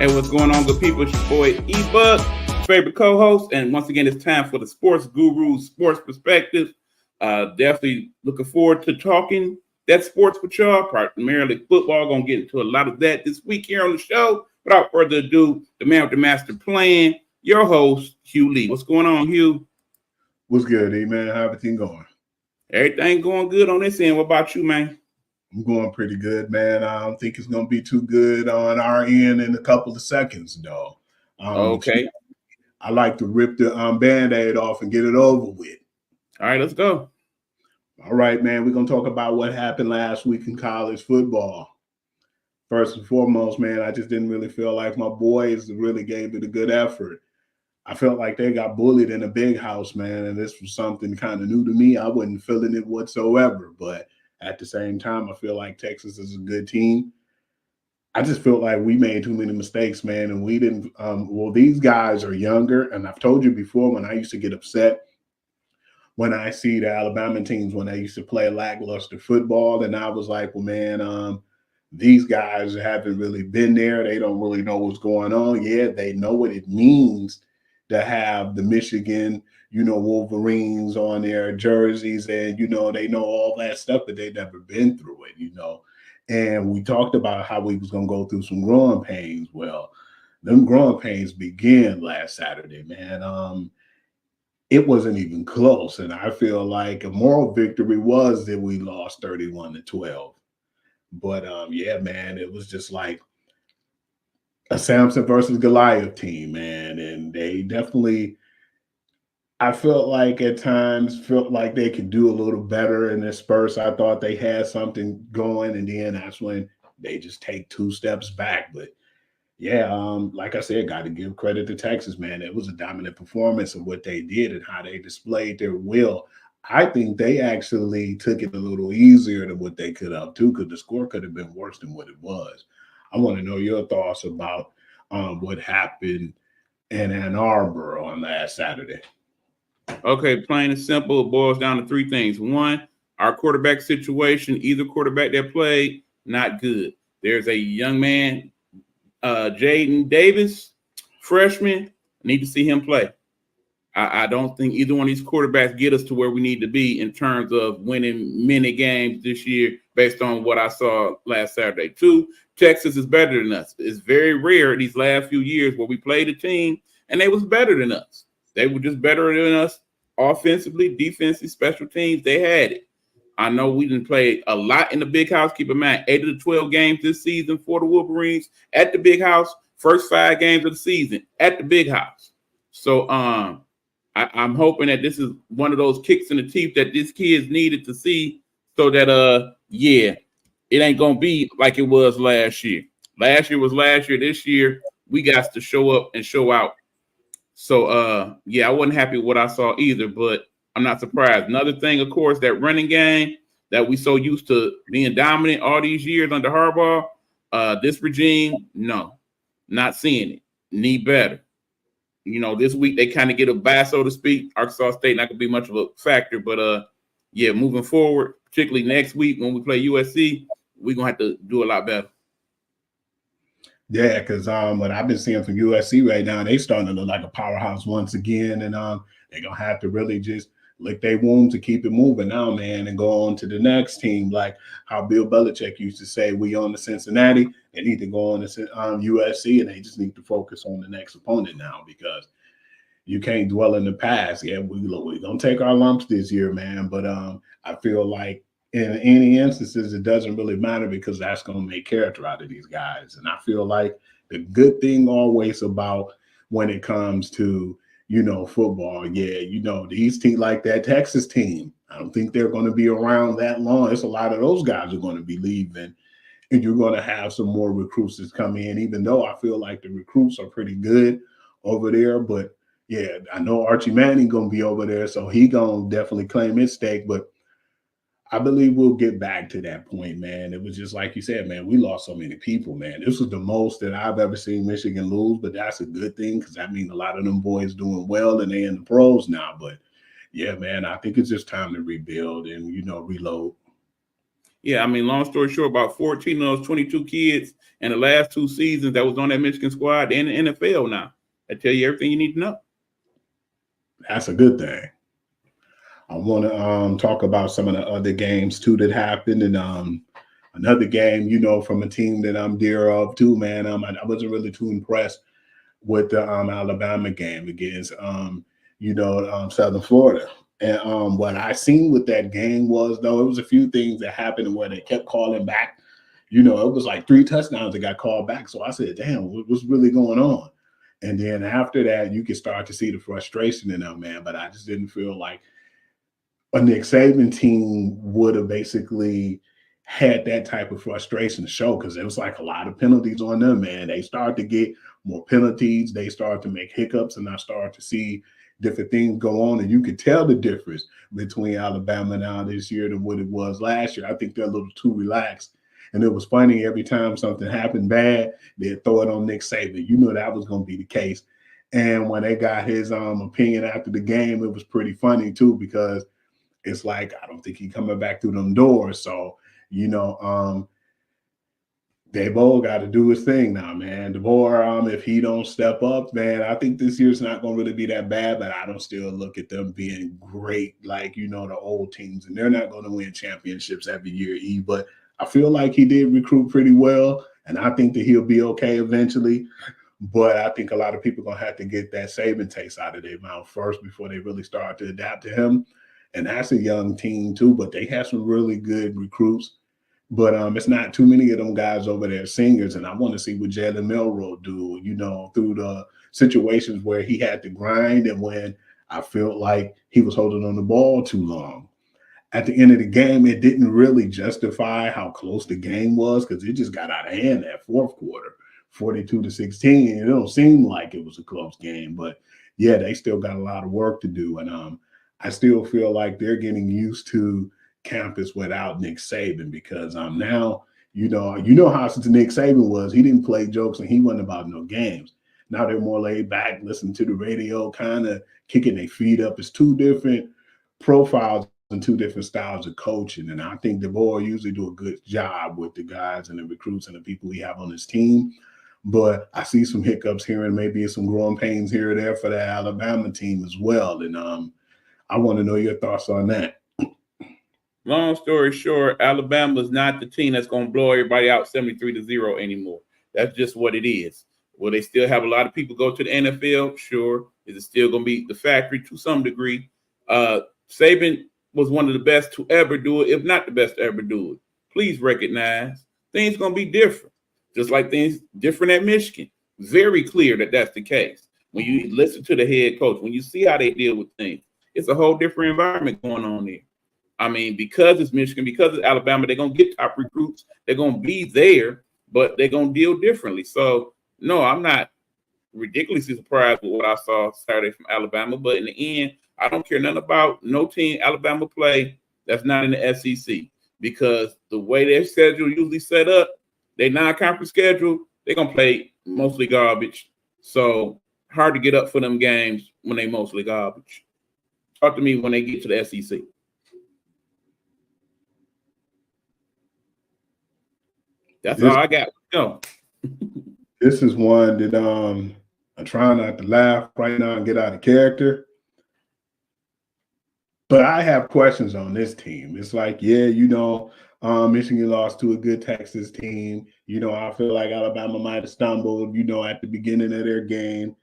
Hey, what's going on, good people? It's your boy E-Bug, favorite co-host, and once again, it's time for the Sports Guru Sports Perspective. Definitely looking forward to talking that sports with y'all, primarily football. Gonna get into a lot of that this week here on the show. Without further ado, the man with the master plan, your host, Hugh Lee. What's going on, Hugh? What's good, E-Man? How everything going? Everything going good on this end. What about you, man? I'm going pretty good, man. I don't think it's going to be too good on our end in a couple of seconds, though. Okay. I like to rip the Band-Aid off and get it over with. All right, let's go. All right, man. We're going to talk about what happened last week in college football. First and foremost, man, I just didn't really feel like my boys really gave it a good effort. I felt like they got bullied in a big house, man, and this was something kind of new to me. I wasn't feeling it whatsoever, but at the same time, I feel like Texas is a good team. I just felt like we made too many mistakes, man, and we didn't. These guys are younger, and I've told you before when I used to get upset when I see the Alabama teams when they used to play lackluster football, and I was like, well, man, these guys haven't really been there. They don't really know what's going on. Yeah, they know what it means to have the Michigan, Wolverines on their jerseys, and, they know all that stuff, but they've never been through it, And we talked about how we was going to go through some growing pains. Well, them growing pains began last Saturday, man. It wasn't even close. And I feel like a moral victory was that we lost 31-12. But yeah, man, it was just like a Samson versus Goliath team, man. And they definitely, I felt like at times felt like they could do a little better in this Spurs. I thought they had something going, and then that's when they just take two steps back. But yeah, like I said, got to give credit to Texas, man. It was a dominant performance of what they did and how they displayed their will. I think they actually took it a little easier than what they could have too, because the score could have been worse than what it was. I want to know your thoughts about what happened in Ann Arbor on last Saturday. Okay, plain and simple, it boils down to three things. One, our quarterback situation, either quarterback that played, not good. There's a young man, Jaden Davis, freshman, need to see him play. I don't think either one of these quarterbacks get us to where we need to be in terms of winning many games this year based on what I saw last Saturday. Two, Texas is better than us. It's very rare these last few years where we played a team and they was better than us. They were just better than us offensively, defensively, special teams. They had it. I know we didn't play a lot in the big house. Keep in mind, 8 of the 12 games this season for the Wolverines at the big house. First 5 games of the season at the big house. So I'm hoping that this is one of those kicks in the teeth that these kids needed to see so that, yeah, it ain't going to be like it was last year. Last year was last year. This year, we got to show up and show out. So, yeah, I wasn't happy with what I saw either, but I'm not surprised. Another thing, of course, that running game that we so used to being dominant all these years under Harbaugh, this regime, no, not seeing it. Need better. This week they kind of get a bye, so to speak. Arkansas State not going to be much of a factor, but, yeah, moving forward, particularly next week when we play USC, we're going to have to do a lot better. Yeah, because what I've been seeing from USC right now, they starting to look like a powerhouse once again, and they're going to have to really just lick their wounds to keep it moving now, man, and go on to the next team, like how Bill Belichick used to say, we on to Cincinnati. They need to go on to USC, and they just need to focus on the next opponent now because you can't dwell in the past. Yeah, we're going to take our lumps this year, man, but I feel like in any instances, it doesn't really matter because that's going to make character out of these guys. And I feel like the good thing always about when it comes to, football, yeah, these teams like that Texas team, I don't think they're going to be around that long. It's a lot of those guys are going to be leaving, and you're going to have some more recruits that come in, even though I feel like the recruits are pretty good over there. But, yeah, I know Archie Manning going to be over there, so he going to definitely claim his stake. But I believe we'll get back to that point, man. It was just like you said, man, we lost so many people, man. This was the most that I've ever seen Michigan lose, but that's a good thing because that means a lot of them boys doing well and they in the pros now. But, yeah, man, I think it's just time to rebuild and, reload. Yeah, I mean, long story short, about 14 of those 22 kids in the last 2 seasons that was on that Michigan squad, they're in the NFL now. I tell you everything you need to know. That's a good thing. I want to talk about some of the other games too that happened, and another game, from a team that I'm dear of too, man. I wasn't really too impressed with the Alabama game against Southern Florida. And what I seen with that game was, though, it was a few things that happened where they kept calling back. It was like 3 touchdowns that got called back. So I said, damn, what's really going on? And then after that, you can start to see the frustration in them, man. But I just didn't feel like a Nick Saban team would have basically had that type of frustration to show, because it was like a lot of penalties on them, man. They started to get more penalties. They started to make hiccups, and I started to see different things go on. And you could tell the difference between Alabama now this year than what it was last year. I think they're a little too relaxed. And it was funny, every time something happened bad, they'd throw it on Nick Saban. That was going to be the case. And when they got his opinion after the game, it was pretty funny too, because it's like, I don't think he's coming back through them doors. So, Debo got to do his thing now, man. DeBoer, if he don't step up, man, I think this year's not going to really be that bad, but I don't still look at them being great like, the old teams. And they're not going to win championships every year, but I feel like he did recruit pretty well, and I think that he'll be okay eventually. But I think a lot of people are going to have to get that Saban taste out of their mouth first before they really start to adapt to him. And that's a young team too, but they have some really good recruits. But it's not too many of them guys over there seniors, and I want to see what Jalen Milroe do, through the situations where he had to grind and when I felt like he was holding on the ball too long. At the end of the game, it didn't really justify how close the game was, because it just got out of hand that fourth quarter, 42-16. It don't seem like it was a close game, but yeah, they still got a lot of work to do. And I still feel like they're getting used to campus without Nick Saban, because now, how Nick Saban was. He didn't play jokes and he wasn't about no games. Now they're more laid back, listening to the radio, kind of kicking their feet up. It's 2 different profiles and 2 different styles of coaching. And I think DeBoer usually do a good job with the guys and the recruits and the people we have on his team. But I see some hiccups here and maybe some growing pains here or there for the Alabama team as well. And I want to know your thoughts on that. Long story short, Alabama is not the team that's going to blow everybody out 73-0 anymore. That's just what it is. Will they still have a lot of people go to the NFL? Sure. Is it still going to be the factory to some degree? Saban was one of the best to ever do it, if not the best to ever do it. Please recognize things going to be different, just like things different at Michigan. Very clear that that's the case. When you listen to the head coach, when you see how they deal with things, it's a whole different environment going on there. I mean, because it's Michigan, because it's Alabama, they're going to get top recruits. They're going to be there, but they're going to deal differently. So, no, I'm not ridiculously surprised with what I saw Saturday from Alabama. But in the end, I don't care nothing about no team Alabama play that's not in the SEC, because the way their schedule usually set up, their non-conference schedule, they're going to play mostly garbage. So hard to get up for them games when they mostly garbage. Talk to me when they get to the SEC. That's all I got. Go. This is one that I'm trying not to laugh right now and get out of character. But I have questions on this team. It's like, Michigan lost to a good Texas team. I feel like Alabama might have stumbled, at the beginning of their game.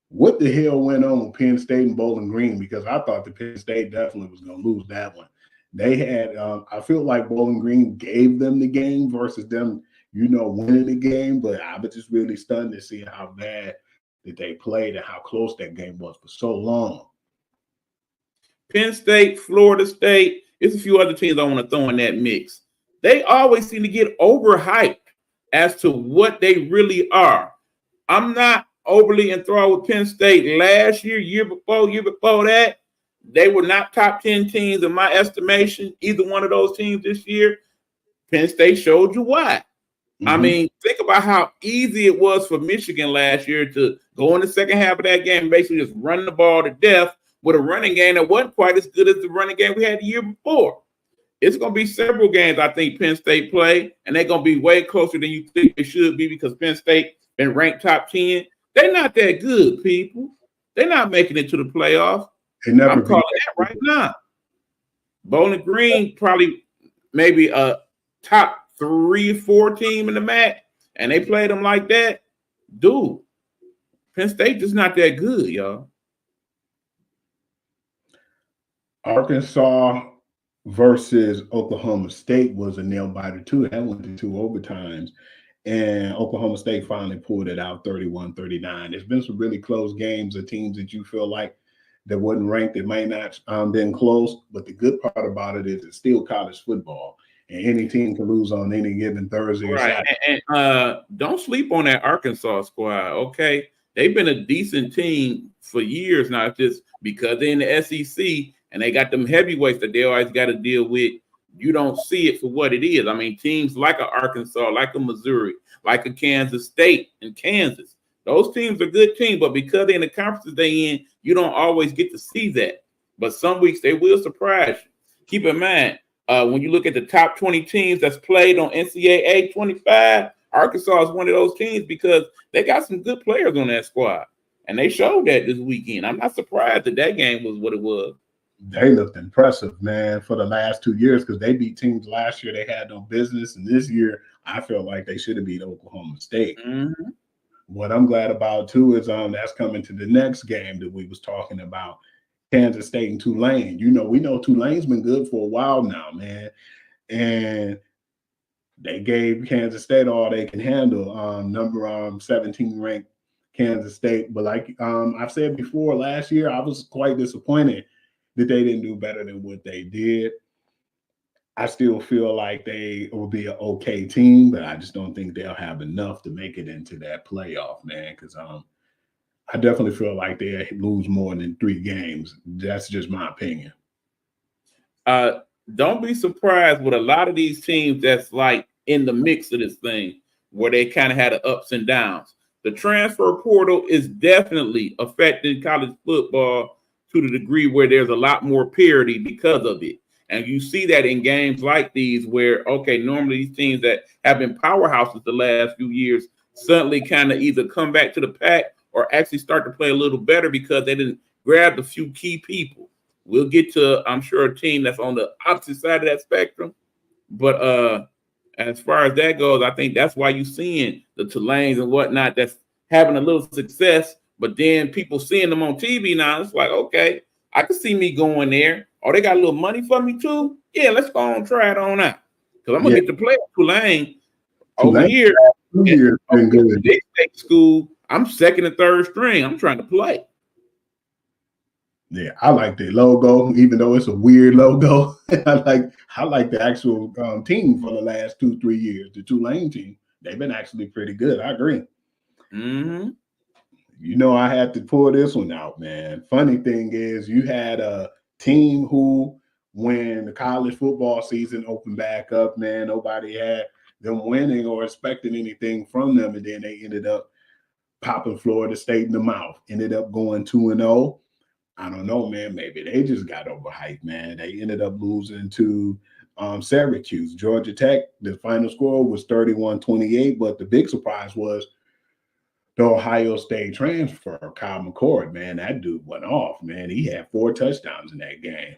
What the hell went on with Penn State and Bowling Green? Because I thought the Penn State definitely was going to lose that one. They had, I feel like Bowling Green gave them the game versus them, winning the game. But I was just really stunned to see how bad that they played and how close that game was for so long. Penn State, Florida State, there's a few other teams I want to throw in that mix. They always seem to get overhyped as to what they really are. I'm not overly enthralled with Penn State last year, year before that. They were not top 10 teams in my estimation, either one of those teams this year. Penn State showed you why. Mm-hmm. I mean, think about how easy it was for Michigan last year to go in the second half of that game, basically just run the ball to death with a running game that wasn't quite as good as the running game we had the year before. it's going to be several games I think Penn State play, and they're going to be way closer than you think they should be because Penn State been ranked top 10. They're not that good, people. They're not making it to the playoffs. I'm calling that right now. Bowling Green probably maybe a top 3-4 team in the MAC, and they played them like that. Dude, Penn State just not that good, y'all. Arkansas versus Oklahoma State was a nail biter too. That went to 2 overtimes, and Oklahoma State finally pulled it out 31-39. There's been some really close games of teams that you feel like that wasn't ranked, that might not been close, but the good part about it is it's still college football, and any team can lose on any given Thursday or Saturday. And don't sleep on that Arkansas squad, okay? They've been a decent team for years now, just because they're in the SEC and they got them heavyweights that they always got to deal with. You don't see it for what it is. I mean, teams like a Arkansas, like a Missouri, like a Kansas State and Kansas, those teams are good teams, but because they're in the conferences they're in, you don't always get to see that. But some weeks they will surprise you. Keep in mind, when you look at the top 20 teams that's played on NCAA 25, Arkansas is one of those teams because they got some good players on that squad. And they showed that this weekend. I'm not surprised that game was what it was. They looked impressive, man, for the last 2 years because they beat teams last year they had no business. And this year, I feel like they should have beat Oklahoma State. Mm-hmm. What I'm glad about, too, is that's coming to the next game that we was talking about, Kansas State and Tulane. We know Tulane's been good for a while now, man. And they gave Kansas State all they can handle, number 17 ranked Kansas State. But like I've said before, last year I was quite disappointed that they didn't do better than what they did. I still feel like they will be an okay team, but I just don't think they'll have enough to make it into that playoff, man, because I definitely feel like they lose more than 3 games. That's just my opinion. Don't be surprised with a lot of these teams that's like in the mix of this thing where they kind of had the ups and downs. The transfer portal is definitely affecting college football to the degree where there's a lot more parity because of it. And you see that in games like these where, okay, normally these teams that have been powerhouses the last few years suddenly kind of either come back to the pack or actually start to play a little better because they didn't grab a few key people. We'll get to, I'm sure, a team that's on the opposite side of that spectrum. But as far as that goes, I think that's why you're seeing the Tulanes and whatnot that's having a little success. But then people seeing them on TV now, it's like, okay, I can see me going there. Oh, they got a little money for me too? Yeah, let's go on and try it on out. Because I'm going to get to play at Tulane over here. Been good. Big state school, I'm second and third string. I'm trying to play. Yeah, I like the logo, even though it's a weird logo. I like the actual team for the last 2-3 years. The Tulane team, they've been actually pretty good. I agree. Mm-hmm. I had to pull this one out, man. Funny thing is, you had a team who, when the college football season opened back up, man, nobody had them winning or expecting anything from them, and then they ended up popping Florida State in the mouth. Ended up going 2-0. I don't know, man. Maybe they just got overhyped, man. They ended up losing to Syracuse. Georgia Tech, the final score was 31-28, but the big surprise was the Ohio State transfer, Kyle McCord, man. That dude went off, man. He had 4 touchdowns in that game.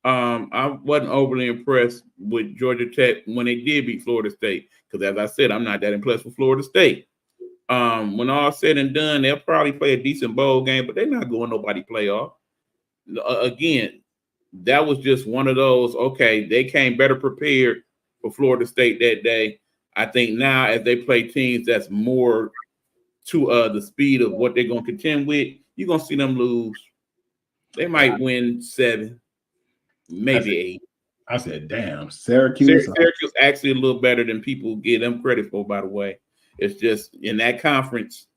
I wasn't overly impressed with Georgia Tech when they did beat Florida State because, as I said, I'm not that impressed with Florida State. When all said and done, they'll probably play a decent bowl game, but they're not going nobody playoff. Again, that was just one of those, okay, they came better prepared for Florida State that day. I think now as they play teams that's more to the speed of what they're going to contend with, you're going to see them lose. They might win 7, maybe 8. I said, damn, Syracuse actually a little better than people give them credit for, by the way. It's just in that conference,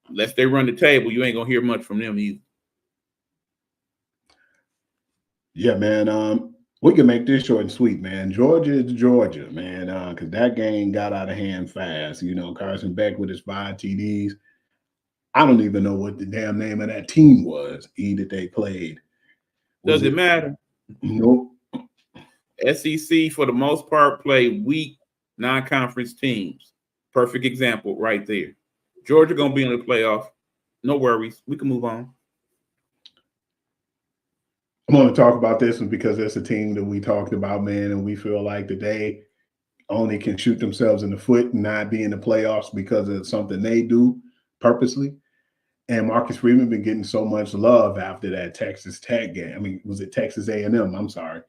unless they run the table, you ain't going to hear much from them either. Yeah, man. We can make this short and sweet, man. Georgia is Georgia, man, because that game got out of hand fast. Carson Beck with his 5 TDs. I don't even know what the damn name of that team was that they played. Does it matter? Nope. SEC, for the most part, play weak non-conference teams. Perfect example right there. Georgia going to be in the playoff. No worries. We can move on. I want to talk about this one because it's a team that we talked about, man, and we feel like that they only can shoot themselves in the foot and not be in the playoffs because of something they do purposely. And Marcus Freeman been getting so much love after that Texas Tech game. I mean, was it Texas A&M? I'm sorry.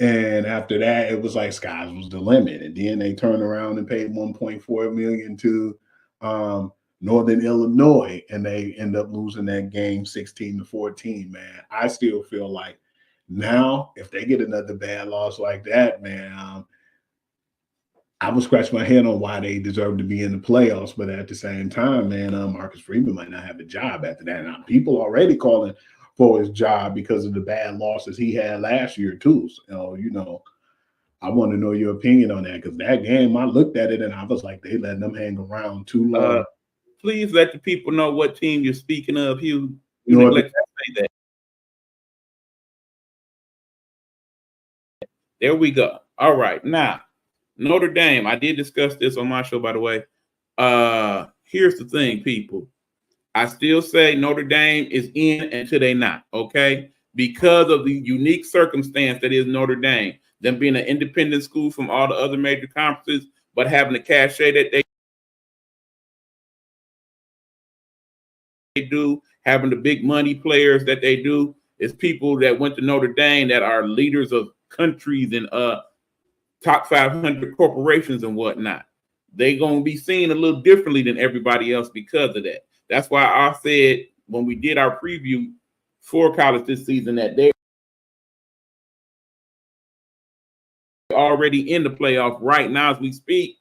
And after that, it was like skies was the limit. And then they turned around and paid $1.4 million to Northern Illinois, and they end up losing that game 16-14. Man, I still feel like now if they get another bad loss like that, man, I would scratch my head on why they deserve to be in the playoffs. But at the same time, man, Marcus Freeman might not have a job after that. Now, people already calling for his job because of the bad losses he had last year too. So, I want to know your opinion on that, because that game, I looked at it and I was like, they letting them hang around too long. Please let the people know what team you're speaking of, Hugh. You neglect to say that. There we go. All right. Now, Notre Dame, I did discuss this on my show, by the way. Here's the thing, people. I still say Notre Dame is in until they not, okay? Because of the unique circumstance that is Notre Dame, them being an independent school from all the other major conferences, but having the cachet that they do, having the big money players that they do, is people that went to Notre Dame that are leaders of countries and top 500 corporations and whatnot. They're going to be seen a little differently than everybody else because of that. That's why I said when we did our preview for college this season that they're already in the playoff right now as we speak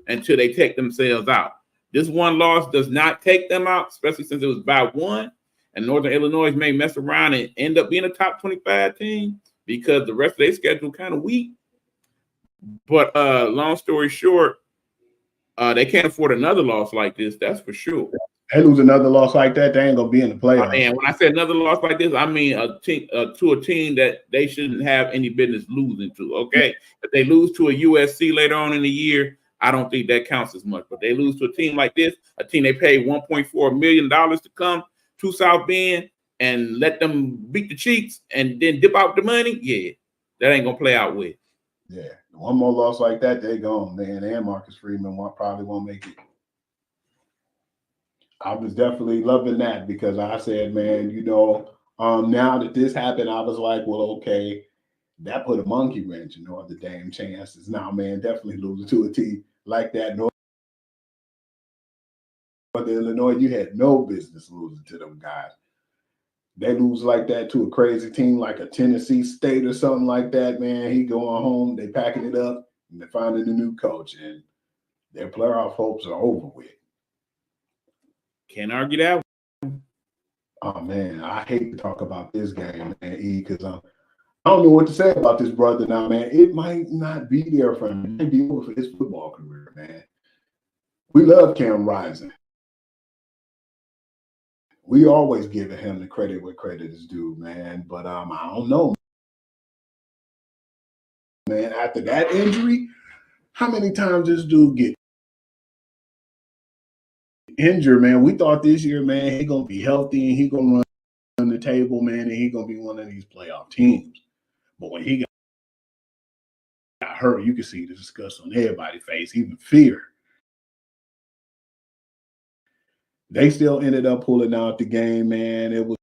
until they take themselves out. This one loss does not take them out, especially since it was by one. And Northern Illinois may mess around and end up being a top 25 team because the rest of their schedule kind of weak. But long story short, they can't afford another loss like this. That's for sure. They lose another loss like that, they ain't gonna be in the playoffs. And when I say another loss like this, I mean a team to a team that they shouldn't have any business losing to. Okay, if they lose to a USC later on in the year, I don't think that counts as much. But they lose to a team like this, a team they paid $1.4 million to come to South Bend and let them beat the Cheeks and then dip out the money. Yeah, that ain't gonna play out with. Yeah, one more loss like that, they gone, man. And Marcus Freeman probably won't make it. I was definitely loving that because I said, man, now that this happened, I was like, well, okay, that put a monkey wrench in all the damn chances. Now, man, definitely losing to a team like that. Northern Illinois, you had no business losing to them guys. They lose like that to a crazy team like a Tennessee State or something like that, man. He going home, they packing it up, and they're finding a new coach, and their playoff hopes are over with. Can't argue that. Oh, man, I hate to talk about this game, man, because I don't know what to say about this brother now, man. It might not be there for him. It might be over for his football career, man. We love Cam Rising. We always giving him the credit where credit is due, man. But I don't know, man. After that injury, how many times this dude get injured, man? We thought this year, man, he gonna be healthy and he gonna run the table, man, and he gonna be one of these playoff teams. But when he got hurt, you can see the disgust on everybody's face, even fear. They still ended up pulling out the game, man. It was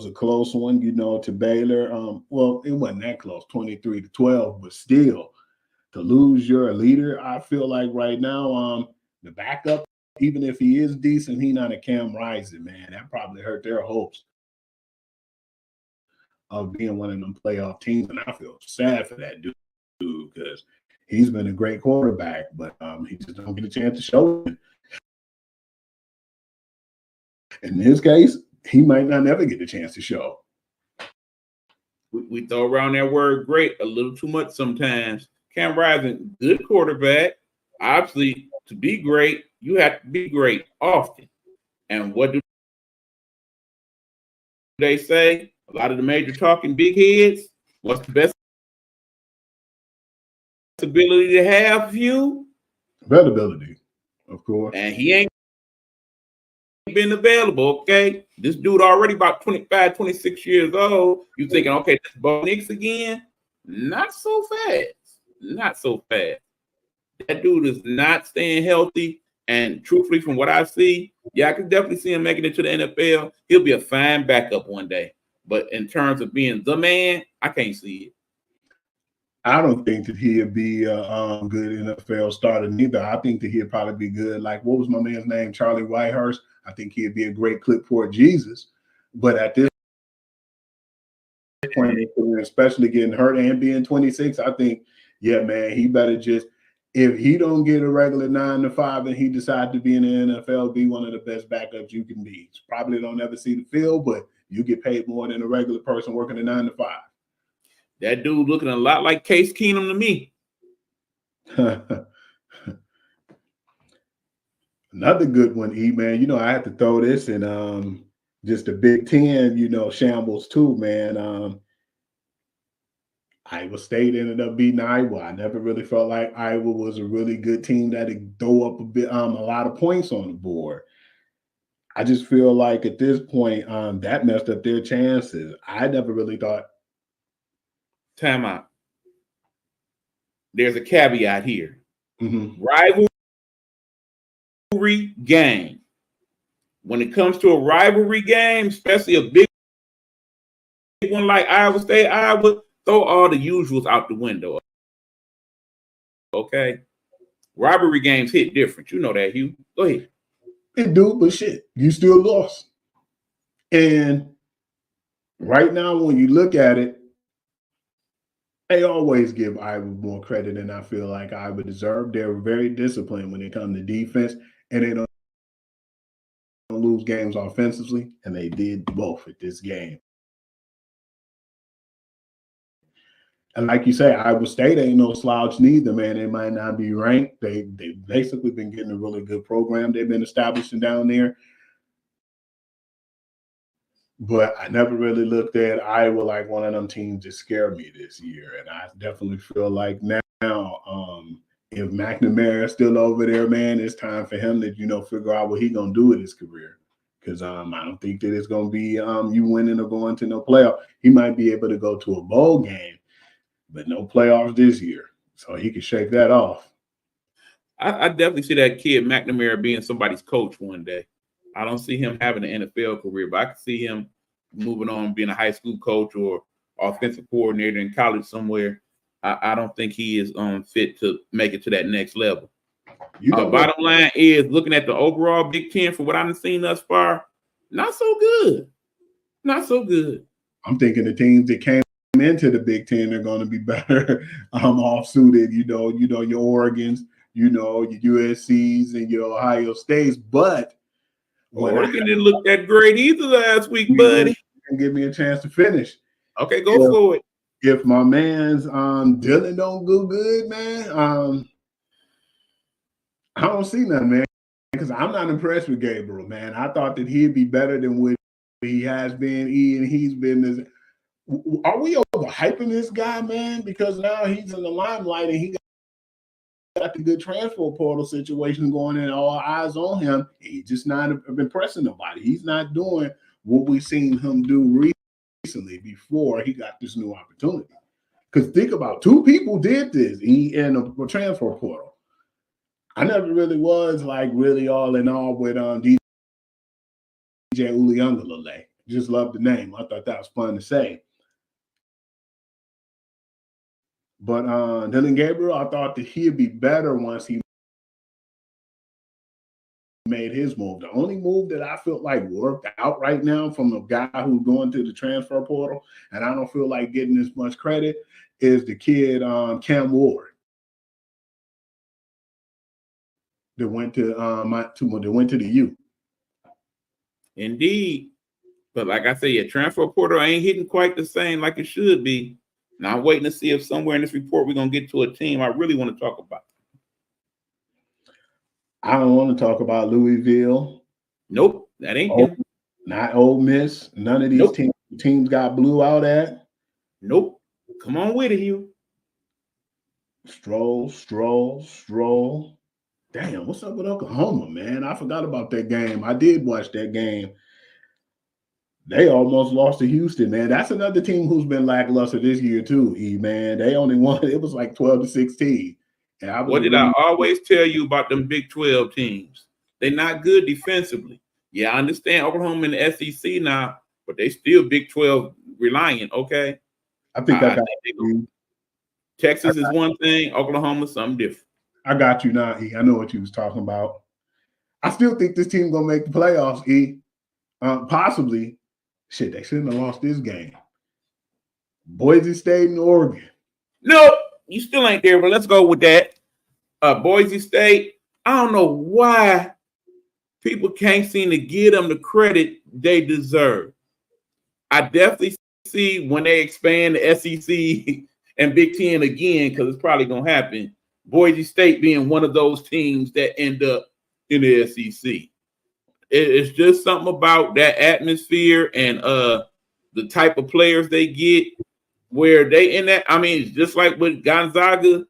a close one, to Baylor. Well, it wasn't that close, 23-12, but still, to lose your leader, I feel like right now, the backup, even if he is decent, he not a Cam Rising, man. That probably hurt their hopes of being one of them playoff teams. And I feel sad for that dude because he's been a great quarterback, but he just don't get a chance to show it. In his case, he might not never get a chance to show. We throw around that word great a little too much sometimes. Cam Rising, good quarterback. Obviously, to be great, you have to be great often. And what do they say? A lot of the major talking big heads. What's the best ability to have you. Availability, of course. And he ain't been available, okay? This dude already about 25, 26 years old. You thinking, okay, this Bo Nix again? Not so fast. Not so fast. That dude is not staying healthy. And truthfully, from what I see, yeah, I can definitely see him making it to the NFL. He'll be a fine backup one day. But in terms of being the man, I can't see it. I don't think that he'd be a good NFL starter neither. I think that he'd probably be good. Like, what was my man's name? Charlie Whitehurst. I think he'd be a great clipboard Jesus. But at this point, especially getting hurt and being 26, I think, yeah, man, he better just, if he don't get a regular 9 to 5 and he decides to be in the NFL, be one of the best backups you can be. Probably don't ever see the field, but you get paid more than a regular person working a 9 to 5. That dude looking a lot like Case Keenum to me. Another good one, man. You know, I have to throw this in just the Big Ten, shambles too, man. Iowa State ended up beating Iowa. I never really felt like Iowa was a really good team that could throw up a lot of points on the board. I just feel like at this point, that messed up their chances. I never really thought. Time out. There's a caveat here. Mm-hmm. Rivalry game. When it comes to a rivalry game, especially a big one like Iowa State, Iowa, throw all the usuals out the window. Okay? Rivalry games hit different. You know that, Hugh. Go ahead. It do, but shit, you still lost. And right now, when you look at it, they always give Iowa more credit than I feel like Iowa deserved. They're very disciplined when it comes to defense, and they don't lose games offensively, and they did both at this game. And like you say, Iowa State ain't no slouch neither, man. They might not be ranked. They've basically been getting a really good program they've been establishing down there. But I never really looked at Iowa like one of them teams that scared me this year. And I definitely feel like now, if McNamara is still over there, man, it's time for him to, figure out what he's going to do with his career. Because I don't think that it's going to be you winning or going to no playoff. He might be able to go to a bowl game, but no playoffs this year. So he can shake that off. I definitely see that kid McNamara being somebody's coach one day. I don't see him having an NFL career, but I can see him moving on, being a high school coach or offensive coordinator in college somewhere. I don't think he is fit to make it to that next level. Bottom line is, looking at the overall Big Ten for what I've seen thus far, not so good. Not so good. I'm thinking the teams that came into the Big Ten are going to be better off-suited, your Oregons, your USCs and your Ohio States. But Oregon didn't look that great either last week, buddy. Give me a chance to finish. Okay, go for it. If my man's Dylan don't go good, man, I don't see nothing, man. Because I'm not impressed with Gabriel, man. I thought that he'd be better than what he has been. He's been. Are we overhyping this guy, man? Because now he's in the limelight and he got the good transfer portal situation going in, all eyes on him. He's just not impressing nobody. He's not doing what we've seen him do recently before he got this new opportunity. Because think about, two people did this in a transfer portal. I never really was really all in all with DJ Uliungalale. Just love the name. I thought that was fun to say. But Dylan Gabriel, I thought that he'd be better once he made his move. The only move that I feel like worked out right now from a guy who's going to the transfer portal, and I don't feel like getting as much credit, is the kid Cam Ward that went to the U. Indeed. But like I say, your transfer portal ain't hitting quite the same like it should be. Now I'm waiting to see if somewhere in this report we're going to get to a team I really want to talk about. I don't want to talk about Louisville. Nope, that ain't him. Not Ole Miss. None of these teams got blew out at. Nope. Come on with it, Hugh. Stroll. Damn, what's up with Oklahoma, man? I forgot about that game. I did watch that game. They almost lost to Houston, man. That's another team who's been lackluster this year too, man. They only won, it was like 12-16. And I was What did I always tell you about them Big 12 teams? They're not good defensively. Yeah, I understand Oklahoma in the SEC now, but they still Big 12 reliant, okay? I think I got you. Texas is one thing, Oklahoma something different. I got you now, E. I know what you was talking about. I still think this team gonna make the playoffs, E. Possibly. Shit, they shouldn't have lost this game. Boise State and Oregon. No, you still ain't there, but let's go with that. Boise State, I don't know why people can't seem to give them the credit they deserve. I definitely see when they expand the SEC and Big Ten again, because it's probably going to happen, Boise State being one of those teams that end up in the SEC. It's just something about that atmosphere and the type of players they get where they in that. I mean, it's just like with Gonzaga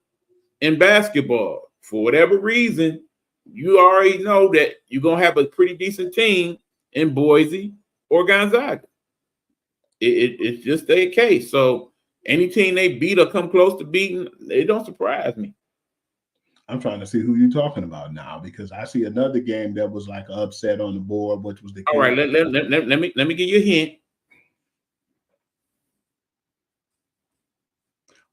in basketball. For whatever reason, you already know that you're going to have a pretty decent team in Boise or Gonzaga. It's just their case. So any team they beat or come close to beating, they don't surprise me. I'm trying to see who you're talking about now because I see another game that was like an upset on the board, which was the all right. Let me give you a hint.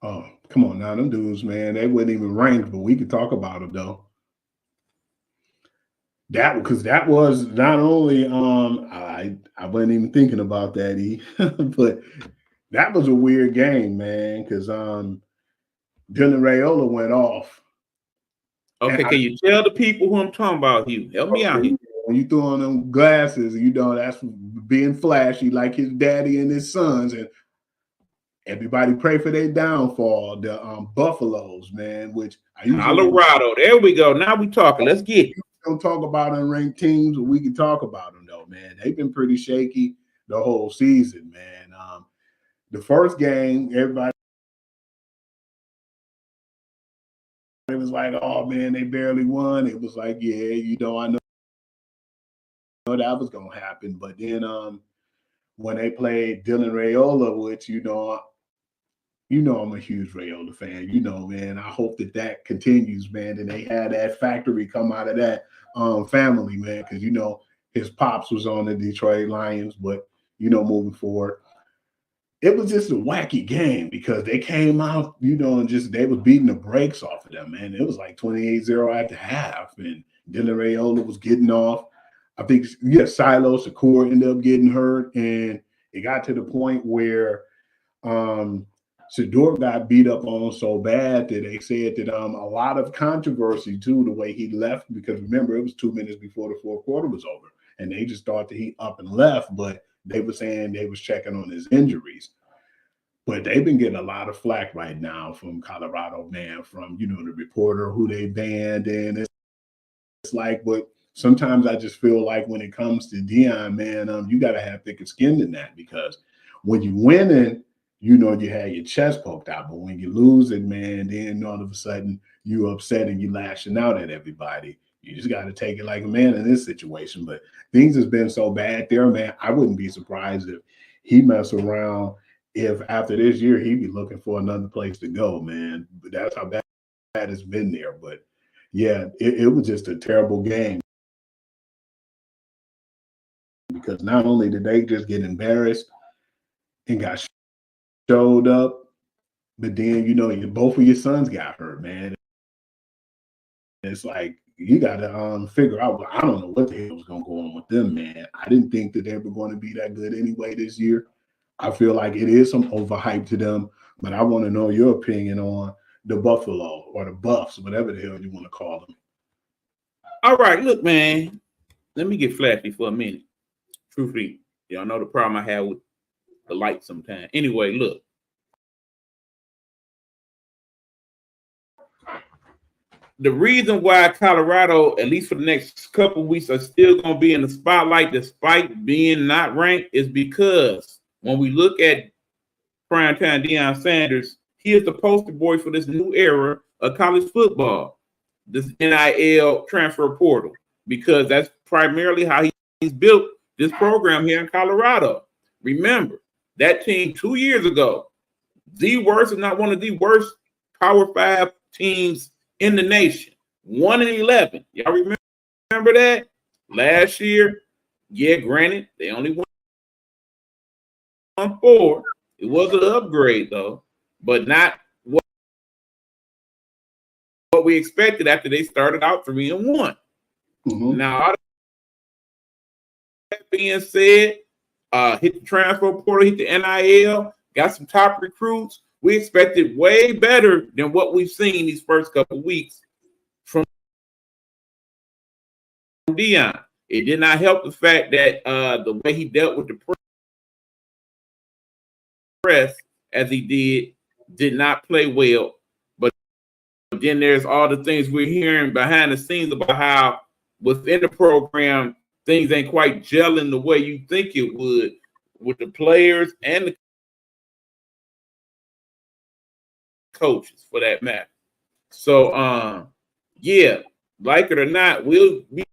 Oh, come on now, them dudes, man, they wasn't even ranked, but we could talk about them though. That was not only I wasn't even thinking about that, E, but that was a weird game, man, because Dylan Raiola went off. Okay, can you tell the people who I'm talking about, Hugh? Help me out here. When you throw on them glasses, you know that's being flashy like his daddy and his sons, and everybody pray for their downfall. The Buffaloes, man, which I usually Colorado. There we go. Now we talking. Let's get it. Don't talk about unranked teams, but we can talk about them though, man. They've been pretty shaky the whole season, man. The first game, everybody it was like, oh man, they barely won. It was like, yeah, I know that was gonna happen. But then when they played Dylan Raiola, which I'm a huge Raiola fan. Man, I hope that continues, man. And they had that factory come out of that family, man, because his pops was on the Detroit Lions, but moving forward. It was just a wacky game because they came out, and just they was beating the brakes off of them, man. It was like 28-0 at the half, and Dylan Raiola was getting off. I think, Silo Secor ended up getting hurt, and it got to the point where Shedeur got beat up on so bad that they said that a lot of controversy too, the way he left, because remember, it was 2 minutes before the fourth quarter was over, and they just thought that he up and left, but they were saying they was checking on his injuries. But they've been getting a lot of flack right now from Colorado, man, from, the reporter who they banned. And it's like, but sometimes I just feel like when it comes to Deion, man, you got to have thicker skin than that, because when you're winning, you had your chest poked out. But when you lose it, man, then all of a sudden you upset and you lashing out at everybody. You just got to take it like a man in this situation. But things has been so bad there, man. I wouldn't be surprised if he mess around. If after this year he'd be looking for another place to go, man. But that's how bad it's been there. But yeah, it was just a terrible game. Because not only did they just get embarrassed and got showed up, but then both of your sons got hurt, man. It's like you got to figure out. I don't know what the hell was going to go on with them, man. I didn't think that they were going to be that good anyway this year. I feel like it is some overhype to them, but I want to know your opinion on the Buffalo or the Buffs, whatever the hell you want to call them. All right, look, man. Let me get flashy for a minute. Truthfully, y'all know the problem I have with the light sometimes. Anyway, look. The reason why Colorado, at least for the next couple of weeks, are still going to be in the spotlight despite being not ranked is because when we look at primetime Deion Sanders, he is the poster boy for this new era of college football, this NIL transfer portal, because that's primarily how he's built this program here in Colorado. Remember, that team 2 years ago, the worst, if not one of the worst Power 5 teams in the nation, 1-11. Y'all remember that? Last year, yeah, granted, they only won 4. It was an upgrade, though, but not what we expected after they started out 3-1. Mm-hmm. Now, all that being said, hit the transfer portal, hit the NIL, got some top recruits. We expected way better than what we've seen these first couple weeks from Deion. It did not help the fact that the way he dealt with the press as he did not play well. But then there's all the things we're hearing behind the scenes about how within the program, things ain't quite gelling the way you think it would with the players and the coaches, for that matter. So, yeah, like it or not, we'll be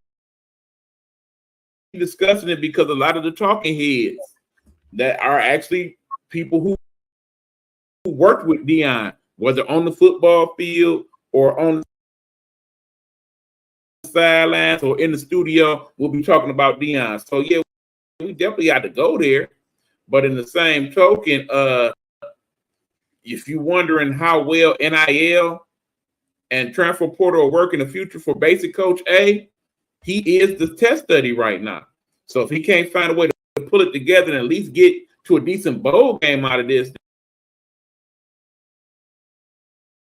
discussing it because a lot of the talking heads that are actually people who worked with Deion, whether on the football field or on the sidelines or in the studio, we'll be talking about Deion. So, yeah, we definitely got to go there. But in the same token, if you're wondering how well NIL and transfer portal will work in the future for basic coach A, he is the test study right now. So if he can't find a way to pull it together and at least get to a decent bowl game out of this,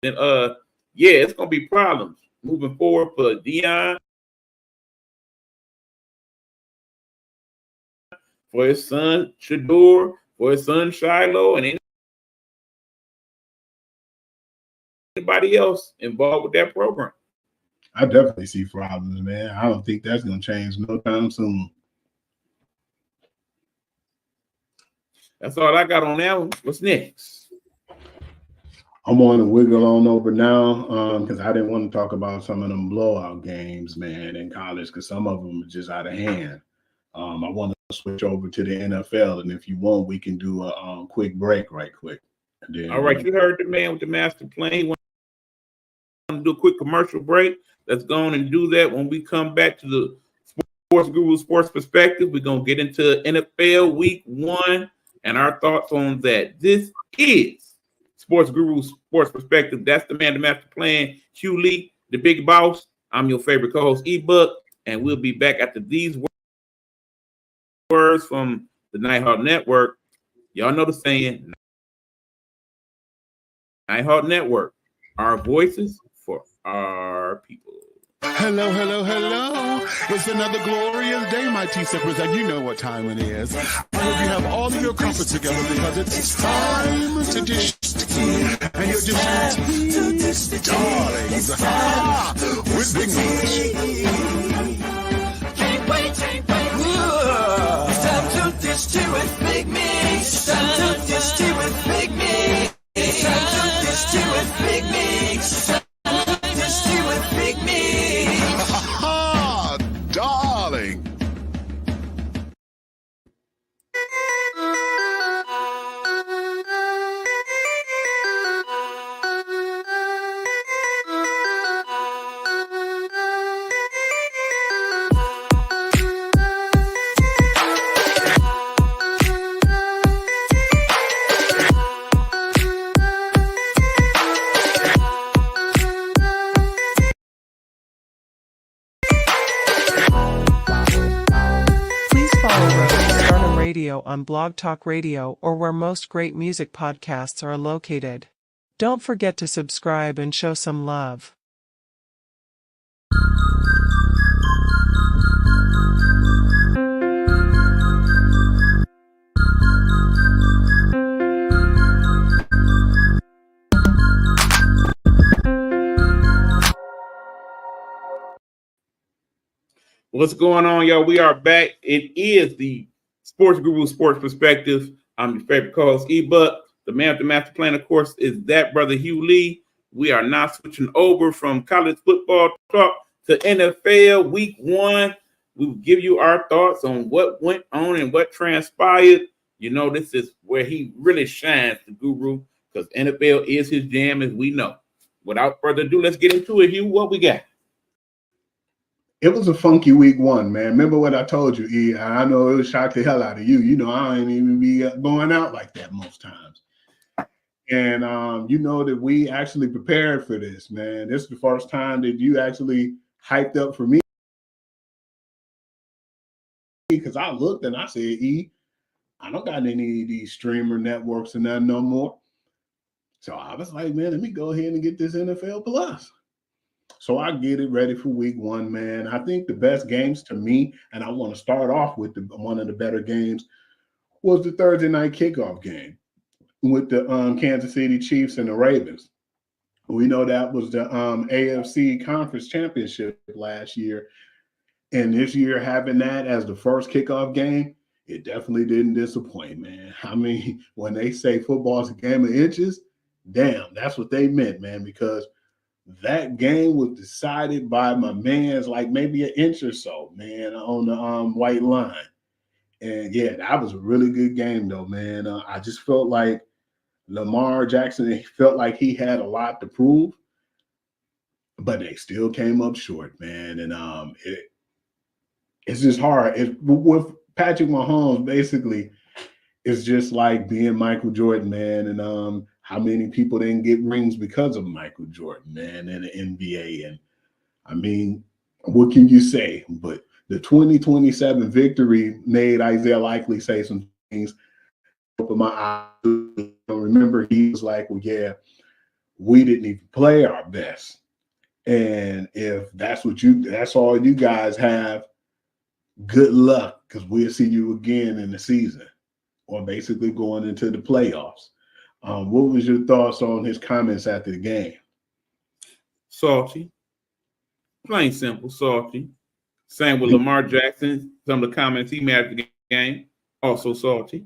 then yeah, it's gonna be problems moving forward for Deion, for his son Shador, for his son Shiloh, and anybody else involved with that program. I definitely see problems, man. I don't think that's going to change no time soon. That's all I got on that one. What's next? I'm on to wiggle on over now because I didn't want to talk about some of them blowout games, man, in college, because some of them are just out of hand. I want to switch over to the NFL, and if you want, we can do a quick break right quick. Then, all right, you heard the man with the master plan. He want to do a quick commercial break. Let's go on and do that. When we come back to the Sports Guru Sports Perspective, we're going to get into NFL Week 1 and our thoughts on that. This is Sports Guru Sports Perspective. That's the man, the master plan, Hugh Lee, the big boss. I'm your favorite co-host, E-Buck, and we'll be back after these words from the Nighthawk Network. Y'all know the saying, Nighthawk Network, our voices for our people. Hello, hello, hello. It's another glorious day, my T-Steppers, and you know what time it is. I hope you have all of your comforts together because it's time to dish tea. And you're dishing tea, darlings, with Big Meat. Can't wait. It's time to dish tea with Big Meat. It's time to dish tea with Big Meat. It's time to dish tea with Big Meat. It's time to dish tea with Big Meat. Darling. On Blog Talk Radio or where most great music podcasts are located. Don't forget to subscribe and show some love. What's going on, y'all? We are back. It is the Sports Guru Sports Perspective. I'm your favorite co-host, E-Buck. The man with the master plan, of course, is that brother Hugh Lee. We are now switching over from college football talk to NFL week 1. We will give you our thoughts on what went on and what transpired. You know, this is where he really shines, the guru, because NFL is his jam, as we know. Without further ado, let's get into it, Hugh. What we got? It was a funky week 1, man. Remember what I told you, E? I know it was shocked the hell out of you. You know, I ain't even be going out like that most times. And you know that we actually prepared for this, man. This is the first time that you actually hyped up for me. Because I looked and I said, E, I don't got any of these streamer networks and nothing no more. So I was like, man, let me go ahead and get this NFL Plus. So I get it ready for week 1, man. I think the best games to me, and I want to start off with one of the better games, was the Thursday night kickoff game with the Kansas City Chiefs and the Ravens. We know that was the AFC Conference Championship last year. And this year, having that as the first kickoff game, it definitely didn't disappoint, man. I mean, when they say football's a game of inches, damn, that's what they meant, man, because that game was decided by my man's like maybe an inch or so, man, on the white line. And yeah, that was a really good game, though, man. I just felt like Lamar Jackson felt like he had a lot to prove, but they still came up short, man. And it's just hard. With Patrick Mahomes, basically, it's just like being Michael Jordan, man. And how many people didn't get rings because of Michael Jordan, man, in the NBA. And I mean, what can you say? But the 2027 victory made Isaiah Likely say some things. Open my eyes. Remember, he was like, well, yeah, we didn't even play our best. And if that's all you guys have, good luck, because we'll see you again in the season, or basically going into the playoffs. What was your thoughts on his comments after the game? Salty. Plain simple, salty. Same with Lamar Jackson. Some of the comments he made after the game, also salty.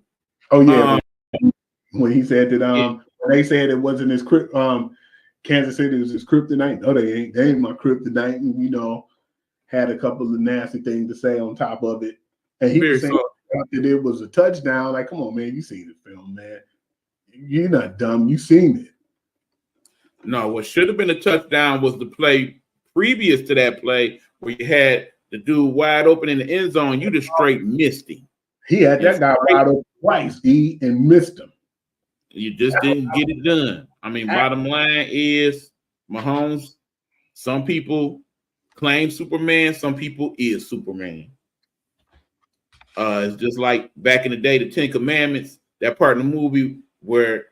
Oh, yeah. When he said that when they said it wasn't his Kansas City was his kryptonite. No, they ain't. They ain't my kryptonite. And, you know, had a couple of nasty things to say on top of it. And he was saying that it was a touchdown. Like, come on, man, you seen the film, man. You're not dumb. You seen it. No, what should have been a touchdown was the play previous to that play where you had the dude wide open in the end zone. You just straight missed him. He had that guy wide open twice, and missed him. You just didn't get it done. I mean, bottom line is Mahomes, some people claim Superman, some people is Superman. It's just like back in the day, the 10 Commandments, that part in the movie where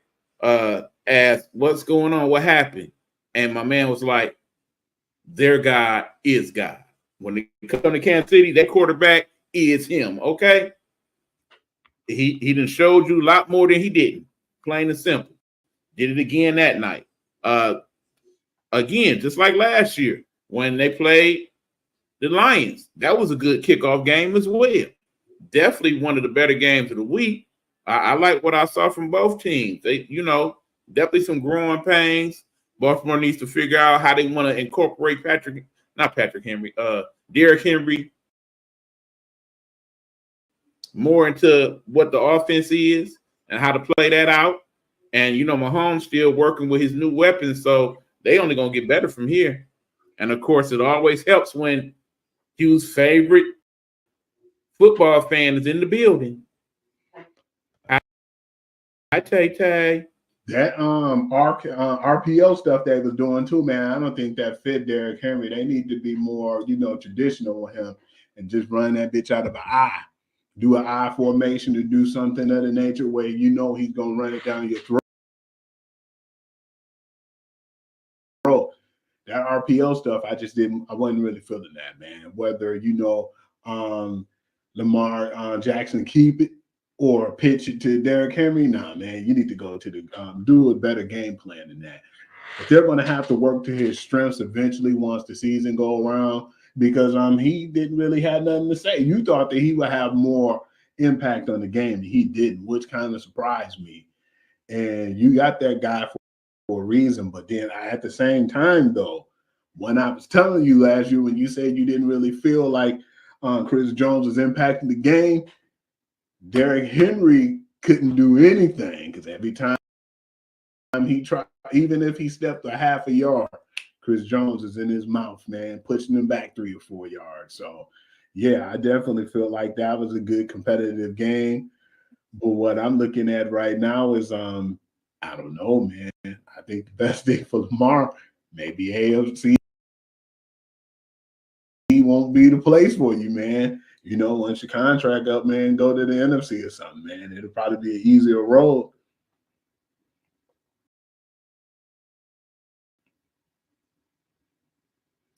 asked, what's going on? What happened? And my man was like, their God is God. When they come to Kansas City, that quarterback is him, okay? He done showed you a lot more than he didn't. Plain and simple. Did it again that night. Again, just like last year when they played the Lions. That was a good kickoff game as well. Definitely one of the better games of the week. I like what I saw from both teams. They, you know, definitely some growing pains. Baltimore needs to figure out how they want to incorporate Derrick Henry more into what the offense is and how to play that out. And, you know, Mahomes still working with his new weapons, so they only going to get better from here. And, of course, it always helps when Hugh's favorite football fan is in the building. Hi, Tay. That RPO stuff they was doing too, man. I don't think that fit Derrick Henry. They need to be more, you know, traditional with him and just run that bitch out of an eye. Do an eye formation to do something of the nature where you know he's gonna run it down your throat. That RPO stuff, I wasn't really feeling that, man. Whether, you know, Lamar Jackson keep it or pitch it to Derrick Henry, nah, man, you need to go to the do a better game plan than that. But they're going to have to work to his strengths eventually once the season go around, because he didn't really have nothing to say. You thought that he would have more impact on the game, and he didn't, which kind of surprised me. And you got that guy for a reason. But then at the same time, though, when I was telling you last year, when you said you didn't really feel like Chris Jones was impacting the game, Derrick Henry couldn't do anything because every time he tried, even if he stepped a half a yard, Chris Jones is in his mouth, man, pushing him back 3 or 4 yards. So, yeah, I definitely feel like that was a good competitive game. But what I'm looking at right now is, I don't know, man. I think the best thing for Lamar, maybe AFC won't be the place for you, man. You know, once your contract up, man, go to the NFC or something, man. It'll probably be an easier road.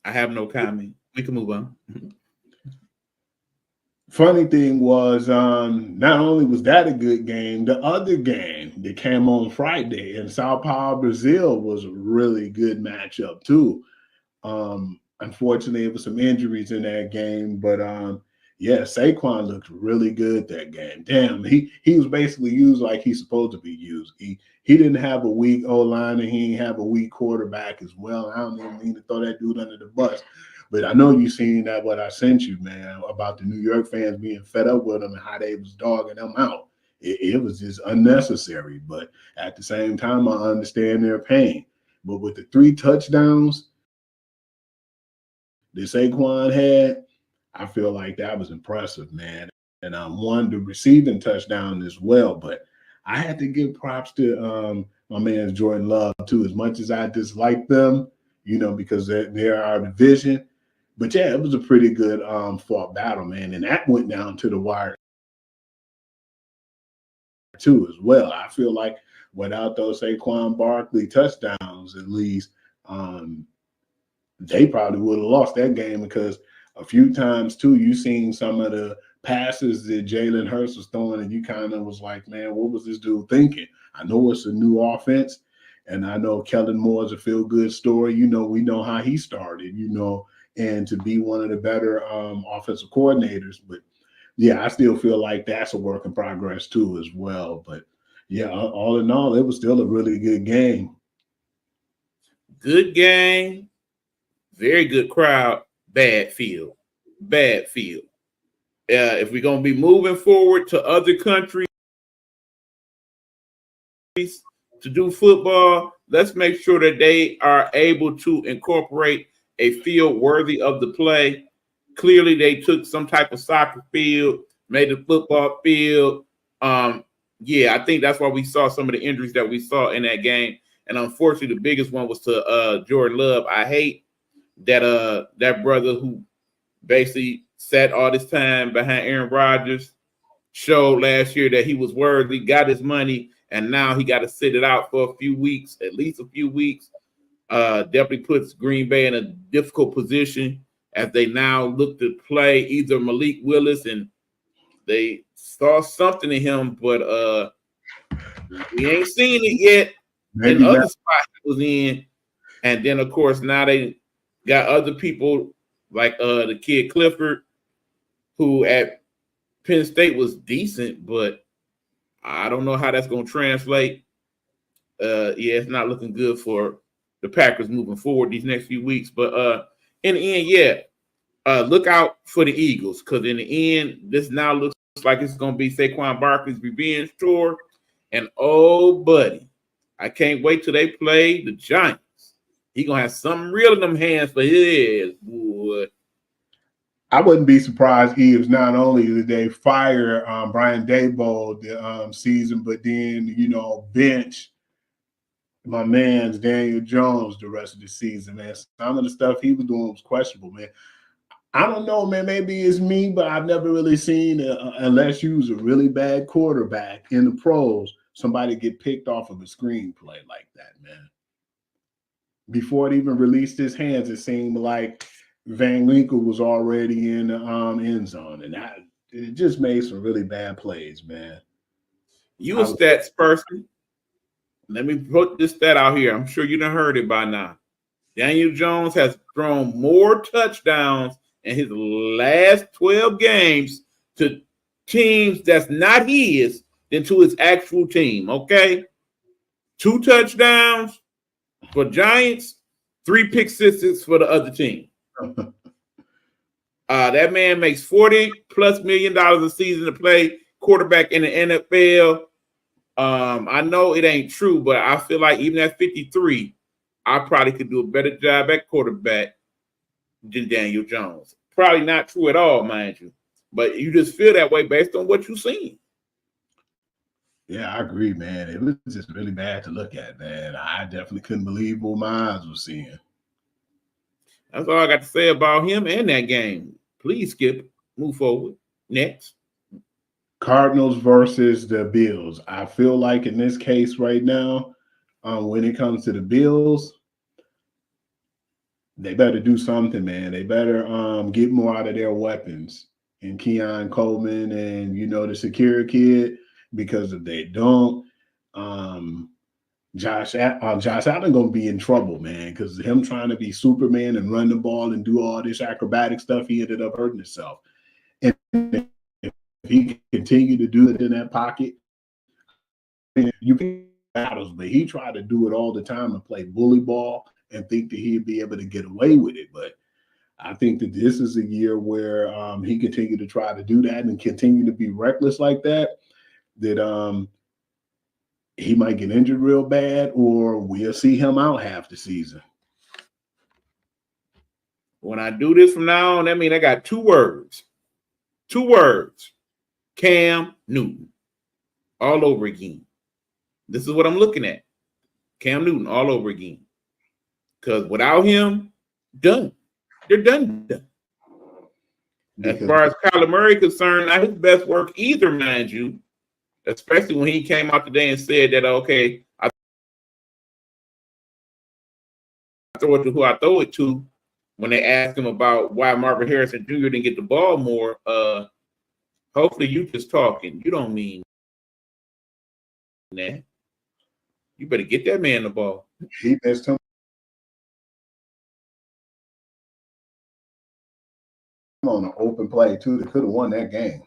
I have no comment. We can move on. Funny thing was, not only was that a good game, the other game that came on Friday in Sao Paulo, Brazil, was a really good matchup too. Unfortunately, it was some injuries in that game, but yeah, Saquon looked really good that game. Damn, he was basically used like he's supposed to be used. He didn't have a weak O-line and he didn't have a weak quarterback as well. I don't even mean to throw that dude under the bus, but I know you've seen that what I sent you, man, about the New York fans being fed up with him and how they was dogging them out. It was just unnecessary, but at the same time, I understand their pain. But with the 3 touchdowns that Saquon had, I feel like that was impressive, man. And I won the receiving touchdown as well. But I had to give props to my man Jordan Love too, as much as I dislike them, you know, because they're our division. But yeah, it was a pretty good fought battle, man. And that went down to the wire too, as well. I feel like without those Saquon Barkley touchdowns, at least, they probably would have lost that game, because a few times too, you seen some of the passes that Jalen Hurts was throwing, and you kind of was like, man, what was this dude thinking? I know it's a new offense, and I know Kellen Moore is a feel-good story. You know, we know how he started, you know, and to be one of the better offensive coordinators. But yeah, I still feel like that's a work in progress too as well. But yeah, all in all, it was still a really good game. Good game, very good crowd, bad field. Bad field. If we're going to be moving forward to other countries to do football, let's make sure that they are able to incorporate a field worthy of the play. Clearly, they took some type of soccer field, made a football field. Yeah, I think that's why we saw some of the injuries that we saw in that game. And unfortunately, the biggest one was to Jordan Love. I hate that that brother who basically sat all this time behind Aaron Rodgers showed last year that he was worthy, got his money, and now he got to sit it out for a few weeks, at least a few weeks. Definitely puts Green Bay in a difficult position as they now look to play either Malik Willis, and they saw something in him, but we ain't seen it yet. Maybe in other spots it was in. And then, of course, now they got other people like the kid Clifford, who at Penn State was decent, but I don't know how that's going to translate. Yeah, it's not looking good for the Packers moving forward these next few weeks. But in the end, yeah, look out for the Eagles, because in the end, this now looks like it's going to be Saquon Barkley's revenge tour. And, oh, buddy, I can't wait till they play the Giants. He going to have something real in them hands for his boy. I wouldn't be surprised if not only did they fire Brian Daboll the season, but then, you know, bench my man's Daniel Jones the rest of the season, man. Some of the stuff he was doing was questionable, man. I don't know, man. Maybe it's me, but I've never really seen, unless you was a really bad quarterback in the pros, somebody get picked off of a screenplay like that, man. Before it even released his hands, it seemed like Van Winkle was already in the end zone, and it just made some really bad plays, man. You a stats person. Let me put this stat out here. I'm sure you done heard it by now. Daniel Jones has thrown more touchdowns in his last 12 games to teams that's not his than to his actual team, okay? 2 touchdowns for Giants, 3 pick sixes for the other team. That man makes $40+ million a season to play quarterback in the NFL. I know it ain't true, but I feel like even at 53, I probably could do a better job at quarterback than Daniel Jones. Probably not true at all, mind you, but you just feel that way based on what you've seen. Yeah, I agree, man. It was just really bad to look at, man. I definitely couldn't believe what my eyes were seeing. That's all I got to say about him and that game. Please, Skip, move forward. Next. Cardinals versus the Bills. I feel like in this case right now, when it comes to the Bills, they better do something, man. They better get more out of their weapons and Keon Coleman and, the security kid, because if they don't, Josh Allen going to be in trouble, man, because him trying to be Superman and run the ball and do all this acrobatic stuff, he ended up hurting himself. And if he continue to do it in that pocket, you can battles, but he tried to do it all the time and play bully ball and think that he'd be able to get away with it. But I think that this is a year where he continue to try to do that and continue to be reckless like that he might get injured real bad, or we'll see him out half the season. When I do this from now on, that means I got 2 words. 2 words. Cam Newton. All over again. This is what I'm looking at. Cam Newton all over again. Because without him, done. They're done. As far as Kyler Murray concerned, not his best work either, mind you. Especially when he came out today and said that, okay, I throw it to who I throw it to. When they asked him about why Marvin Harrison Jr. didn't get the ball more, hopefully you just talking. You don't mean that. You better get that man the ball. He missed him on an open play, too. They could have won that game.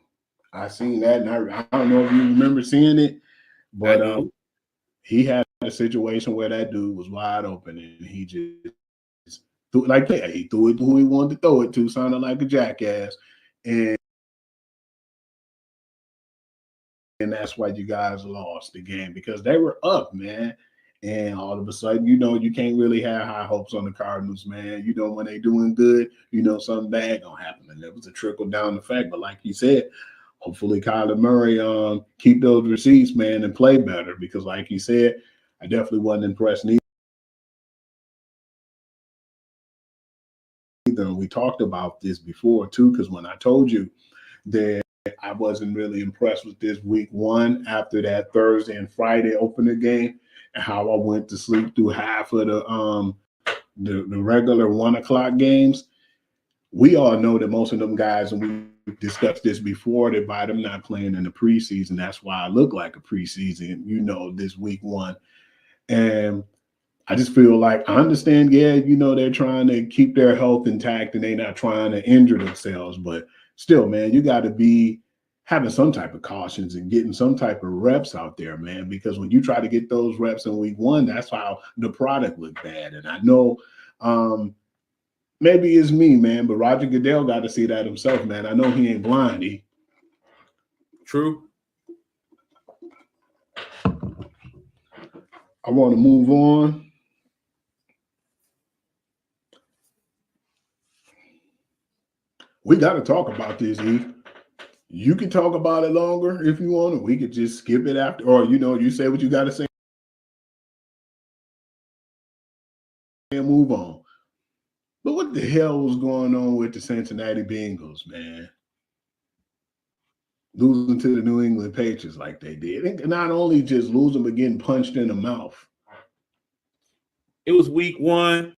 I seen that, and I don't know if you remember seeing it, but he had a situation where that dude was wide open, and he just threw it like that. He threw it to who he wanted to throw it to, sounded like a jackass, and that's why you guys lost the game, because they were up, man. And all of a sudden, you can't really have high hopes on the Cardinals, man. When they doing good, something bad gonna happen, and there was a trickle down effect. But like you said, hopefully Kyler Murray keep those receipts, man, and play better, because like you said, I definitely wasn't impressed neither. And we talked about this before too, because when I told you that I wasn't really impressed with this week 1 after that Thursday and Friday opener game, and how I went to sleep through half of the regular 1 o'clock games. We all know that most of them guys, and we discussed this before, that by them not playing in the preseason, that's why I look like a preseason, this week 1. And I just feel like, I understand, they're trying to keep their health intact and they're not trying to injure themselves. But still, man, you got to be having some type of cautions and getting some type of reps out there, man, because when you try to get those reps in week 1, that's how the product looked bad. And I know maybe it's me, man, but Roger Goodell got to see that himself, man. I know he ain't blind. True. I want to move on. We got to talk about this, E. You can talk about it longer if you want, or we could just skip it after, or, you say what you got to say and move on. But what the hell was going on with the Cincinnati Bengals, man? Losing to the New England Patriots like they did. And not only just losing, but getting punched in the mouth. It was week 1.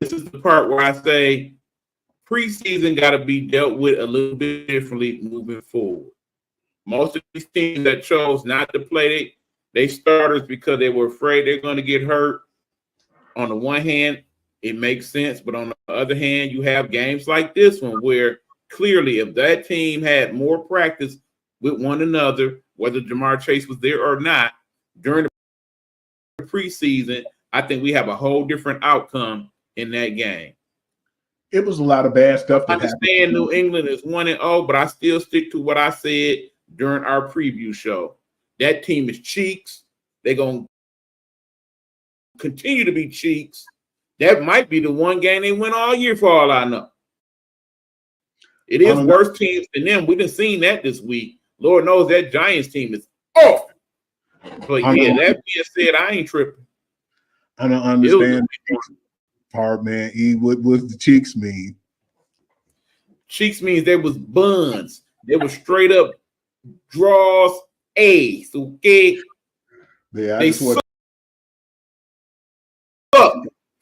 This is the part where I say preseason got to be dealt with a little bit differently moving forward. Most of these teams that chose not to play they starters because they were afraid they're going to get hurt. On the one hand, it makes sense, but on the other hand, you have games like this one where clearly if that team had more practice with one another, whether Jamar Chase was there or not during the preseason, I think we have a whole different outcome in that game. It was a lot of bad stuff I that happened. understand New England is 1-0, but I still stick to what I said during our preview show. That team is cheeks. They're going to continue to be cheeks. That might be the one game they win all year for all I know. It is worse teams than them. We done seen that this week. Lord knows that Giants team is off. But yeah, that being said, I ain't tripping. I don't understand the part, man. What the cheeks mean? Cheeks means there was buns. There was straight up draws A's. Okay. Yeah, they suck.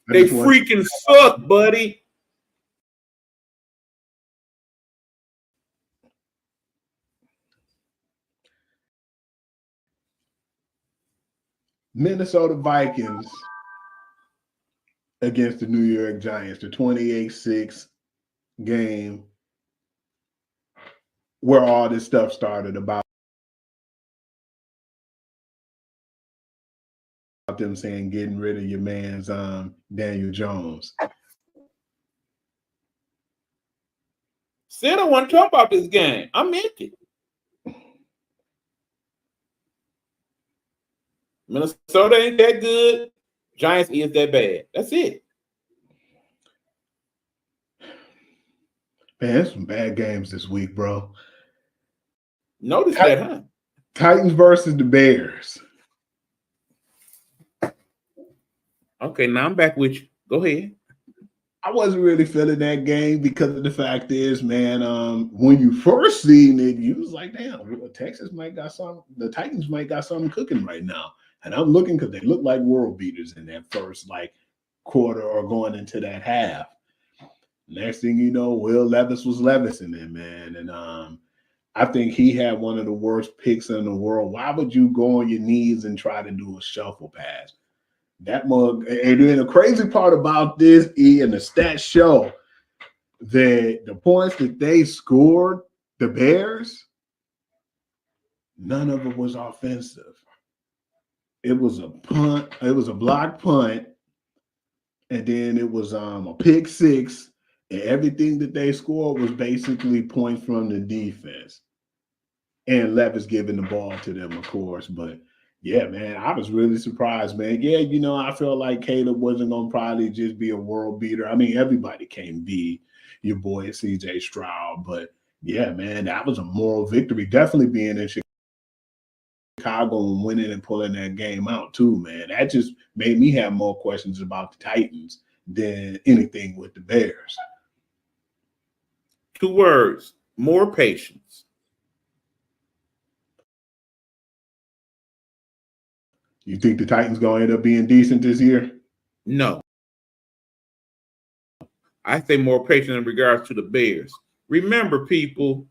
They freaking suck, buddy. Minnesota Vikings against the New York Giants, the 28-6 game where all this stuff started about them saying getting rid of your man's Daniel Jones. Said I want to talk about this game. I'm empty. Minnesota ain't that good. Giants is that bad. That's it. Man, there's some bad games this week, bro. Notice that, huh? Titans versus the Bears. Okay, now I'm back with you. Go ahead. I wasn't really feeling that game because of the fact is, man, when you first seen it, you was like, damn, Texas might got some, the Titans might got something cooking right now. And I'm looking because they look like world beaters in that first quarter or going into that half. Next thing you know, Will Levis was Levising it, man. And I think he had one of the worst picks in the world. Why would you go on your knees and try to do a shuffle pass? That mug, and then the crazy part about this, and the stats show that the points that they scored, the Bears, none of it was offensive. It was a punt, it was a blocked punt, and then it was a pick six, and everything that they scored was basically points from the defense. And Levis giving the ball to them, of course, but yeah, man, I was really surprised, man. Yeah, I felt like Caleb wasn't going to probably just be a world beater. I mean, everybody can't be your boy C.J. Stroud, but yeah, man, that was a moral victory. Definitely being in Chicago and winning and pulling that game out too, man. That just made me have more questions about the Titans than anything with the Bears. 2 words, more patience. You think the Titans going to end up being decent this year? No. I say more patient in regards to the Bears. Remember, people,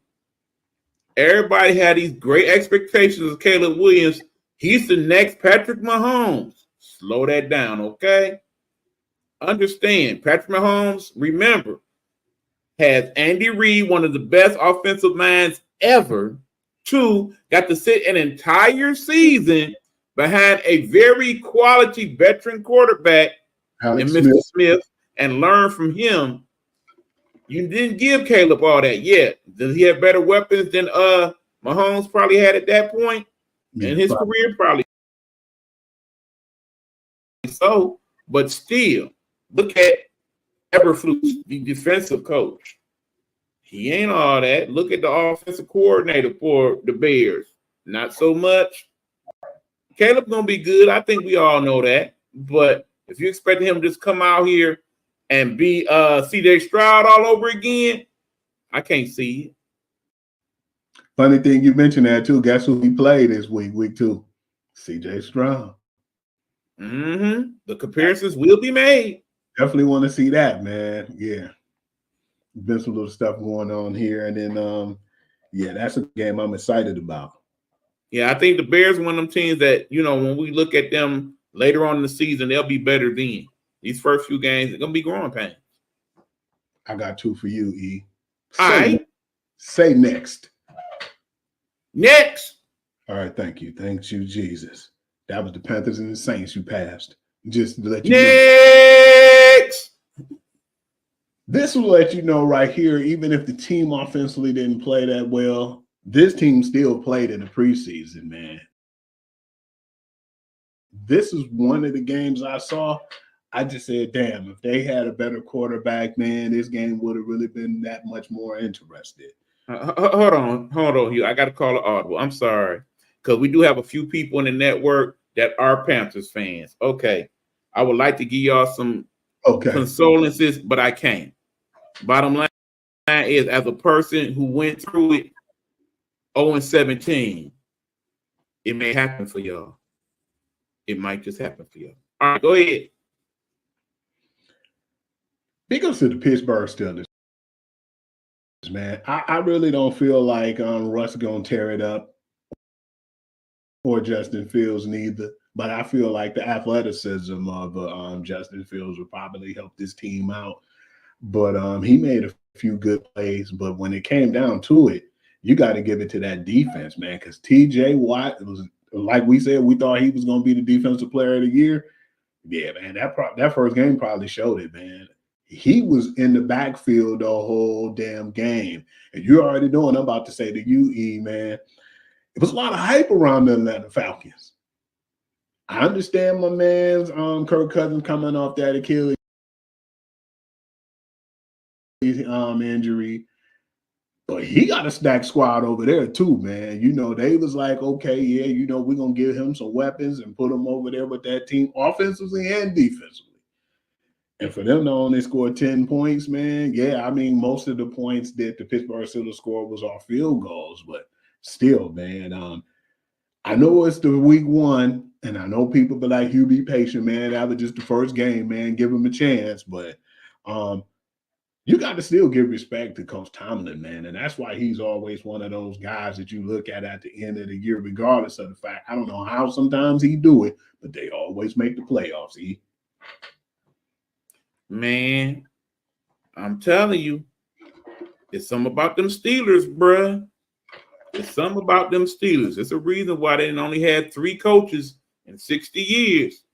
everybody had these great expectations of Caleb Williams. He's the next Patrick Mahomes. Slow that down, okay? Understand, Patrick Mahomes, remember, has Andy Reid, one of the best offensive minds ever. 2, got to sit an entire season behind a very quality veteran quarterback in Mr. Smith and learn from him. You didn't give Caleb all that yet. Does he have better weapons than Mahomes probably had at that point in his career? Probably so, but still, look at Eberflus, the defensive coach. He ain't all that. Look at the offensive coordinator for the Bears. Not so much. Caleb's going to be good. I think we all know that. But if you expect him to just come out here and be C.J. Stroud all over again, I can't see it. Funny thing you mentioned that, too. Guess who he played this week 2? C.J. Stroud. Mm-hmm. The comparisons will be made. Definitely want to see that, man. Yeah. Been some little stuff going on here. And then, yeah, that's a game I'm excited about. Yeah, I think the Bears are one of them teams that, when we look at them later on in the season, they'll be better then. These first few games, they're going to be growing pains. I got 2 for you, E. All right. Say next. Next. All right, thank you. Thank you, Jesus. That was the Panthers and the Saints you passed. Just to let you know. Next. This will let you know right here, even if the team offensively didn't play that well, this team still played in the preseason, man. This is one of the games I saw. I just said, damn, if they had a better quarterback, man, this game would have really been that much more interested. Hold on, Hugh. I got to call it audible. I'm sorry, because we do have a few people in the network that are Panthers fans. Okay, I would like to give y'all some condolences, but I can't. Bottom line is, as a person who went through it 0-17, it may happen for y'all. It might just happen for y'all. All right, go ahead. Big ups to the Pittsburgh Steelers, man. I really don't feel like Russ going to tear it up, or Justin Fields neither. But I feel like the athleticism of Justin Fields would probably help this team out. But he made a few good plays. But when it came down to it, you got to give it to that defense, man. Because T.J. Watt was, like we said, we thought he was going to be the defensive player of the year. Yeah, man, that first game probably showed it, man. He was in the backfield the whole damn game. And you're already knowing I'm about to say to you, E, man, it was a lot of hype around the Atlanta Falcons. I understand my man's Kirk Cousins coming off that Achilles injury, but he got a stacked squad over there too, man. You know, they was like, okay, yeah, you know, we're going to give him some weapons and put him over there with that team offensively and defensively. And for them to only score 10 points, man, yeah, I mean, most of the points that the Pittsburgh Steelers scored was off field goals, but still, man, I know it's the week one, and I know people be like, Hugh, be patient, man. That was just the first game, man. Give him a chance. But you got to still give respect to Coach Tomlin, man. And that's why he's always one of those guys that you look at the end of the year, regardless of the fact. I don't know how sometimes he do it, but they always make the playoffs, E. Man, I'm telling you, it's something about them Steelers, bruh. It's something about them Steelers. It's a reason why they only had 3 coaches in 60 years.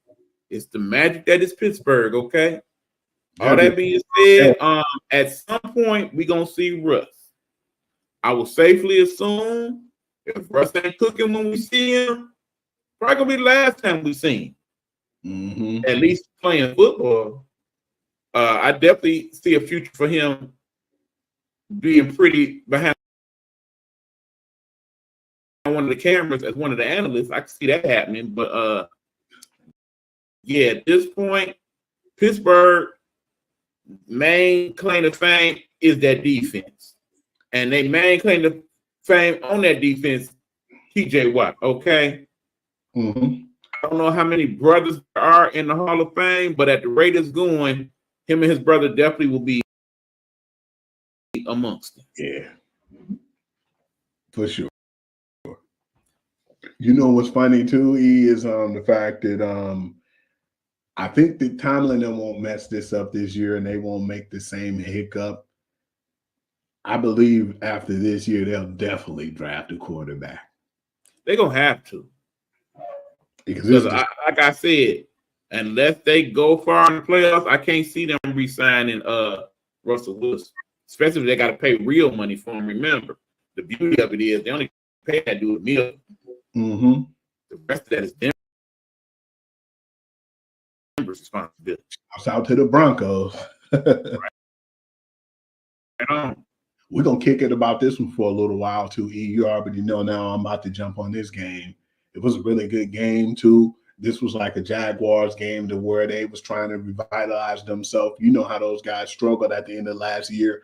It's the magic that is Pittsburgh, okay? All that being said, at some point, we're going to see Russ. I will safely assume if Russ ain't cooking when we see him, probably going to be the last time we see him. At least playing football. I definitely see a future for him being pretty behind one of the cameras as one of the analysts. I can see that happening. But, yeah, at this point, Pittsburgh main claim to fame is that defense. And they main claim to fame on that defense, T.J. Watt, okay? I don't know how many brothers there are in the Hall of Fame, but at the rate it's going, him and his brother definitely will be amongst them. Yeah, for sure. You know what's funny too, E, is the fact that I think that Tomlin won't mess this up this year and they won't make the same hiccup. I believe after this year, they'll definitely draft a quarterback. They're going to have to. Because like I said, unless they go far in the playoffs, I can't see them re-signing Russell Wilson, especially if they got to pay real money for him. Remember, the beauty of it is they only pay that dude a meal. The rest of that is Denver's responsibility. Shouts out to the Broncos. Right on. We're going to kick it about this one for a little while too, E. You already know now I'm about to jump on this game. It was a really good game too. This was like a Jaguars game to where they was trying to revitalize themselves. You know how those guys struggled at the end of last year.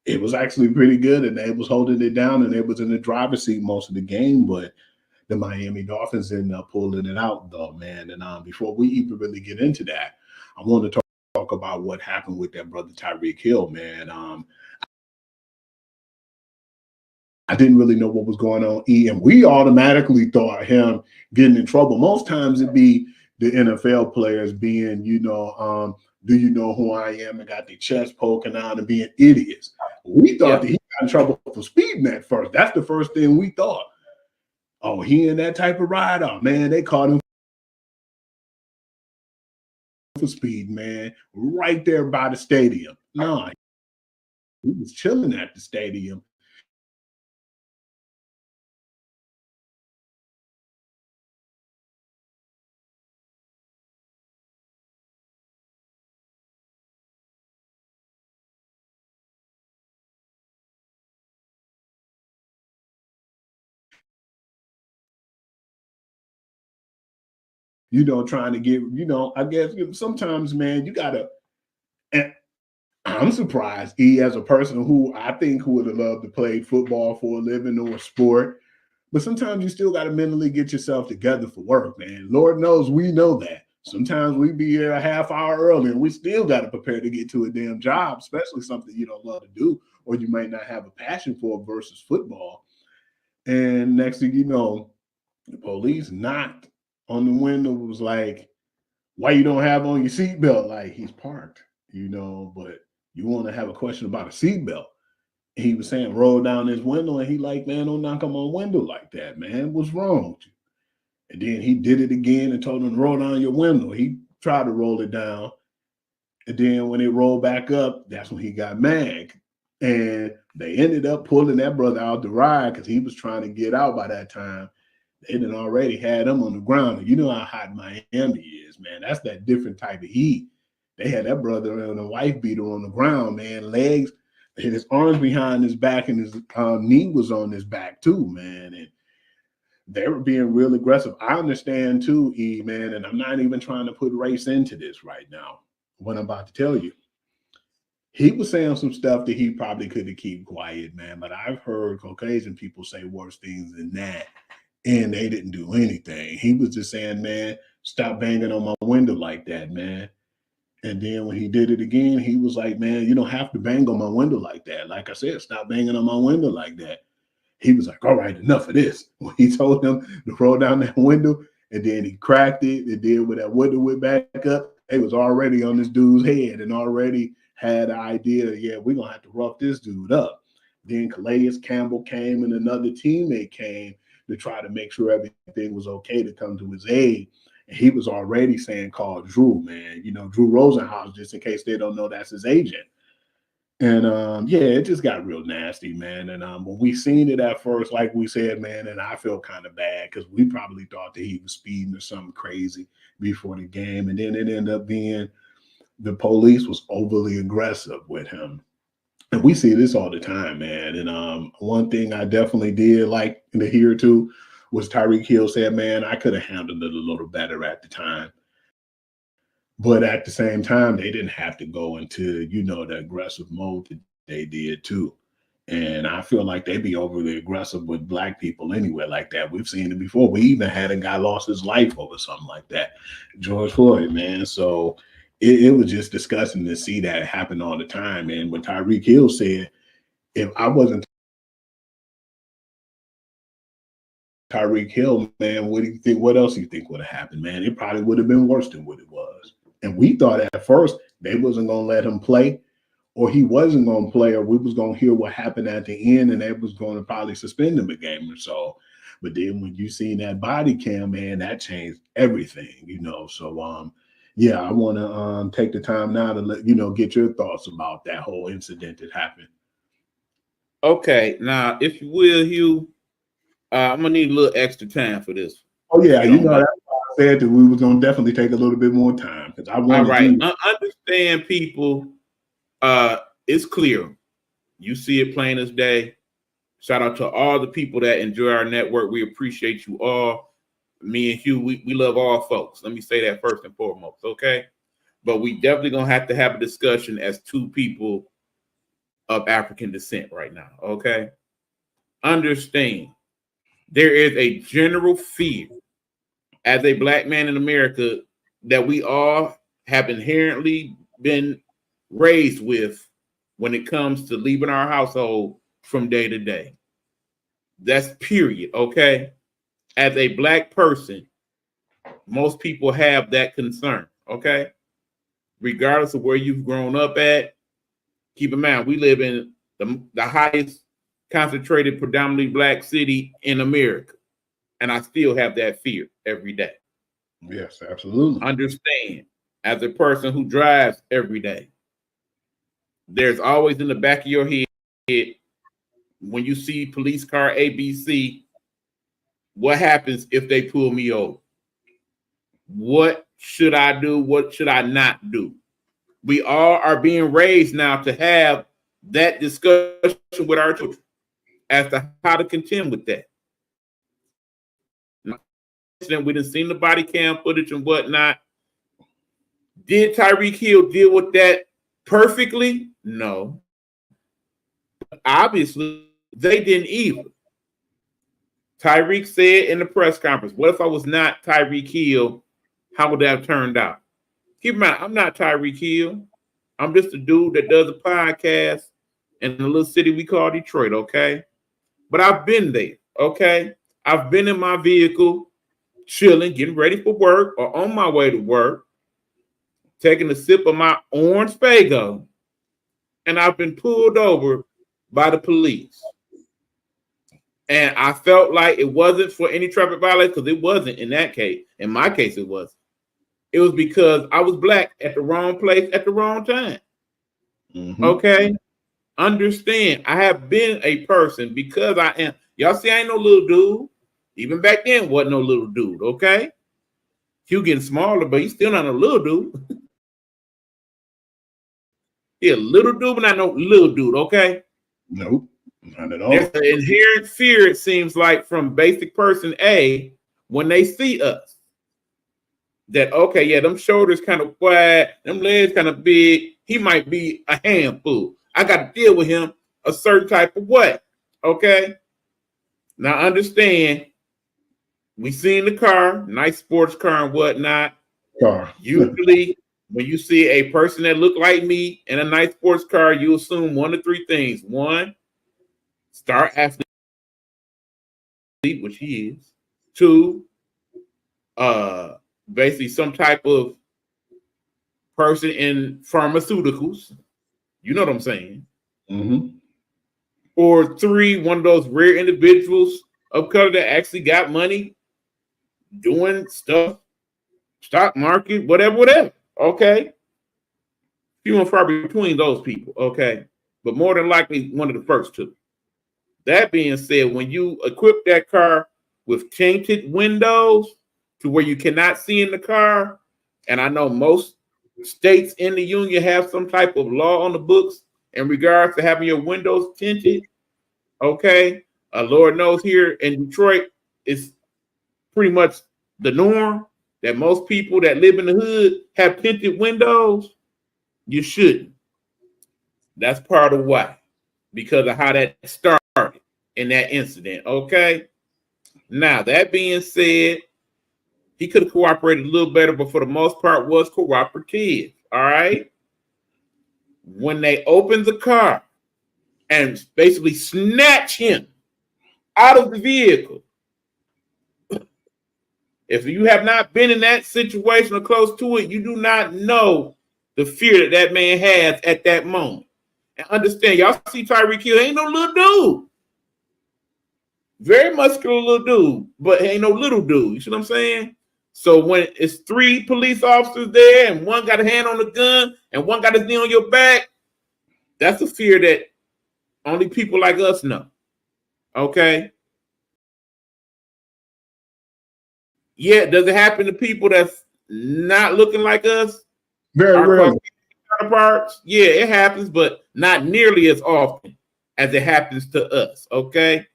It was actually pretty good, and they was holding it down, and they was in the driver's seat most of the game. But the Miami Dolphins ended up pulling it out, though, man. And before we even really get into that, I want to talk about what happened with that brother Tyreek Hill, man. I didn't really know what was going on, E, and we automatically thought him getting in trouble. Most times it'd be the NFL players being, you know, do you know who I am, and got their chest poking out and being idiots. We thought that he got in trouble for speeding at first. That's the first thing we thought. Oh, he in that type of ride? Oh, man, they caught him for speed, man, right there by the stadium. No, he was chilling at the stadium. Trying to get, I guess sometimes, man, you gotta. And I'm surprised he, as a person who I think who would have loved to play football for a living or a sport, but sometimes you still got to mentally get yourself together for work, man. Lord knows we know that. Sometimes we be here a half hour early and we still got to prepare to get to a damn job, especially something you don't love to do or you might not have a passion for versus football. And next thing you know, the police knocked on the window, was like, why you don't have on your seatbelt? Like, he's parked, but you want to have a question about a seatbelt. He was saying, roll down his window, and he like, man, don't knock on my window like that, man. What's wrong with you? And then he did it again and told him to roll down your window. He tried to roll it down. And then when it rolled back up, that's when he got mad. And they ended up pulling that brother out the ride because he was trying to get out by that time. They done already had him on the ground. And you know how hot Miami is, man. That's that different type of heat. They had that brother and a wife beater on the ground, man. Legs, his arms behind his back, and his knee was on his back too, man. And they were being real aggressive. I understand too, E, man, and I'm not even trying to put race into this right now, what I'm about to tell you. He was saying some stuff that he probably could have kept quiet, man. But I've heard Caucasian people say worse things than that, and they didn't do anything. He was just saying, man, stop banging on my window like that, man. And then when he did it again, he was like, man, you don't have to bang on my window like that. Like I said, stop banging on my window like that. He was like, all right, enough of this. When he told him to roll down that window, and then he cracked it, and then when that window went back up, it was already on this dude's head and already had the idea, yeah, we're going to have to rough this dude up. Then Calais Campbell came and another teammate came to try to make sure everything was okay to come to his aid. And he was already saying, call Drew, man. Drew Rosenhaus, just in case they don't know, that's his agent. And yeah, it just got real nasty, man. And when we seen it at first, like we said, man, and I felt kind of bad because we probably thought that he was speeding or something crazy before the game. And then it ended up being the police was overly aggressive with him. And we see this all the time, man. And one thing I definitely did like to hear too was Tyreek Hill said, man, I could have handled it a little better at the time. But at the same time, they didn't have to go into, the aggressive mode that they did too. And I feel like they be overly aggressive with Black people anyway, like that. We've seen it before. We even had a guy lost his life over something like that, George Floyd, man. So it was just disgusting to see that happen all the time. And when Tyreek Hill said, if I wasn't Tyreek Hill, man, what do you think? What else do you think would have happened, man? It probably would have been worse than what it was. And we thought at first they wasn't going to let him play, or he wasn't going to play, or we was going to hear what happened at the end, and they was going to probably suspend him a game or so. But then when you seen that body cam, man, that changed everything, So yeah, I want to take the time now to let get your thoughts about that whole incident that happened. Okay, now if you will, Hugh, I'm gonna need a little extra time for this. Oh yeah, that's why I said that we was gonna definitely take a little bit more time because I wanted. All right, understand, people. It's clear. You see it plain as day. Shout out to all the people that enjoy our network. We appreciate you all. Me and Hugh, we love all folks. Let me say that first and foremost, okay? But we definitely gonna have to have a discussion as two people of African descent right now, okay? Understand, there is a general fear as a Black man in America that we all have inherently been raised with when it comes to leaving our household from day to day. That's period, okay? As a Black person, most people have that concern, okay? Regardless of where you've grown up at, keep in mind, we live in the highest concentrated, predominantly Black city in America. And I still have that fear every day. Yes, absolutely. Understand, as a person who drives every day, there's always in the back of your head, when you see police car ABC, what happens if they pull me over? What should I do? What should I not do? We all are being raised now to have that discussion with our children as to how to contend with that. We done seen the body cam footage and whatnot. Did Tyreek Hill deal with that perfectly? No. Obviously, they didn't either. Tyreek said in the press conference, what if I was not Tyreek Hill? How would that have turned out? Keep in mind, I'm not Tyreek Hill. I'm just a dude that does a podcast in a little city we call Detroit, okay? But I've been there, okay? I've been in my vehicle, chilling, getting ready for work or on my way to work, taking a sip of my orange Faygo, and I've been pulled over by the police. And I felt like it wasn't for any traffic violation, because it wasn't in that case. In my case, it wasn't. It was because I was black at the wrong place at the wrong time. Mm-hmm. Okay? Understand, I have been a person because I am. Y'all see, I ain't no little dude. Even back then, wasn't no little dude, okay? He getting smaller, but he's still not a little dude. He a little dude, but not no little dude, okay? Nope, not at all. There's an inherent fear, it seems like, from basic person A when they see us. That, okay, yeah, them shoulders kind of wide, them legs kind of big. He might be a handful. I got to deal with him a certain type of way, okay? Now, understand, we seen the car, nice sports car and whatnot. Usually, when you see a person that look like me in a nice sports car, you assume one of three things. One, star athlete, which he is. Two, basically some type of person in pharmaceuticals. You know what I'm saying? Mm-hmm. Or three, one of those rare individuals of color that actually got money doing stuff, stock market, whatever. Okay. Few and far between those people. Okay. But more than likely, one of the first two. That being said, when you equip that car with tinted windows to where you cannot see in the car, and I know most states in the union have some type of law on the books in regards to having your windows tinted. Okay. Lord knows here in Detroit, it's pretty much the norm that most people that live in the hood have tinted windows. You shouldn't. That's part of why. Because of how that started in that incident. Okay. Now, that being said, he could have cooperated a little better, but for the most part was cooperative. All right. When they opened the car and basically snatch him out of the vehicle. If you have not been in that situation or close to it, you do not know the fear that that man has at that moment. And understand, y'all see Tyreek Hill, ain't no little dude. Very muscular little dude, but ain't no little dude. You see what I'm saying? So when it's three police officers there and one got a hand on the gun and one got his knee on your back, that's a fear that only people like us know. Okay? Yeah, does it happen to people that's not looking like us? Very rarely. Counterparts? Yeah, it happens, but not nearly as often as it happens to us. Okay.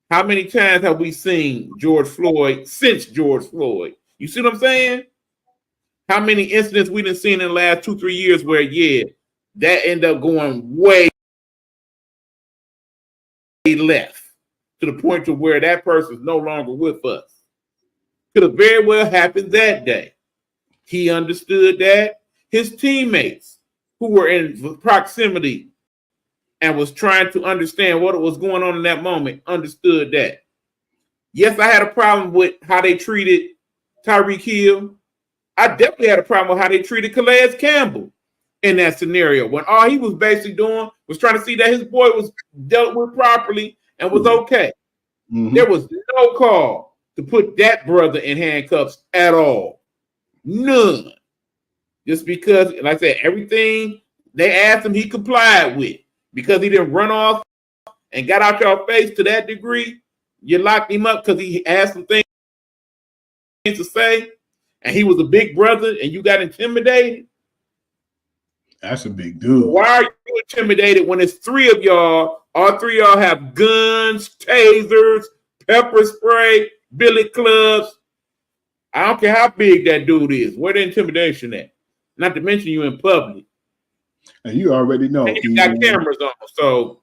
How many times have we seen George Floyd since George Floyd? You see what I'm saying? How many incidents we done seen in the last 2-3 years where, yeah, that end up going way left to the point to where that person's no longer with us. Could have very well happened that day. He understood that. His teammates who were in proximity and was trying to understand what was going on in that moment understood that. Yes, I had a problem with how they treated Tyreek Hill. I definitely had a problem with how they treated Calais Campbell in that scenario when all he was basically doing was trying to see that his boy was dealt with properly and was okay. Mm-hmm. There was no call to put that brother in handcuffs at all. None. Just because, like I said, everything they asked him, he complied with. Because he didn't run off and got out your face to that degree, you locked him up because he had some things to say, and he was a big brother, and you got intimidated. That's a big dude. Why are you intimidated when it's three of y'all? All three of y'all have guns, tasers, pepper spray, billy clubs. I don't care how big that dude is. Where the intimidation at? Not to mention you in public. And you already know. And you got cameras on. So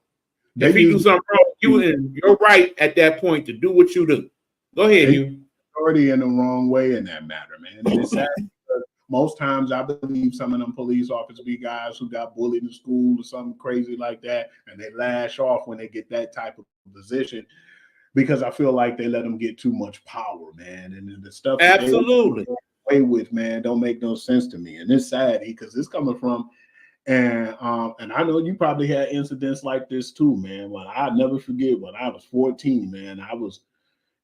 if he do something wrong, you're right at that point to do what you do. Go ahead, you. Already in the wrong way in that matter, man. And it's sad because most times I believe some of them police officers be guys who got bullied in school or something crazy like that, and they lash off when they get that type of position because I feel like they let them get too much power, man. And the stuff Absolutely that they away with, man, don't make no sense to me. And it's sad because it's coming from, and I know you probably had incidents like this too, man. Well, I never forget when I was 14, man. I was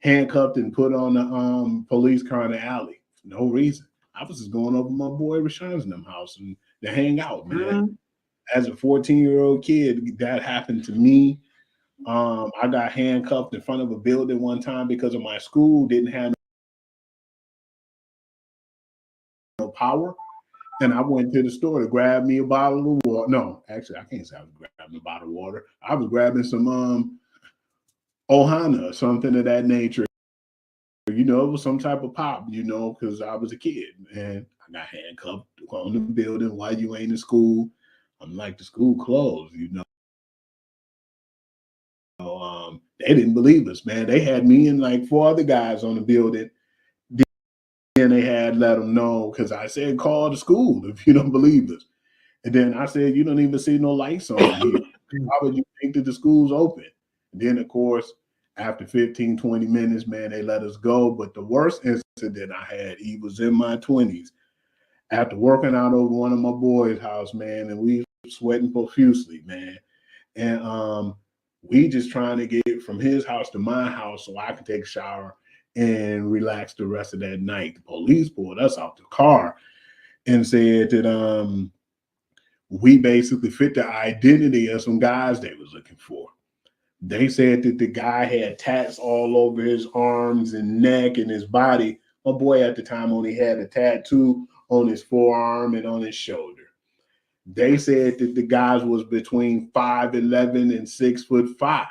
handcuffed and put on the police car in the alley for no reason. I was just going over my boy Rashawn's house and to hang out, man. Mm-hmm. As a 14-year-old kid, that happened to me. I got handcuffed in front of a building one time because of my school didn't have no power. And I went to the store to grab me a bottle of water. No, actually, I can't say I was grabbing a bottle of water. I was grabbing some Ohana or something of that nature. You know, it was some type of pop, you know, because I was a kid. And I got handcuffed on the building. Why you ain't in school? I'm like, the school closed, you know. They didn't believe us, man. They had me and like 4 other guys on the building. Then they had let them know because I said, call the school if you don't believe us. And then I said, you don't even see no lights on here. How would you think that the school's open? And then, of course, after 15, 20 minutes, man, they let us go. But the worst incident I had, he was in my 20s. After working out over one of my boys' house, man, and we were sweating profusely, man. And we just trying to get from his house to my house so I could take a shower and relax the rest of that night. The police pulled us out the car and said that we basically fit the identity of some guys they was looking for. They said that the guy had tats all over his arms and neck and his body. My boy at the time only had a tattoo on his forearm and on his shoulder. They said that the guys was between 5'11" and 6'5".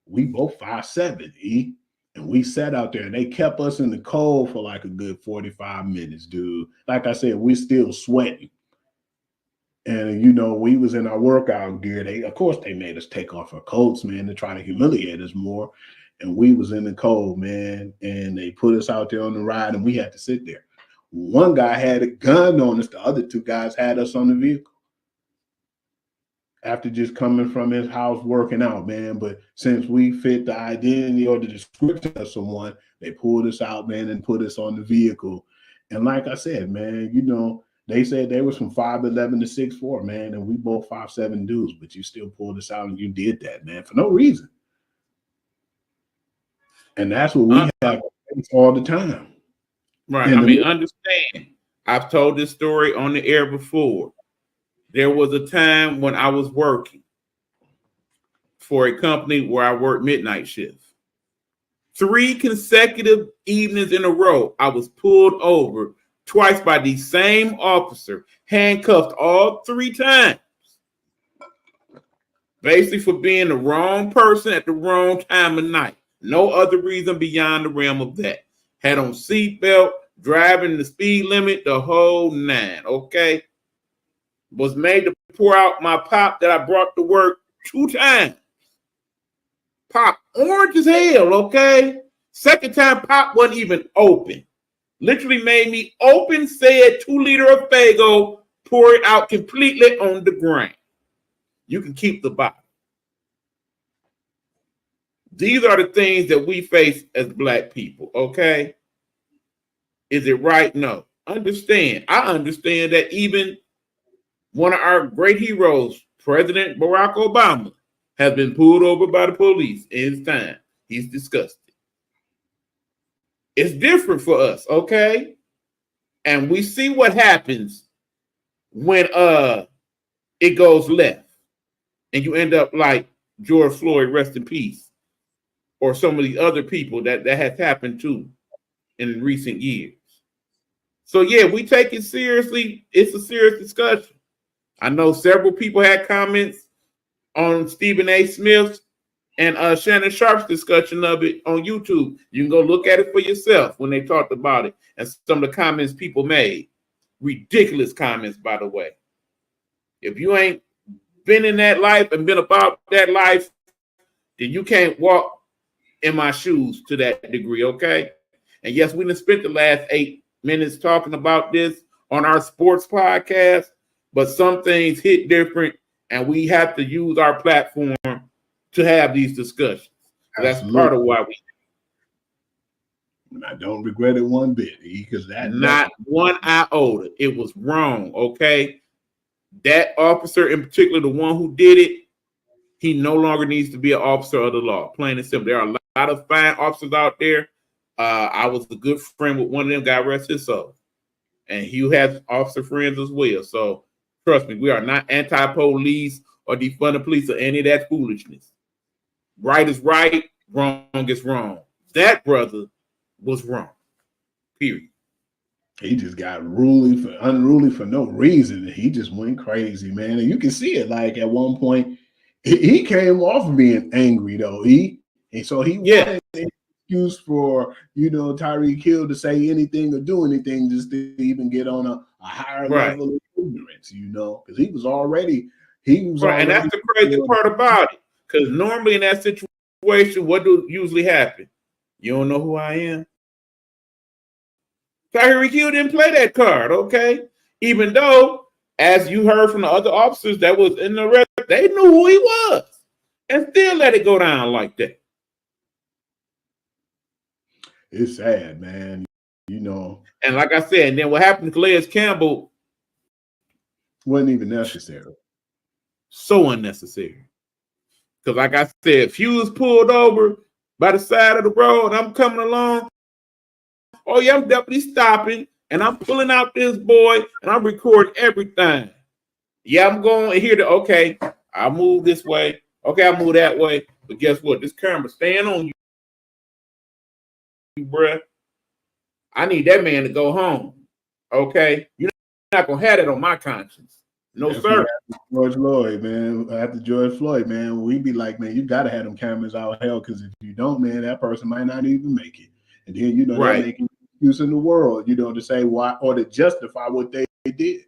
We both 5'7", E. And we sat out there and they kept us in the cold for like a good 45 minutes, dude. Like I said, we still sweating. And, you know, we was in our workout gear. Of course, they made us take off our coats, man, to try to humiliate us more. And we was in the cold, man. And they put us out there on the ride and we had to sit there. One guy had a gun on us. The other 2 guys had us on the vehicle. After just coming from his house working out, man. But since we fit the identity or the description of someone, they pulled us out, man, and put us on the vehicle. And like I said, man, you know, they said they was from 5'11" to 6'4", man, and we both 5'7" dudes, but you still pulled us out and you did that, man, for no reason. And that's what we have all the time. Right. I mean, understand. I've told this story on the air before. There was a time when I was working for a company where I worked midnight shifts. 3 consecutive evenings in a row, I was pulled over twice by the same officer, handcuffed all 3 times. Basically for being the wrong person at the wrong time of night. No other reason beyond the realm of that. Had on seatbelt, driving the speed limit, the whole 9, okay? Was made to pour out my pop that I brought to work 2 times. Pop orange as hell, okay? Second time, pop wasn't even open. Literally made me open said 2-liter of Faygo, pour it out completely on the ground. You can keep the bottle. These are the things that we face as Black people, okay? Is it right? No. Understand. I understand that even one of our great heroes, President Barack Obama, has been pulled over by the police in his time. He's disgusted. It's different for us, okay? And we see what happens when it goes left and you end up like George Floyd, rest in peace, or some of the other people that has happened to in recent years. So yeah, we take it seriously. It's a serious discussion. I know several people had comments on Stephen A. Smith's and Shannon Sharp's discussion of it on YouTube. You can go look at it for yourself when they talked about it and some of the comments people made. Ridiculous comments, by the way. If you ain't been in that life and been about that life, then you can't walk in my shoes to that degree, okay? And yes, we done spent the last 8 minutes talking about this on our sports podcast, but some things hit different, and we have to use our platform to have these discussions. That's part of why we. And I don't regret it one bit, because not one iota. It was wrong. Okay, that officer in particular, the one who did it, he no longer needs to be an officer of the law. Plain and simple. There are a lot of fine officers out there. I was a good friend with one of them. God rest his soul, and Hugh has officer friends as well. So trust me, we are not anti-police or defund the police or any of that foolishness. Right is right, wrong is wrong. That brother was wrong. Period. He just got unruly for no reason. He just went crazy, man. And you can see it. Like at one point, he came off being angry though. Wanted an excuse for Tyreek Hill to say anything or do anything just to even get on a higher level of ignorance. Because he was already. And that's the crazy part about it. Because normally in that situation, what do usually happen? You don't know who I am. Tyreek Hill didn't play that card, okay? Even though, as you heard from the other officers that was in the arrest, they knew who he was and still let it go down like that. It's sad, man. And like I said, and then what happened to Calais Campbell wasn't even necessary. So unnecessary. Because like I said, if you was pulled over by the side of the road and I'm coming along, oh yeah, I'm definitely stopping and I'm pulling out this boy and I'm recording everything. Yeah, I'm going here to, okay, I'll move this way. Okay, I'll move that way. But guess what? This camera's staying on you, bruh. I need that man to go home. Okay? You're not going to have it on my conscience. No, sir. George Floyd, man. After George Floyd, man, we be like, man, you got to have them cameras out hell, because if you don't, man, that person might not even make it. And then, they're making excuse in the world, to say why or to justify what they did.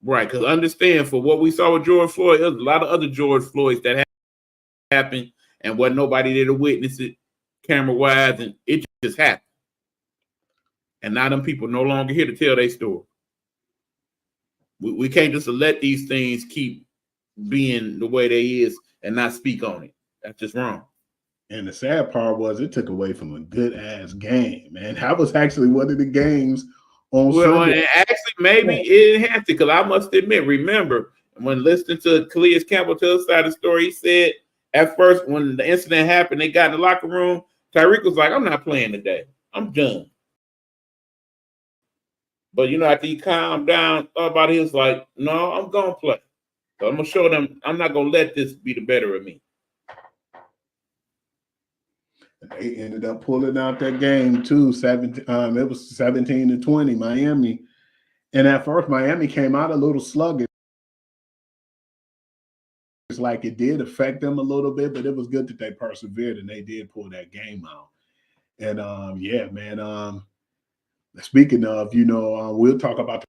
Right, because understand, for what we saw with George Floyd, there's a lot of other George Floyds that happened and wasn't nobody there to witness it camera-wise, and it just happened. And now them people no longer here to tell their story. We can't just let these things keep being the way they is and not speak on it. That's just wrong. And the sad part was it took away from a good-ass game, man. That was actually one of the games on Sunday. And actually, maybe it enhanced it, because I must admit, remember, when listening to Calais Campbell tell his side of the story, he said at first when the incident happened, they got in the locker room, Tyreek was like, I'm not playing today. I'm done. But, after he calmed down, thought about it, he was like, no, I'm going to play. So I'm going to show them I'm not going to let this be the better of me. They ended up pulling out that game, too. It was 17-20, Miami. And at first, Miami came out a little sluggish. It's like it did affect them a little bit, but it was good that they persevered and they did pull that game out. And, yeah, man, speaking of, we'll talk about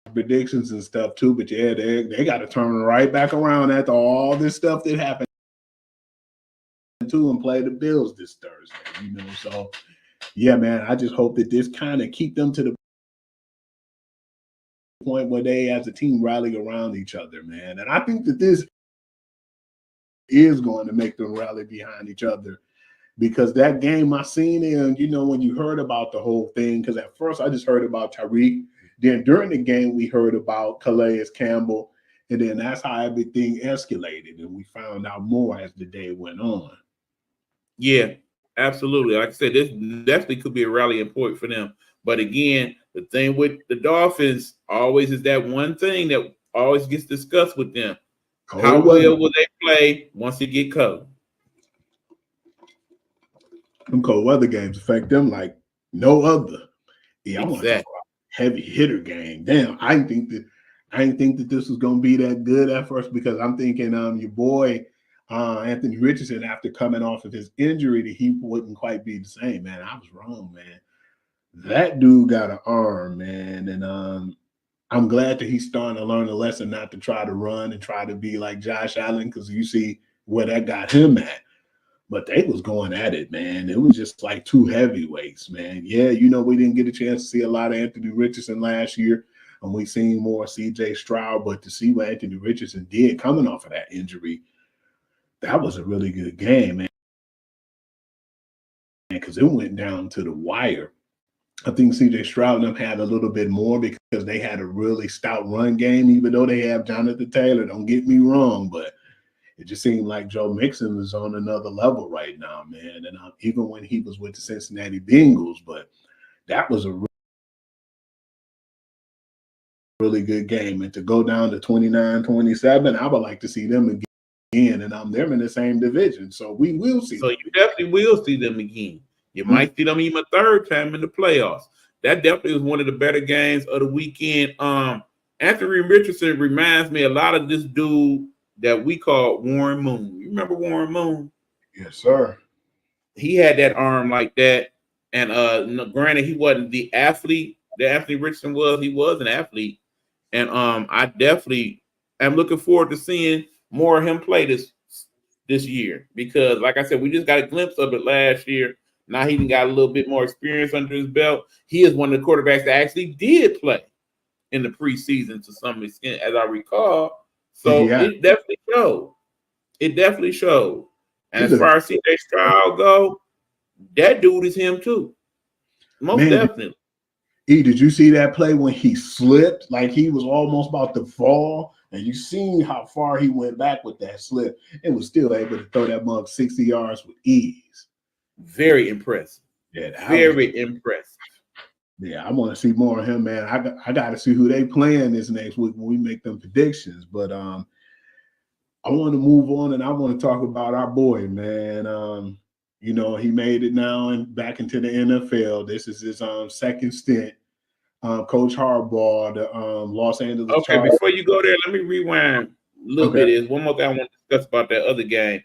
the predictions and stuff too, but yeah, they got to turn right back around after all this stuff that happened too and play the Bills this Thursday, So, yeah, man, I just hope that this kind of keep them to the point where they as a team rally around each other, man. And I think that this is going to make them rally behind each other. Because that game I seen in, when you heard about the whole thing, because at first I just heard about Tyreek. Then during the game, we heard about Calais Campbell. And then that's how everything escalated. And we found out more as the day went on. Yeah, Absolutely. Like I said, this definitely could be a rallying point for them. But again, the thing with the Dolphins always is that one thing that always gets discussed with them. How well will they play once they get cold? Them cold weather games affect them like no other. Yeah, I want to talk Exactly. about heavy hitter game. Damn, I didn't think that this was gonna be that good at first because I'm thinking your boy Anthony Richardson, after coming off of his injury, that he wouldn't quite be the same. Man, I was wrong, man. That dude got an arm, man, and I'm glad that he's starting to learn a lesson not to try to run and try to be like Josh Allen, because you see where that got him at. But they was going at it, man. It was just like two heavyweights, man. Yeah, we didn't get a chance to see a lot of Anthony Richardson last year, and we seen more CJ Stroud. But to see what Anthony Richardson did coming off of that injury, that was a really good game, man. Because it went down to the wire. I think CJ Stroud and them had a little bit more because they had a really stout run game, even though they have Jonathan Taylor. Don't get me wrong, but it just seemed like Joe Mixon was on another level right now, man. And even when he was with the Cincinnati Bengals, but that was a really good game. And to go down to 29-27, I would like to see them again. And they're in the same division, so we will see. So you definitely will see them again. You might see them even a third time in the playoffs. That definitely was one of the better games of the weekend. Anthony Richardson reminds me a lot of this dude that we call Warren Moon. You remember Warren Moon? Yes, sir. He had that arm like that. And granted, he wasn't the athlete that Anthony Richardson was. He was an athlete. And I definitely am looking forward to seeing more of him play this year. Because, like I said, we just got a glimpse of it last year. Now he got a little bit more experience under his belt. He is one of the quarterbacks that actually did play in the preseason to some extent, as I recall. So It definitely showed. It definitely showed. And as far as CJ Stroud go, that dude is him too. Most definitely. Did you see that play when he slipped? Like he was almost about to fall. And you seen how far he went back with that slip and was still able to throw that mug 60 yards with ease. Very impressive. Yeah, very impressive. Yeah, I want to see more of him, man. I got to see who they playing this next week when we make them predictions. But I want to move on, and I want to talk about our boy, man. He made it now and back into the NFL. This is his second stint. Coach Harbaugh, the Los Angeles. Okay, Chargers. Before you go there, let me rewind a little bit. Is one more thing I want to discuss about that other game.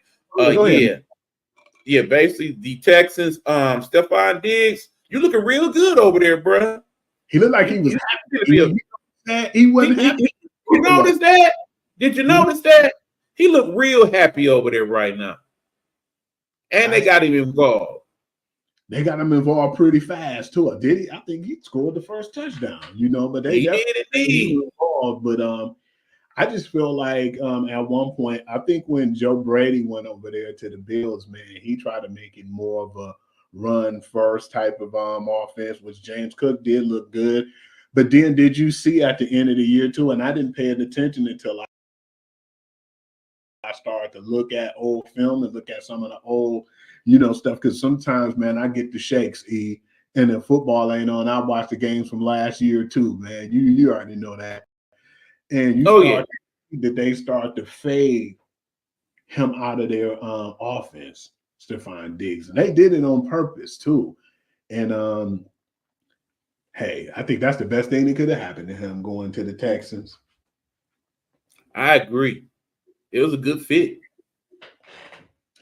Basically the Texans, Stephon Diggs, you looking real good over there, bro. He looked like he was happy. He wasn't happy. You notice that? Did you notice that? He looked real happy over there right now. And they got him involved. They got him involved pretty fast too. Did he? I think he scored the first touchdown. But they did indeed. Involved. But I just feel like at one point, I think when Joe Brady went over there to the Bills, man, he tried to make it more of a run first type of offense, which James Cook did look good. But then did you see at the end of the year too? And I didn't pay attention until I started to look at old film and look at some of the old, stuff. Because sometimes, man, I get the shakes, and if football ain't on, I watch the games from last year too, man. You already know that. And that they start to fade him out of their offense, Stephon Diggs. And they did it on purpose too. And hey, I think that's the best thing that could have happened to him going to the Texans. I agree. It was a good fit.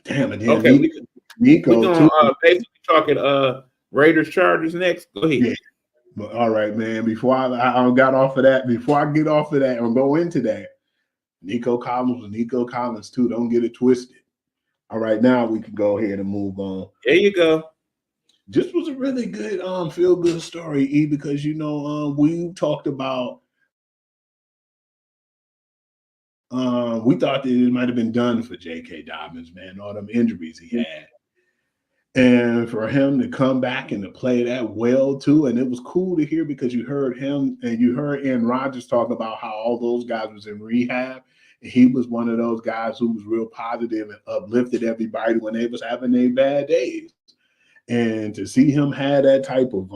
Damn it. Okay, Nico we're gonna basically talking Raiders Chargers next. Go ahead. Yeah. But all right, man. Before I got off of that, before I get off of that or go into that, Nico Collins was Nico Collins too. Don't get it twisted. All right, now we can go ahead and move on. There you go. This was a really good feel good story, because we talked about we thought that it might have been done for J.K. Dobbins, man, all them injuries he had. And for him to come back and to play that well too, and it was cool to hear because you heard him and you heard Aaron Rodgers talk about how all those guys was in rehab. And he was one of those guys who was real positive and uplifted everybody when they was having their bad days. And to see him have that type of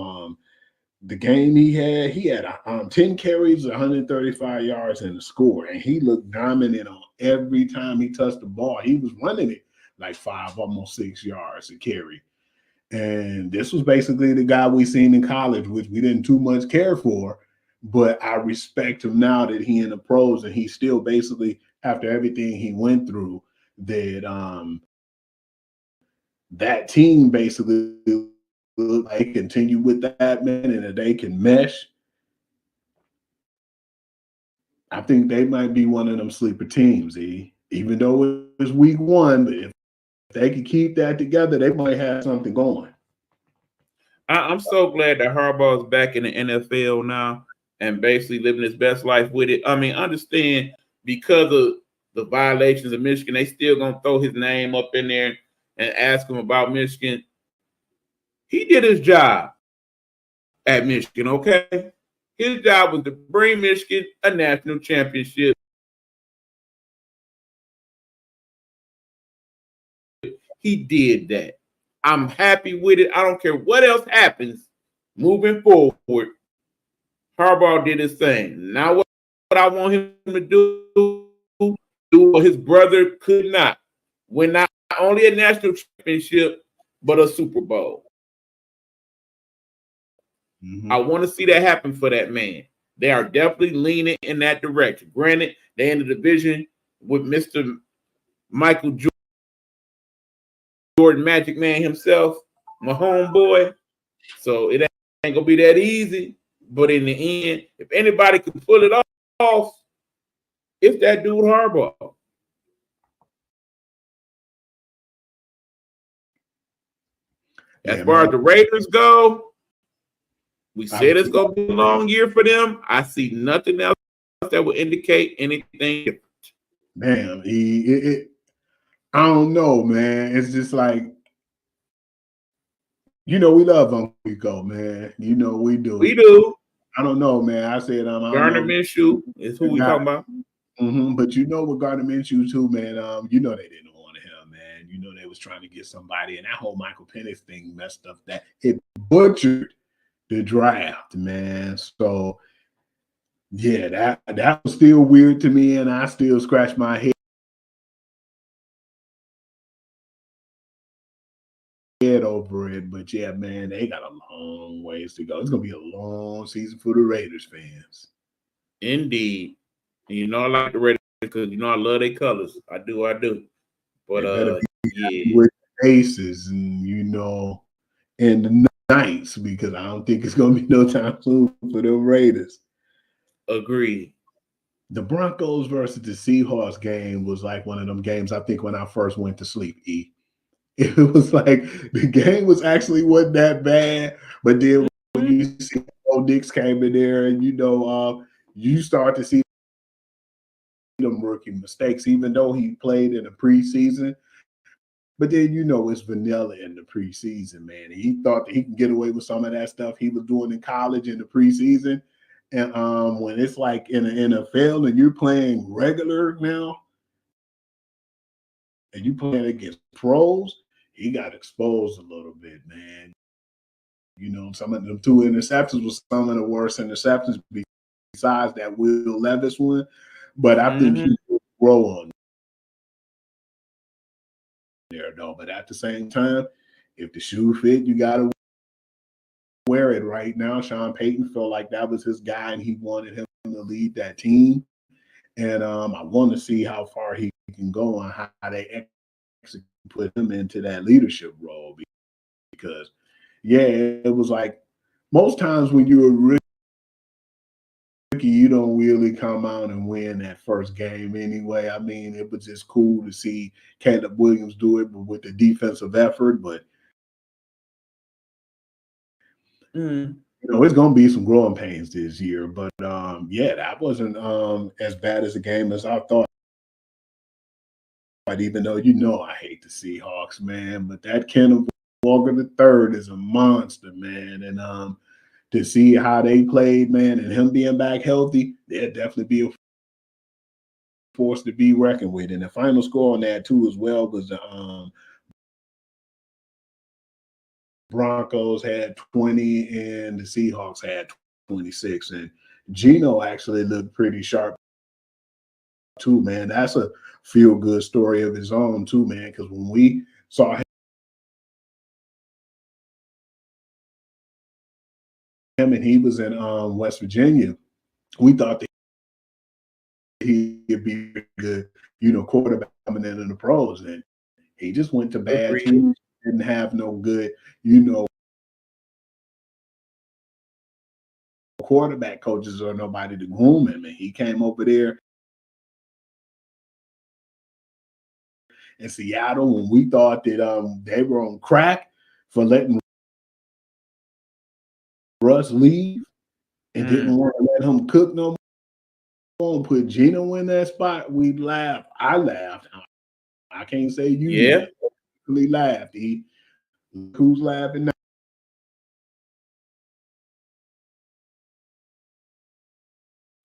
the game he had 10 carries, 135 yards, and a score. And he looked dominant on every time he touched the ball. He was running it like 5, almost 6 yards a carry. And this was basically the guy we seen in college, which we didn't too much care for. But I respect him now that he in the pros, and he still basically, after everything he went through, that team basically they continue with that, man, and that they can mesh. I think they might be one of them sleeper teams, even though it's week 1. But if they can keep that together, they might have something going. I'm so glad that Harbaugh is back in the NFL now and basically living his best life with it. I mean, understand because of the violations of Michigan, they still gonna throw his name up in there and ask him about Michigan. He did his job at Michigan, okay? His job was to bring Michigan a national championship. He did that. I'm happy with it. I don't care what else happens moving forward. Harbaugh did his thing. Now what I want him to do what his brother could not. Win not only a national championship, but a Super Bowl. Mm-hmm. I want to see that happen for that man. They are definitely leaning in that direction. Granted, they in the division with Mr. Michael Jordan, Magic Man himself, my homeboy. So it ain't gonna be that easy. But in the end, if anybody can pull it off, it's that dude Harbaugh. As far as the Raiders go, we said it's gonna be a long year for them. I see nothing else that would indicate anything different. Man, I don't know, man. It's just like, we love Uncle Rico, man. We do. We do. I don't know, man. I said Gardner Minshew is who we talking about. Mm-hmm. But with Gardner Minshew too, man. They didn't want him, man. They was trying to get somebody, and that whole Michael Penix thing messed up. That it butchered the draft, man. So yeah, that was still weird to me, and I still scratch my head over it. But yeah, man, they got a long ways to go. It's gonna be a long season for the Raiders fans. Indeed. And I like the Raiders because I love their colors. I do. But yeah, with aces and and the Knights, because I don't think it's gonna be no time soon for the Raiders. Agreed. The Broncos versus the Seahawks game was like one of them games, I think, when I first went to sleep, It was like the game was actually wasn't that bad, but then when you see Dix came in there and you start to see them rookie mistakes, even though he played in the preseason. But then it's vanilla in the preseason, man. He thought that he can get away with some of that stuff he was doing in college in the preseason. And when it's like in the NFL and you're playing regular now and you playing against pros, he got exposed a little bit, man. Some of them 2 interceptions was some of the worst interceptions besides that Will Levis one. But I think he will grow on there, though. But at the same time, if the shoe fit, you got to wear it right now. Sean Payton felt like that was his guy, and he wanted him to lead that team. And I want to see how far he can go and how they put him into that leadership role. Because, yeah, it was like most times when you're a rookie, you don't really come out and win that first game anyway. I mean, it was just cool to see Caleb Williams do it, but with the defensive effort. But it's going to be some growing pains this year. But yeah, that wasn't as bad as a game as I thought. Even though I hate the Seahawks, man, but that Kenneth Walker III is a monster, man, and to see how they played, man, and him being back healthy, they'll definitely be a force to be reckoned with. And the final score on that too, as well, was Broncos had 20 and the Seahawks had 26. And Geno actually looked pretty sharp too, man. That's a feel-good story of his own too, man, because when we saw him and he was in West Virginia, we thought that he'd be good, quarterback coming in the pros. And he just went to bad teams, didn't have no good, quarterback coaches or nobody to groom him. And he came over there in Seattle when we thought that they were on crack for letting Russ leave and didn't want to let him cook no more and put Geno in that spot. We laughed. I laughed. I can't say you really laughed. Who's laughing now?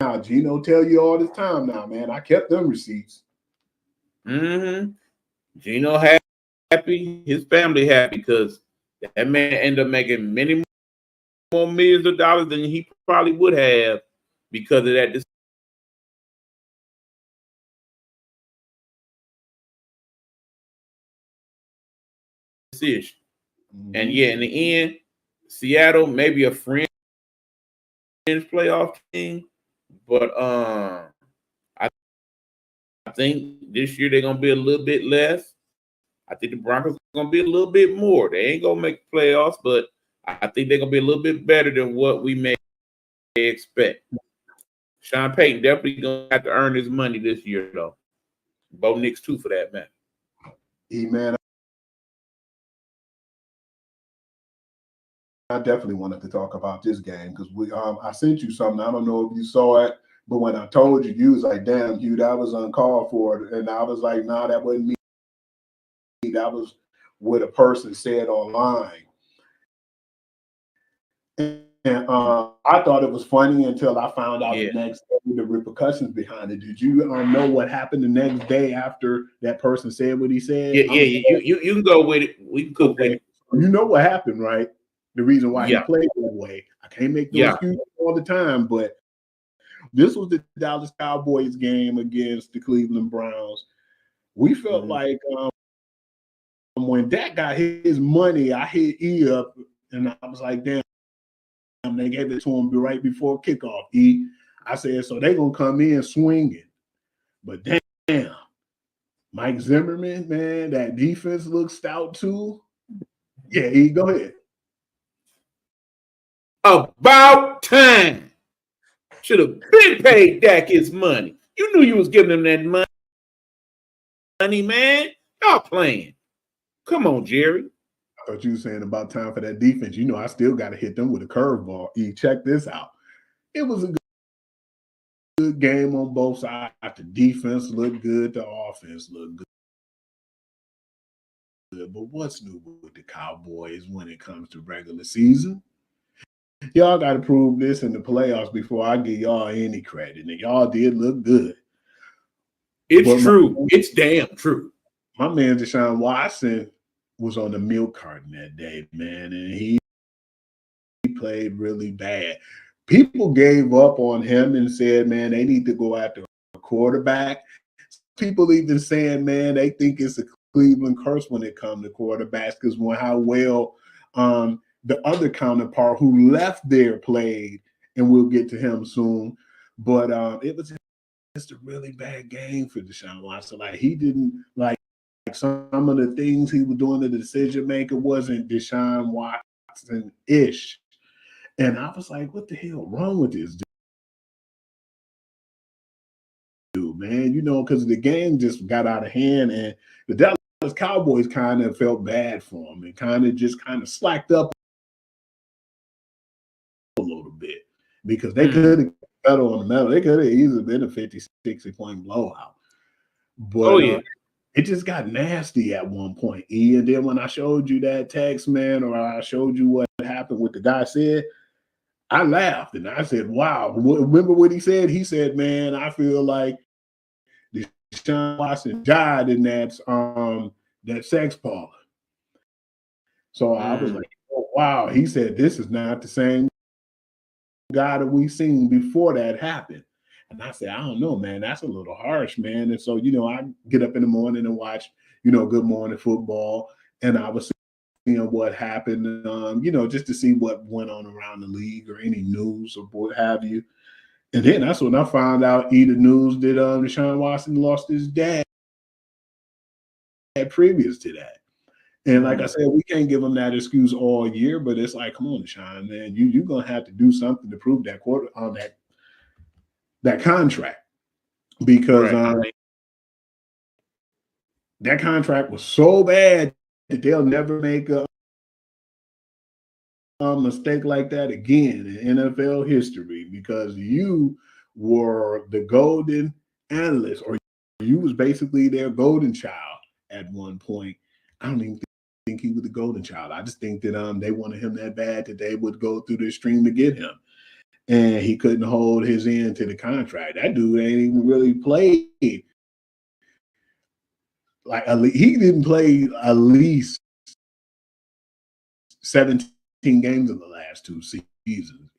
Now, Geno tell you all this time now, man. I kept them receipts. Geno happy, his family happy, because that man ended up making many more millions of dollars than he probably would have because of that decision. And yeah, in the end, Seattle maybe a fringe playoff team, but I think this year they're gonna be a little bit less. I think the Broncos are gonna be a little bit more. They ain't gonna make playoffs, but I think they're gonna be a little bit better than what we may expect. Sean Payton definitely gonna have to earn his money this year, though. Bo Nix too, for that matter. Man, I definitely wanted to talk about this game because I sent you something. I don't know if you saw it, but when I told you, you was like, "Damn, Hugh, that was uncalled for," and I was like, "Nah, that wasn't me. That was what a person said online." And I thought it was funny until I found out the next day the repercussions behind it. Did you know what happened the next day after that person said what he said? You can go with it. We can go with it. You know what happened, right? The reason why he played that way. I can't make no excuses all the time, but this was the Dallas Cowboys game against the Cleveland Browns. We felt like when Dak got his money, I hit E up, and I was like, "Damn." They gave it to him right before kickoff. I said, so they're going to come in swinging. But damn, Mike Zimmerman, man, that defense looks stout too. Yeah, go ahead. About time. Should have been paid Dak his money. You knew you was giving him that money, man. Y'all playing. Come on, Jerry. I thought you were saying about time for that defense. I still got to hit them with a curveball. Check this out. It was a good game on both sides. The defense looked good. The offense looked good. But what's new with the Cowboys when it comes to regular season? Y'all got to prove this in the playoffs before I give y'all any credit. And y'all did look good. It's true. It's damn true. My man Deshaun Watson was on the milk carton that day, man, and he played really bad. People gave up on him and said, man, they need to go after a quarterback. People even saying, man, they think it's a Cleveland curse when it comes to quarterbacks because how well the other counterpart who left there played, and we'll get to him soon. But it was just a really bad game for Deshaun Watson. Like, he didn't some of the things he was doing, the decision maker wasn't Deshaun Watson-ish. And I was like, what the hell wrong with this dude, man? Because the game just got out of hand, and the Dallas Cowboys kind of felt bad for him and kind of slacked up a little bit because they could have pedal on the metal. They could have easily been a 50, 60-point blowout. But it just got nasty at one point, And then when I showed you that text, man, or I showed you what happened, what the guy said, I laughed and I said, wow. Remember what he said? He said, man, I feel like Deshaun Watson died in that sex parlor. So I was like, oh, wow, he said, this is not the same guy that we seen before that happened. And I said, I don't know, man, that's a little harsh, man. And so, I get up in the morning and watch, Good Morning Football. And I was seeing what happened, just to see what went on around the league or any news or what have you. And then that's when I found out either news that Deshaun Watson lost his dad previous to that. And like I said, we can't give him that excuse all year, but it's like, come on, Deshaun, man, you're gonna have to do something to prove that quarter on that contract, because that contract was so bad that they'll never make a mistake like that again in NFL history, because you were the golden analyst, or you was basically their golden child at one point. I don't even think he was the golden child. I just think that they wanted him that bad that they would go through the stream to get him, and he couldn't hold his end to the contract. That dude ain't even really played. Like, he didn't play at least 17 games in the last 2 seasons.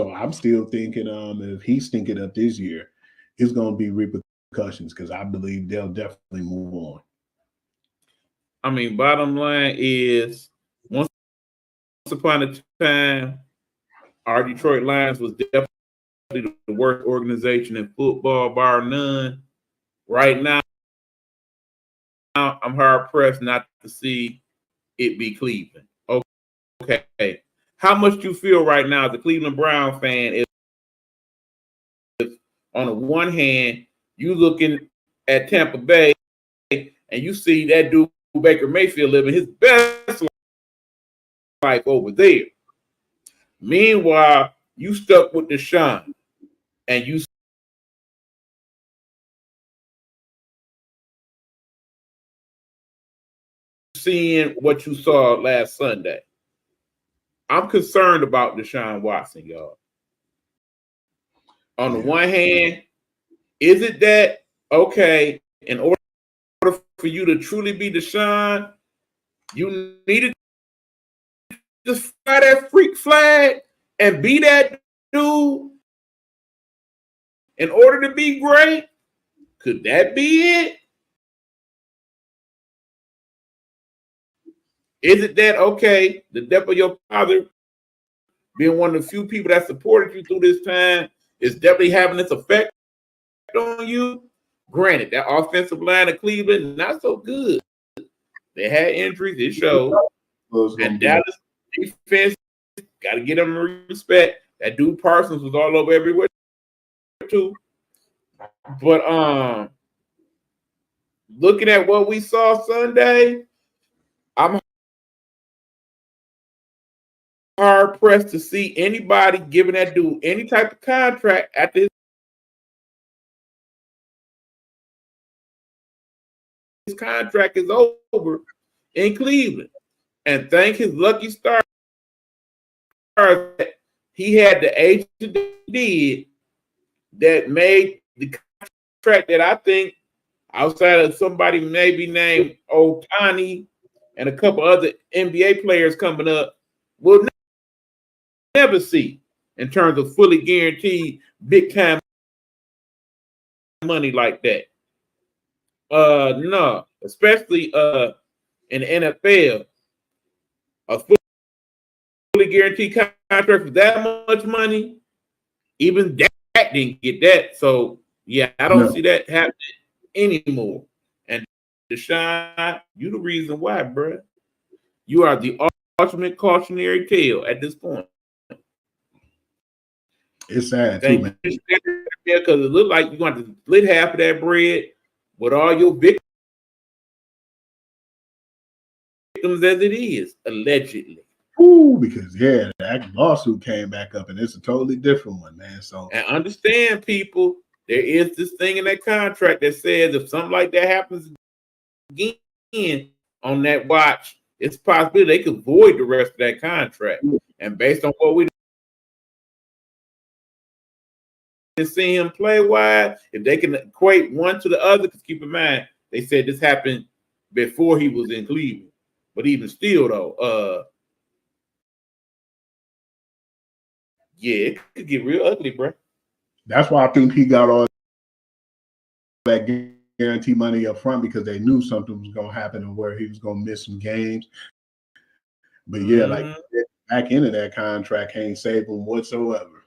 So I'm still thinking if he's thinking up this year, it's going to be repercussions, because I believe they'll definitely move on. I mean, bottom line is, once upon a time, our Detroit Lions was definitely the worst organization in football, bar none. Right now, I'm hard pressed not to see it be Cleveland. Okay. How much do you feel right now as a Cleveland Brown fan is, on the one hand, you looking at Tampa Bay and you see that dude Baker Mayfield living his best life over there. Meanwhile, you stuck with Deshaun and you seeing what you saw last Sunday. I'm concerned about Deshaun Watson, y'all. On the one hand, is it that, okay, in order for you to truly be Deshaun, you needed to fly that freak flag and be that dude in order to be great? Could that be it? Is it that, okay, the death of your father, being one of the few people that supported you through this time, is definitely having its effect on you? Granted, that offensive line of Cleveland, not so good. They had injuries, it showed. And Dallas defense, got to get them respect. That dude Parsons was all over everywhere too. But looking at what we saw Sunday, I'm hard pressed to see anybody giving that dude any type of contract after his contract is over in Cleveland. And thank his lucky stars that he had the agent did that made the contract that I think, outside of somebody maybe named Otani and a couple other NBA players coming up, will never see in terms of fully guaranteed big time money like that. No, especially in the NFL, a fully guaranteed contract for that much money, even that didn't get that. So yeah, I don't see that happening anymore. And Deshaun, you the reason why, bro. You are the ultimate cautionary tale at this point. It's sad too, man. Because it looked like you're going to split half of that bread with all your victims as it is, allegedly. Ooh, because that lawsuit came back up, and it's a totally different one, man. So, and understand, people, there is this thing in that contract that says if something like that happens again on that watch, it's possible they could void the rest of that contract. And based on what we see him play wide, if they can equate one to the other, because keep in mind, they said this happened before he was in Cleveland. But even still, though, yeah, it could get real ugly, bro. That's why I think he got all that guarantee money up front, because they knew something was going to happen and where he was going to miss some games. But yeah, like back into that contract ain't save him whatsoever.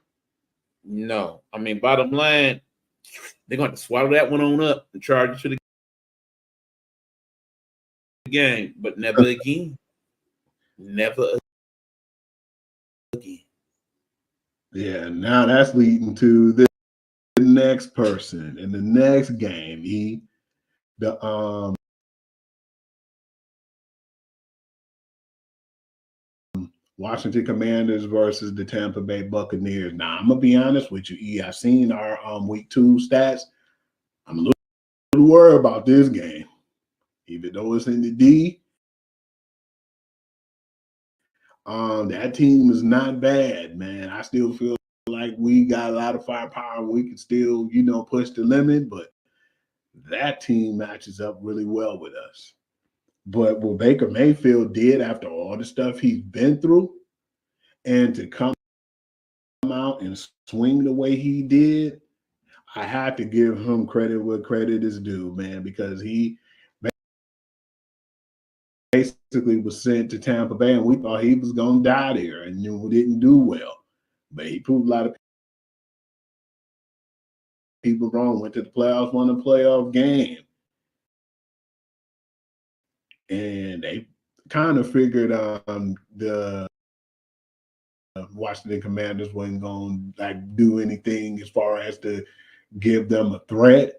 No, I mean, bottom line, they're going to swallow that one on up and charge it to the game, but never again. Never again. Yeah, now that's leading to the next person in the next game. The Washington Commanders versus the Tampa Bay Buccaneers. Now, I'm gonna be honest with you, E. I've seen our week 2 stats. I'm a little worried about this game, even though it's in the D. That team is not bad, man. I still feel like we got a lot of firepower. We can still, push the limit, but that team matches up really well with us. But what Baker Mayfield did after all the stuff he's been through, and to come out and swing the way he did, I have to give him credit where credit is due, man, because he basically was sent to Tampa Bay, and we thought he was going to die there, and didn't do well. But he proved a lot of people wrong, went to the playoffs, won a playoff game. And they kind of figured the Washington Commanders wasn't going to do anything as far as to give them a threat.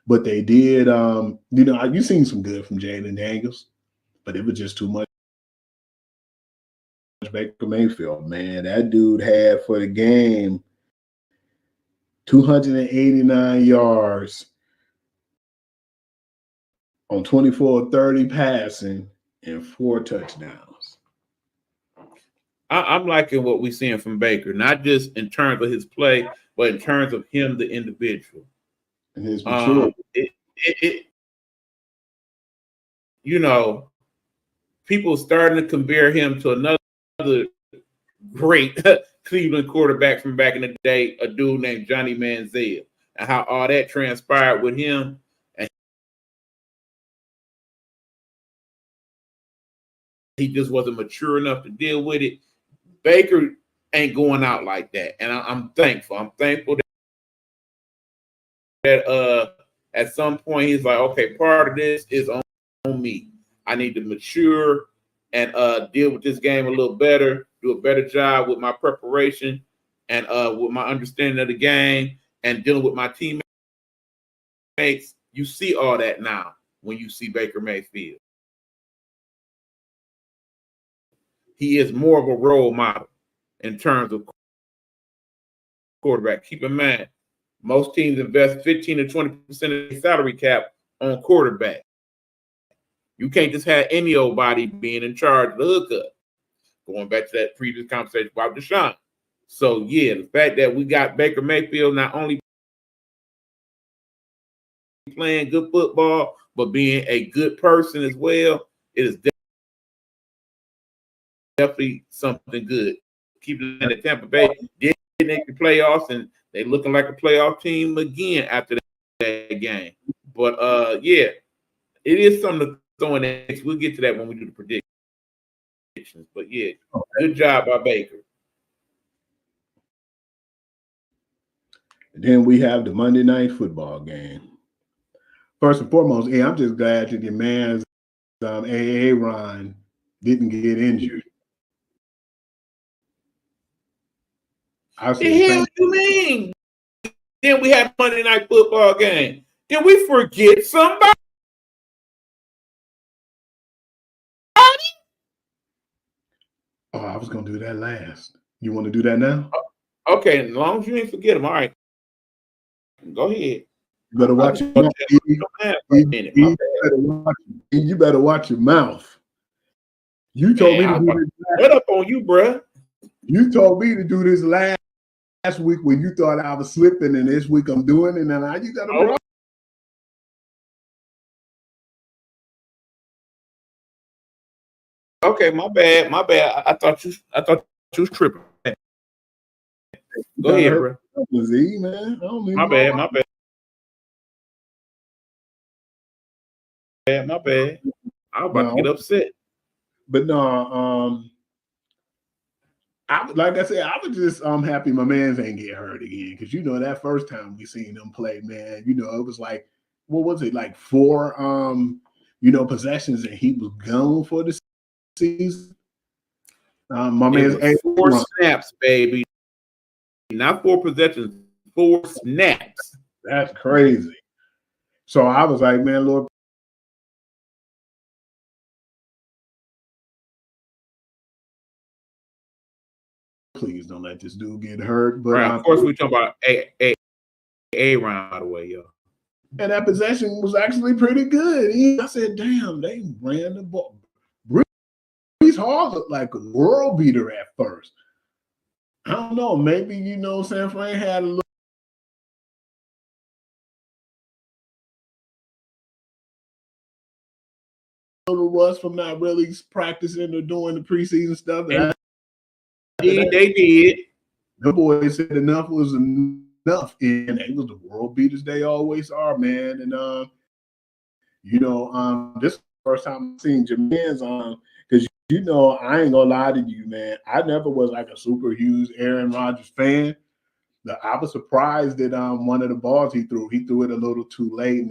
But they did, you've seen some good from Jaden Daniels, but it was just too much. Baker Mayfield, man, that dude had for the game 289 yards on 24-30 passing and 4 touchdowns. I'm liking what we're seeing from Baker, not just in terms of his play, but in terms of him, the individual. And his maturity. People starting to compare him to another great Cleveland quarterback from back in the day, a dude named Johnny Manziel, and how all that transpired with him. And he just wasn't mature enough to deal with it. Baker ain't going out like that. And I'm thankful. I'm thankful that at some point he's like, okay, part of this is on me. I need to mature and deal with this game a little better, do a better job with my preparation and with my understanding of the game and dealing with my teammates. You see all that now when you see Baker Mayfield. He is more of a role model in terms of quarterback. Keep in mind, most teams invest 15 to 20% of their salary cap on quarterback. You can't just have any old body being in charge of the hookup. Going back to that previous conversation about Deshaun. So, yeah, the fact that we got Baker Mayfield not only playing good football, but being a good person as well, it is definitely something good. Keep it in the Tampa Bay. Didn't make the playoffs, and they looking like a playoff team again after that game. But, yeah, it is something to throw in next. We'll get to that when we do the predictions. But, yeah, good job by Baker. And then we have the Monday Night Football game. First and foremost, I'm just glad that your man's Aaron didn't get injured. The hell you mean? Then we have Monday Night Football game. Did we forget somebody? Oh, I was going to do that last. You want to do that now? Okay, as long as you ain't forget them. All right. Go ahead. You better watch your mouth. You better watch your mouth. You told me to do this last. What up on you, bruh? You told me to do this last last week when you thought I was slipping, and this week I'm doing it, and now you got a problem. Okay, my bad. I thought you was tripping. Go ahead, bro. Z, man. I don't even My bad. know. My bad. My bad. I was about to get upset. But no, like I said, I was just happy my man's ain't get hurt again, because you know that first time we seen him play, man, you know, it was like, what was it, like 4 possessions, and he was gone for the season. My man's 4 snaps, baby. Not 4 possessions, 4 snaps. That's crazy. So I was like, man, Lord, please don't let this dude get hurt. But right, of course, we talking about a round, by the way, yo. And that possession was actually pretty good. I said, damn, they ran the ball. Brees Hall looked like a world beater at first. I don't know. Maybe, San Fran had a little rust from not really practicing or doing the preseason stuff. They did. The boys said enough was enough, and it was the world beaters they always are, man. And this is the first time I've seen Jermaine's on, because I ain't gonna lie to you, man. I never was like a super huge Aaron Rodgers fan. I was surprised that one of the balls he threw it a little too late,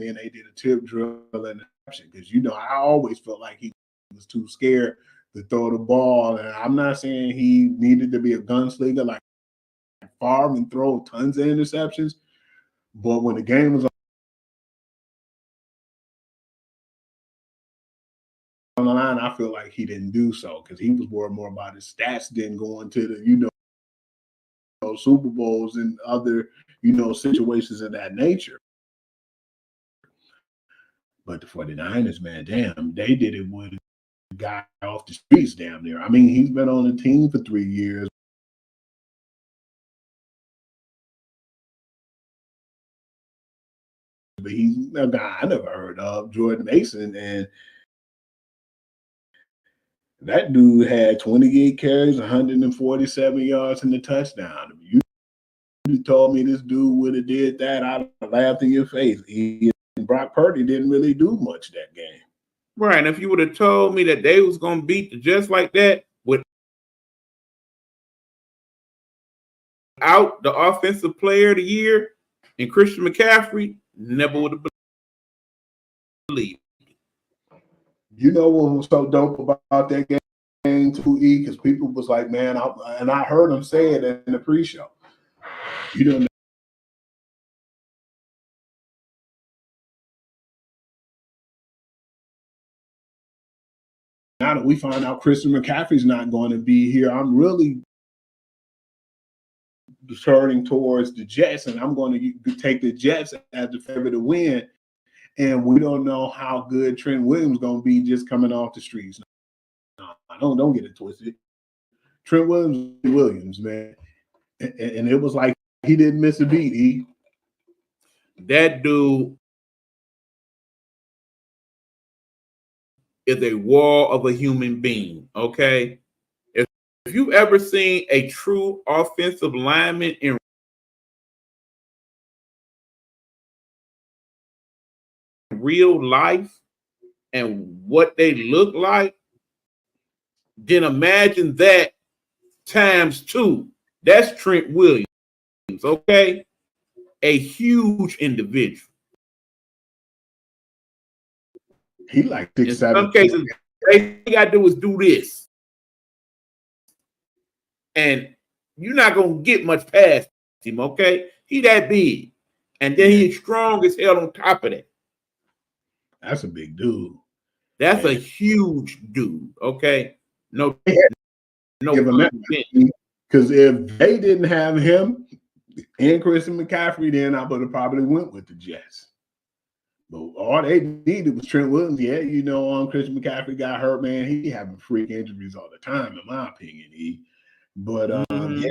and they did a tip drill and interception, because I always felt like he was too scared to throw the ball. And I'm not saying he needed to be a gunslinger like Favre and throw tons of interceptions, but when the game was on the line, I feel like he didn't do so, because he was worried more about his stats than going to the Super Bowls and other situations of that nature. But the 49ers, man, damn, they did it with a guy off the streets damn near. I mean, he's been on the team for 3 years. But he's a guy I never heard of, Jordan Mason, and that dude had 28 carries, 147 yards, and a touchdown. If you told me this dude would have did that, I'd have laughed in your face. Brock Purdy didn't really do much that game. Right, and if you would have told me that they was going to beat the Jets like that without the offensive player of the year and Christian McCaffrey, never would have believed. You know what was so dope about that game too, E? Because people was like, man, I heard him say it in the pre-show. Now that we find out Christian McCaffrey's not going to be here, I'm really turning towards the Jets, and I'm going to take the Jets as the favorite to win. And we don't know how good Trent Williams going to be just coming off the streets. No, don't get it twisted. Trent Williams, man. And it was like he didn't miss a beat. That dude is a wall of a human being, okay? If you've ever seen a true offensive lineman in real life and what they look like, then imagine that times 2. That's Trent Williams, okay? A huge individual. He like 6'7". In some cases, all you got to do is do this. And you're not going to get much past him, okay? He that big. And then he's strong as hell on top of that. That's a big dude. That's a huge dude, okay? No. Because if they didn't have him and Christian McCaffrey, then I would have probably went with the Jets. But all they needed was Trent Williams. Yeah, Christian McCaffrey got hurt, man. He having freak injuries all the time, in my opinion. But yeah,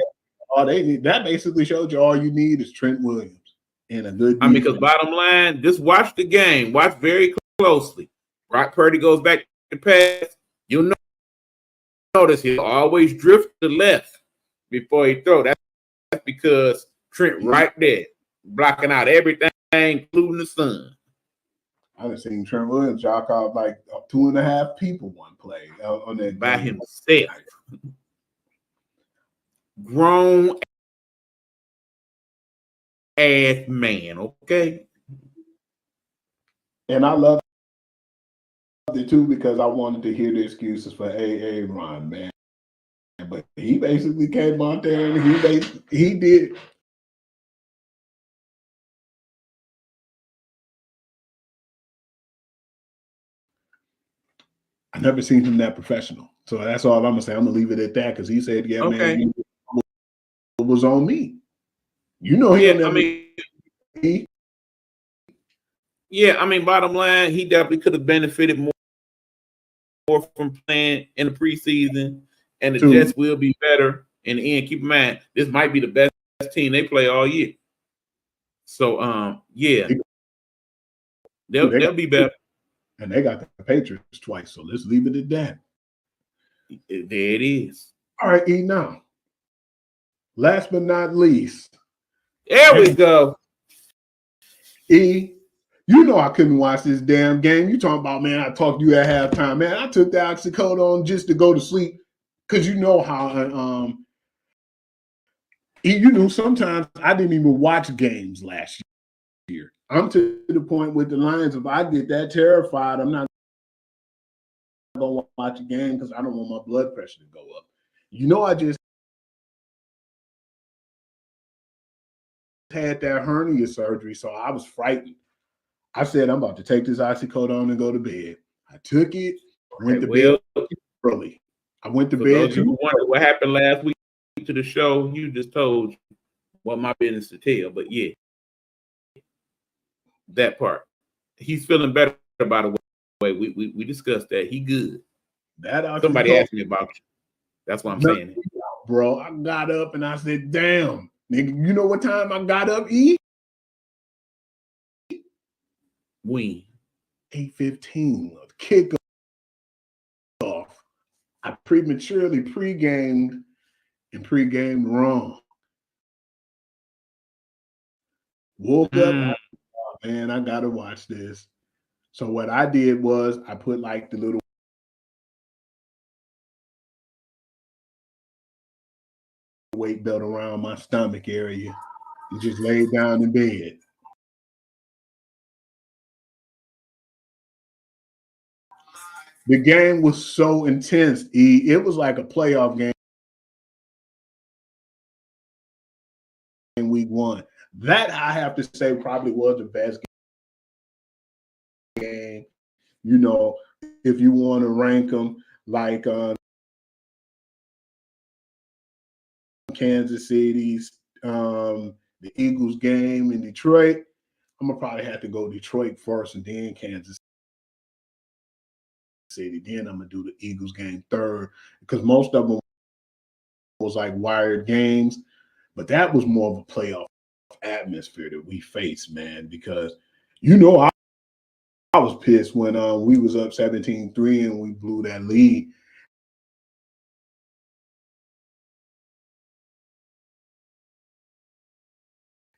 all they need. That basically showed you all you need is Trent Williams and a good. I mean, because bottom line, just watch the game. Watch very closely. Brock Purdy goes back to pass. You'll notice he'll always drift to the left before he throw. That's because Trent right there blocking out everything, including the sun. I've seen Trent Williams jock out like 2.5 people one play on that by game. himself. Grown ass man, okay? And I loved it too because I wanted to hear the excuses for Ron, man. But he basically came out there and he did. I never seen him that professional. So that's all I'm gonna say. I'm gonna leave it at that because he said, "Yeah, Okay. man, it was on me." You know, I mean, bottom line, he definitely could have benefited more from playing in the preseason, and the Jets will be better in the end. Keep in mind, this might be the best team they play all year. So, yeah, they'll be better. And they got the Patriots twice, so let's leave it at that. There it is. All right, E. Now, last but not least, there we go. E, you know I couldn't watch this damn game. You talking about, man, I talked to you at halftime. Man, I took the oxycodone just to go to sleep because you know how you know, sometimes I didn't even watch games last year. I'm to the point with the Lions, if I get that terrified, I'm not going to watch a game because I don't want my blood pressure to go up. You know, I just had that hernia surgery, so I was frightened. I said, I'm about to take this oxycodone and go to bed. I took it, went to bed early. I went to bed. You wonder what happened last week to the show. You just told what my business to tell, but yeah, that part. He's feeling better, by the way. We discussed that. He good. Somebody asked me about you. That's why I'm saying it. Bro, I got up and I said, damn, nigga, you know what time I got up, E? When? 8:15. Kick off. I prematurely pre-gamed and pre-gamed wrong. Woke up, man, I gotta watch this. So what I did was I put like the little weight belt around my stomach area and just laid down in bed. The game was so intense, E. It was like a playoff game in week 1. That, I have to say, probably was the best game. You know, if you want to rank them, like Kansas City's, the Eagles game in Detroit, I'm going to probably have to go Detroit first and then Kansas City. Then I'm going to do the Eagles game third because most of them was like wired games. But that was more of a playoff atmosphere that we faced, man, because, you know, I was pissed when we was up 17-3 and we blew that lead.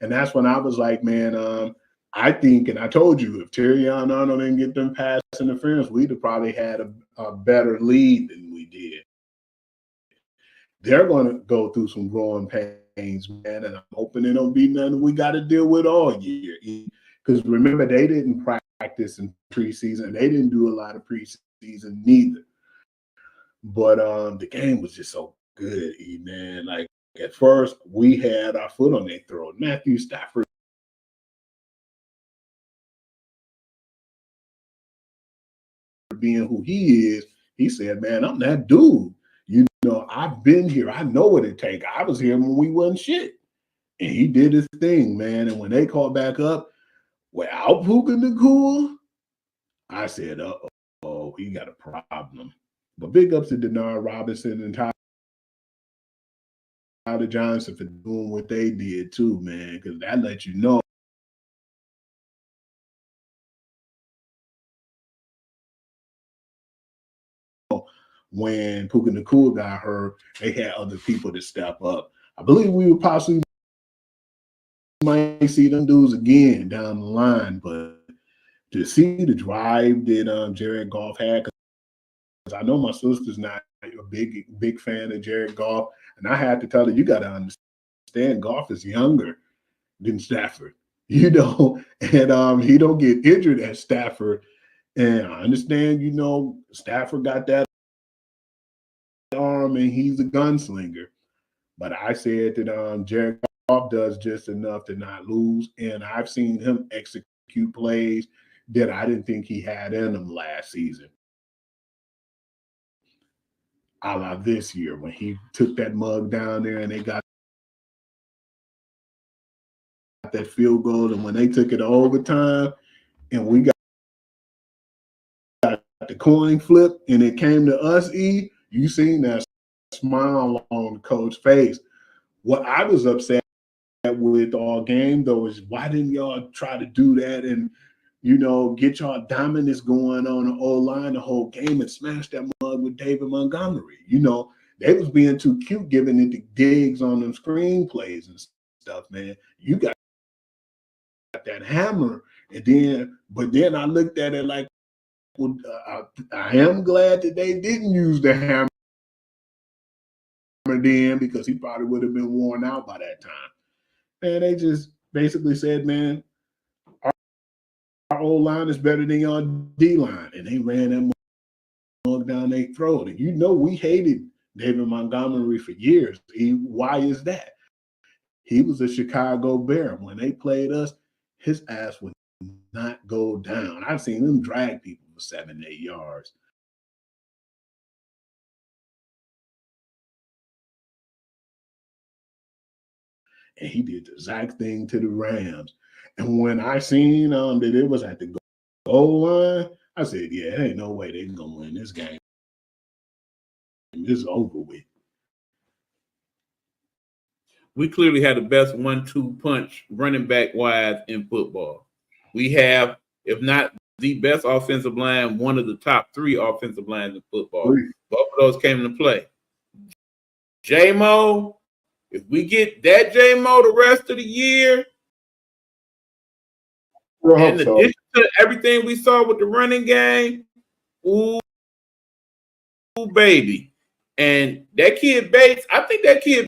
And that's when I was like, man, I think, and I told you, if Terrion Arnold didn't get them pass interference, we'd have probably had a better lead than we did. They're going to go through some growing pains, man, and I'm hoping they don't be nothing we got to deal with all year. Because remember, they didn't practice in preseason. They didn't do a lot of preseason neither. But the game was just so good, man. Like, at first, we had our foot on their throat. Matthew Stafford being who he is, he said, man, I'm that dude. You know, I've been here. I know what it takes. I was here when we wasn't shit. And he did his thing, man. And when they called back up without Puka Nacua, I said, uh-oh, he got a problem. But big ups to Denard Robinson and Ty out to Johnson for doing what they did too, man, because that lets you know when Puka Nacua got hurt, they had other people to step up. I believe we would possibly might see them dudes again down the line, but to see the drive that Jared Goff had, because I know my sister's not a big fan of Jared Goff, and I had to tell her, you got to understand, Goff is younger than Stafford, you know, and he don't get injured at Stafford, and I understand, you know, Stafford got that arm and he's a gunslinger, but I said that Jared Goff does just enough to not lose, and I've seen him execute plays that I didn't think he had in him last season. A la this year when he took that mug down there and they got that field goal, and when they took it to overtime and we got the coin flip and it came to us, you seen that smile on the coach's face. What I was upset with all game though is why didn't y'all try to do that and, you know, get y'all dominance going on the O-line the whole game and smash that mug with David Montgomery? You know, they was being too cute giving it the digs on them screenplays and stuff, man. You got that hammer, but then I looked at it like, well, I am glad that they didn't use the hammer then, because he probably would have been worn out by that time. And they just basically said, man, our O-line is better than your D-line. And they ran that mug down their throat. And you know we hated David Montgomery for years. Why is that? He was a Chicago Bear. When they played us, his ass would not go down. I've seen him drag people for 7, 8 yards. And he did the exact thing to the Rams. And when I seen that it was at the goal line, I said, yeah, there ain't no way they're going to win this game. It's over with. We clearly had the best 1-2 punch running back wise in football. We have, if not the best offensive line, one of the top 3 offensive lines in football. Both of those came into play. J-Mo, if we get that J-Mo the rest of the year, in addition to everything we saw with the running game, ooh, baby. And that kid Bates, I think that kid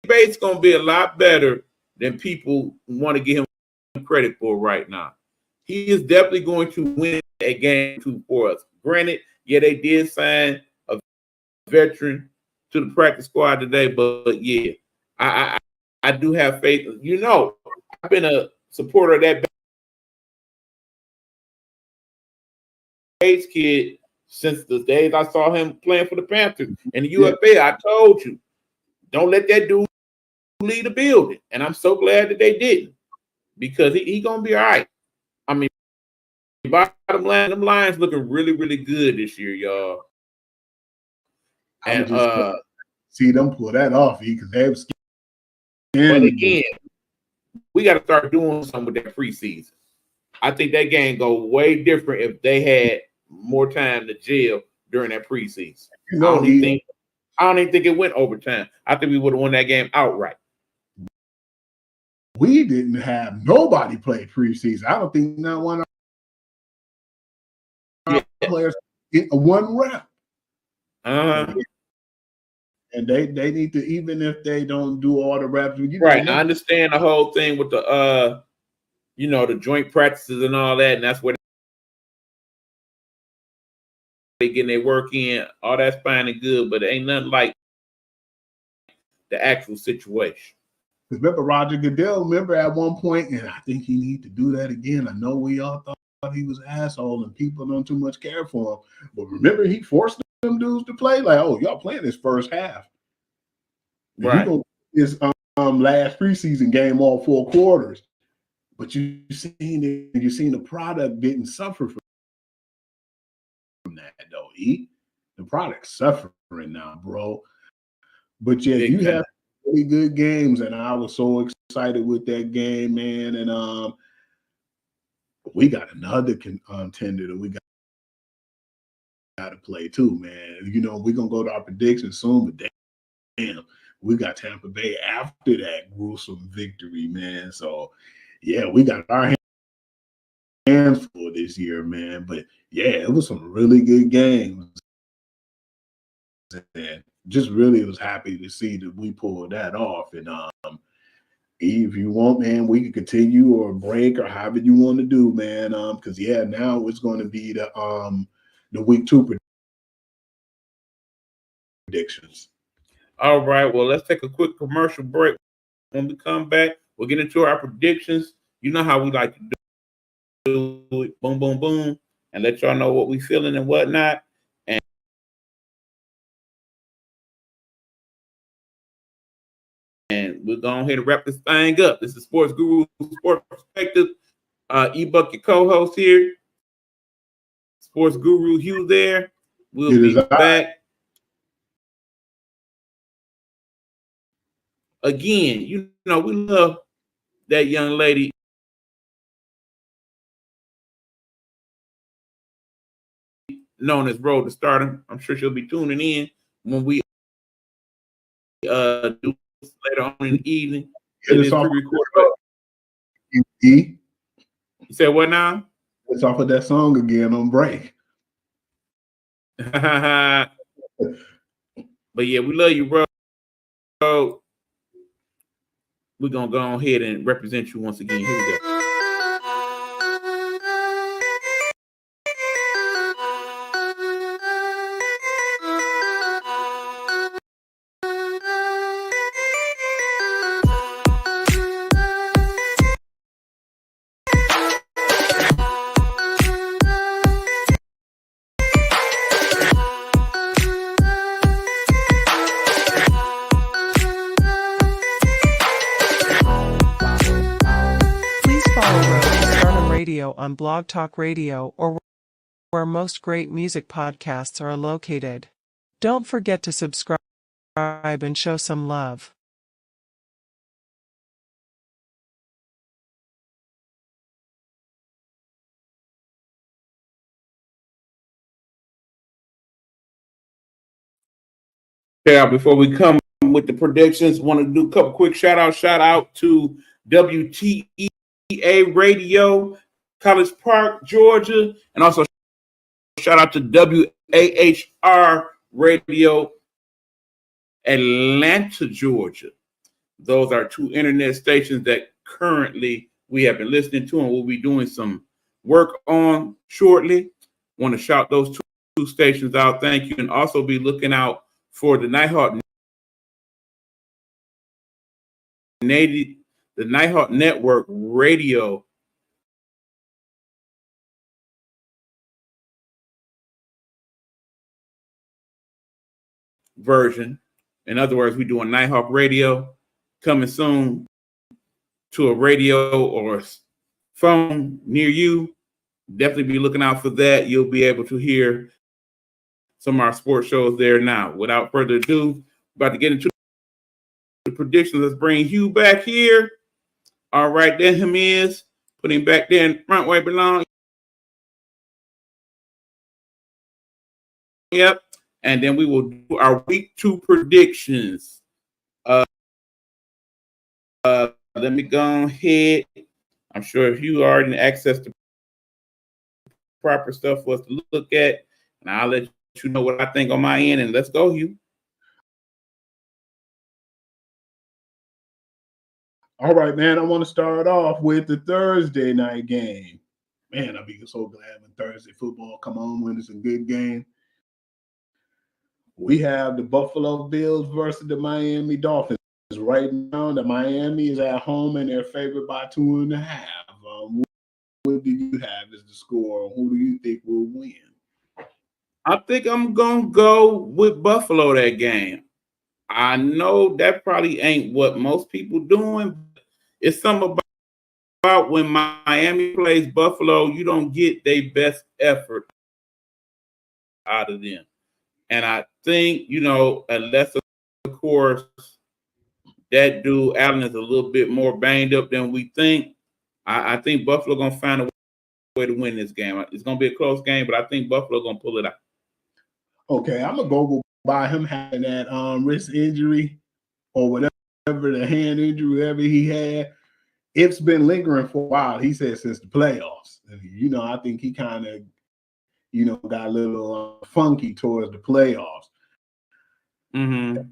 Bates going to be a lot better than people want to give him credit for right now. He is definitely going to win a game for us. Granted, yeah, they did sign a veteran to the practice squad today, but yeah, I do have faith. You know, I've been a supporter of that Bates kid since the days I saw him playing for the Panthers and the UFA. I told you, don't let that dude leave the building. And I'm so glad that they didn't, because he going to be all right. I mean, bottom line, them Lions looking really, really good this year, y'all. And see them pull that off, because they was but again, we got to start doing something with that preseason. I think that game go way different if they had more time to gel during that preseason. You know, I don't even think it went overtime. I think we would have won that game outright. We didn't have nobody play preseason. I don't think not one of our players get one rep. And they need to, even if they don't do all the reps. Right. I understand the whole thing with the you know, the joint practices and all that, and that's where they getting their work in. All that's fine and good, but it ain't nothing like the actual situation. Because remember, Roger Goodell, at one point, and I think he need to do that again. I know we all thought he was an asshole and people don't too much care for him. But remember, he forced them dudes to play like, oh, y'all playing this first half. Right. He gonna his last preseason game all 4 quarters. But you seen the product didn't suffer from that though. The product suffered now, bro. But yeah, you have really good games, and I was so excited with that game, man. And we got another contender that we got to play too, man. You know, we're gonna go to our predictions soon, but damn, we got Tampa Bay after that gruesome victory, man. So yeah, we got our hands full this year, man. But yeah, it was some really good games. And just really was happy to see that we pulled that off. And if you want, man, we can continue or break or however you want to do, man. Because yeah, now it's going to be the week 2 predictions. All right. Well, let's take a quick commercial break. When we come back, we'll get into our predictions. You know how we like to do it. Boom, boom, boom. And let y'all know what we feeling and whatnot. And we're going ahead and wrap this thing up. This is Sports Guru, Sports Perspective. E-Buck, your co-host here. Sports Guru Hugh there. We'll be back. Again, you know, we love that young lady. Known as Road to Stardom. I'm sure she'll be tuning in when we do this later on in the evening. It is pre-recorded. You said what now? It's off of that song again on break. But yeah, we love you, bro. We're gonna go ahead and represent you once again. Here we go. On Blog Talk Radio or where most great music podcasts are located. Don't forget to subscribe and show some love. Yeah, before we come with the predictions, want to do a couple quick shout out to WTEA Radio, College Park, Georgia, and also shout out to WAHR Radio, Atlanta, Georgia. Those are 2 internet stations that currently we have been listening to and we'll be doing some work on shortly. Want to shout those 2 stations out. Thank you. And also be looking out for the Nighthawk Network Radio version. In other words, we're doing Nighthawk Radio coming soon to a radio or phone near you. Definitely be looking out for that. You'll be able to hear some of our sports shows there now. Without further ado, about to get into the predictions. Let's bring Hugh back here. All right, there him is. Put him back there in front where he belongs. Yep. And then we will do our week 2 predictions. Let me go ahead. I'm sure if you already access the proper stuff for us to look at, and I'll let you know what I think on my end. And let's go, Hugh. All right, man. I want to start off with the Thursday night game. Man, I'll be so glad when Thursday football come on when it's a good game. We have the Buffalo Bills versus the Miami Dolphins. Right now, the Miami is at home and they're favored by 2.5. What do you have as the score? Who do you think will win? I think I'm going to go with Buffalo that game. I know that probably ain't what most people doing. But it's something about when Miami plays Buffalo, you don't get their best effort out of them. And I think, unless of course that dude Allen is a little bit more banged up than we think, I think Buffalo gonna find a way to win this game. It's gonna be a close game, but I think Buffalo gonna pull it out. Okay, I'm gonna go by him having that wrist injury or whatever, the hand injury, whatever he had. It's been lingering for a while. He said since the playoffs. I think he kind of, got a little funky towards the playoffs. Mm-hmm.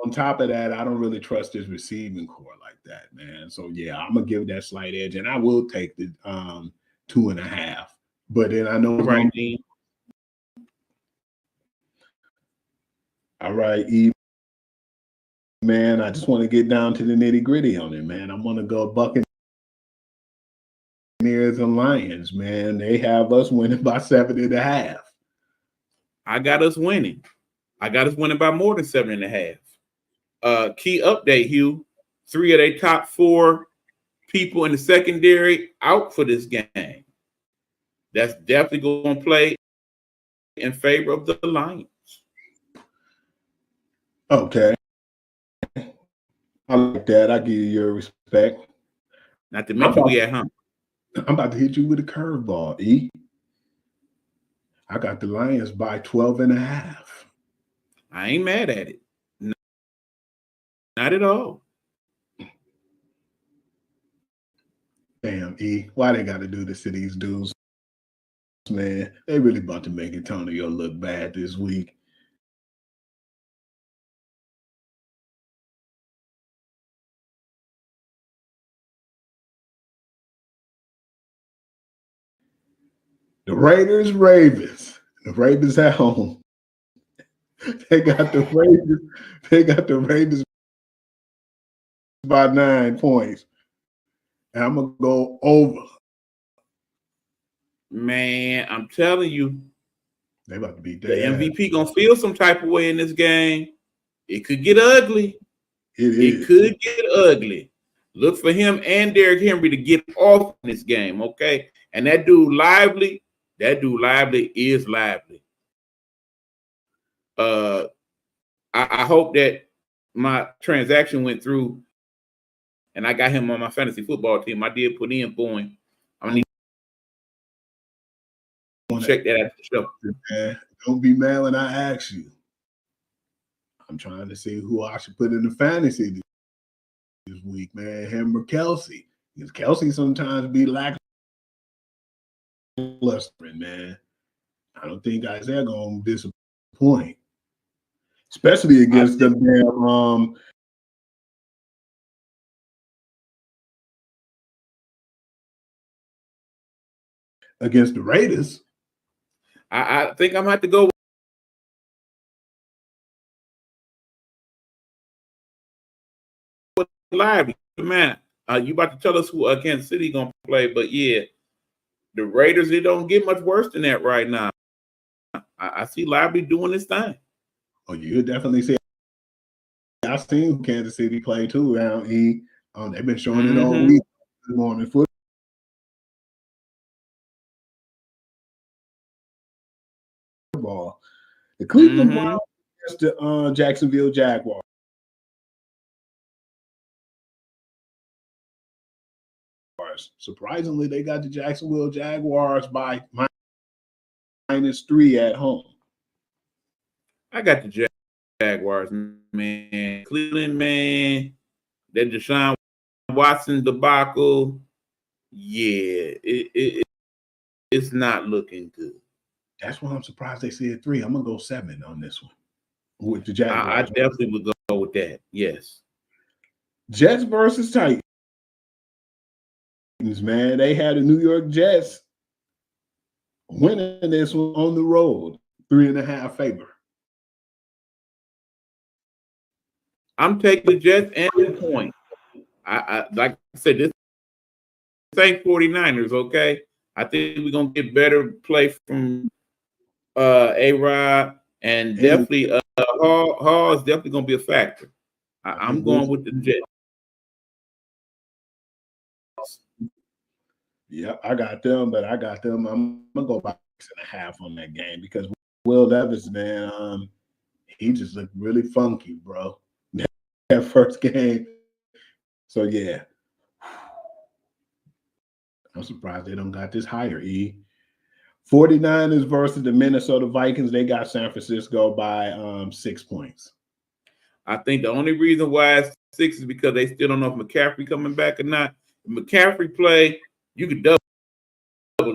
On top of that, I don't really trust his receiving core like that, man. So yeah, I'm gonna give that slight edge, and I will take the 2.5. But then I know it's Right, gonna be all right, Eve. Man, I just want to get down to the nitty-gritty on it, man. I'm gonna go Buccaneers and Lions, man. They have us winning by 7.5. I got us winning. I got us winning by more than 7.5. Key update, Hugh. 3 of their top 4 people in the secondary out for this game. That's definitely going to play in favor of the Lions. Okay. I like that. I give you your respect. Not to mention we at home. I'm about to hit you with a curveball, E. I got the Lions by 12.5. I ain't mad at it. Not at all. Damn, E. Why they got to do this to these dudes, man? They really about to make Antonio look bad this week. The Ravens. The Ravens at home. They got the Ravens by 9 points. And I'm gonna go over. Man, I'm telling you, They about to beat the their MVP gonna feel some type of way in this game. It could get ugly. It could get ugly. Look for him and Derrick Henry to get off in this game, okay? And that dude Lively is lively. I hope that my transaction went through and I got him on my fantasy football team. I did put in for him. I'm gonna need to check that out for sure. Man, don't be mad when I ask you. I'm trying to see who I should put in the fantasy this week, man. Him or Kelsey. Because Kelsey sometimes be lackluster, man. I don't think Isaiah gonna disappoint. Especially against the damn against the Raiders. I think I'm gonna have to go with Lively. Man, you about to tell us who Kansas City gonna play, but yeah, the Raiders, it don't get much worse than that right now. I see Lively doing this thing. Oh, you definitely see. I've seen Kansas City play too around E. They've been showing it all week. Good morning football. The Cleveland Browns against the Jacksonville Jaguars. Surprisingly, they got the Jacksonville Jaguars by -3 at home. I got the Jaguars, man. Cleveland, man. That Deshaun Watson debacle. Yeah, it's not looking good. That's why I'm surprised they said 3. I'm gonna go 7 on this one with the Jaguars. I definitely would go with that. Yes. Jets versus Titans, man. They had the New York Jets winning this one on the road, 3.5 favor. I'm taking the Jets and the point. I like I said, this ain't 49ers, okay? I think we're gonna get better play from A-Rod, and definitely Hall is definitely gonna be a factor. I'm going with the Jets. Yeah, I got them, I'm gonna go by 6.5 on that game because Will Levis, man, He just looked really funky, bro. That first game. So yeah. I'm surprised they don't got this higher, E. 49ers versus the Minnesota Vikings. They got San Francisco by 6 points. I think the only reason why it's 6 is because they still don't know if McCaffrey coming back or not. If McCaffrey play, you could double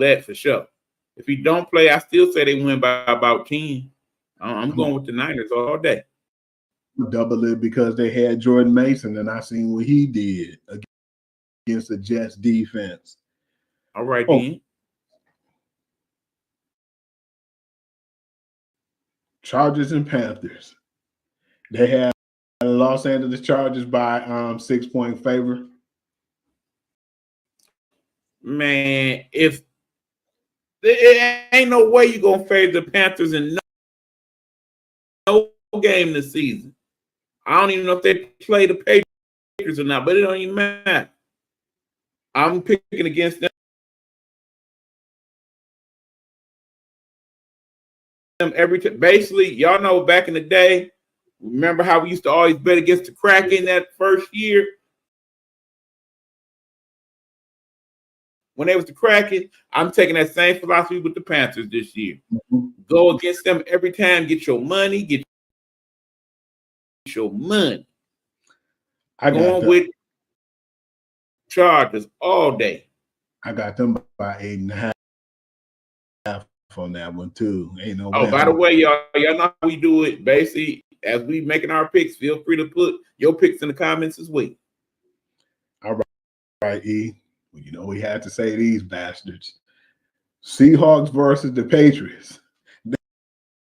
that for sure. If he don't play, I still say they win by about 10. I'm going with the Niners all day. Double it because they had Jordan Mason, and I seen what he did against the Jets defense. All right, then. Chargers and Panthers. They have Los Angeles Chargers by 6-point favor. Man, if it ain't no way you're gonna favor the Panthers in no game this season. I don't even know if they play the Patriots or not, but it don't even matter. I'm picking against them every time. Basically, y'all know back in the day, remember how we used to always bet against the Kraken that first year? When they was the Kraken, I'm taking that same philosophy with the Panthers this year. Mm-hmm. Go against them every time, get your money, get your money. I got Going with Chargers all day. I got them by 8.5 on that one too. Ain't no. Oh, by the way, y'all know how we do it. Basically, as we making our picks, feel free to put your picks in the comments as well. All right, E. Well, you know we had to say these bastards. Seahawks versus the Patriots.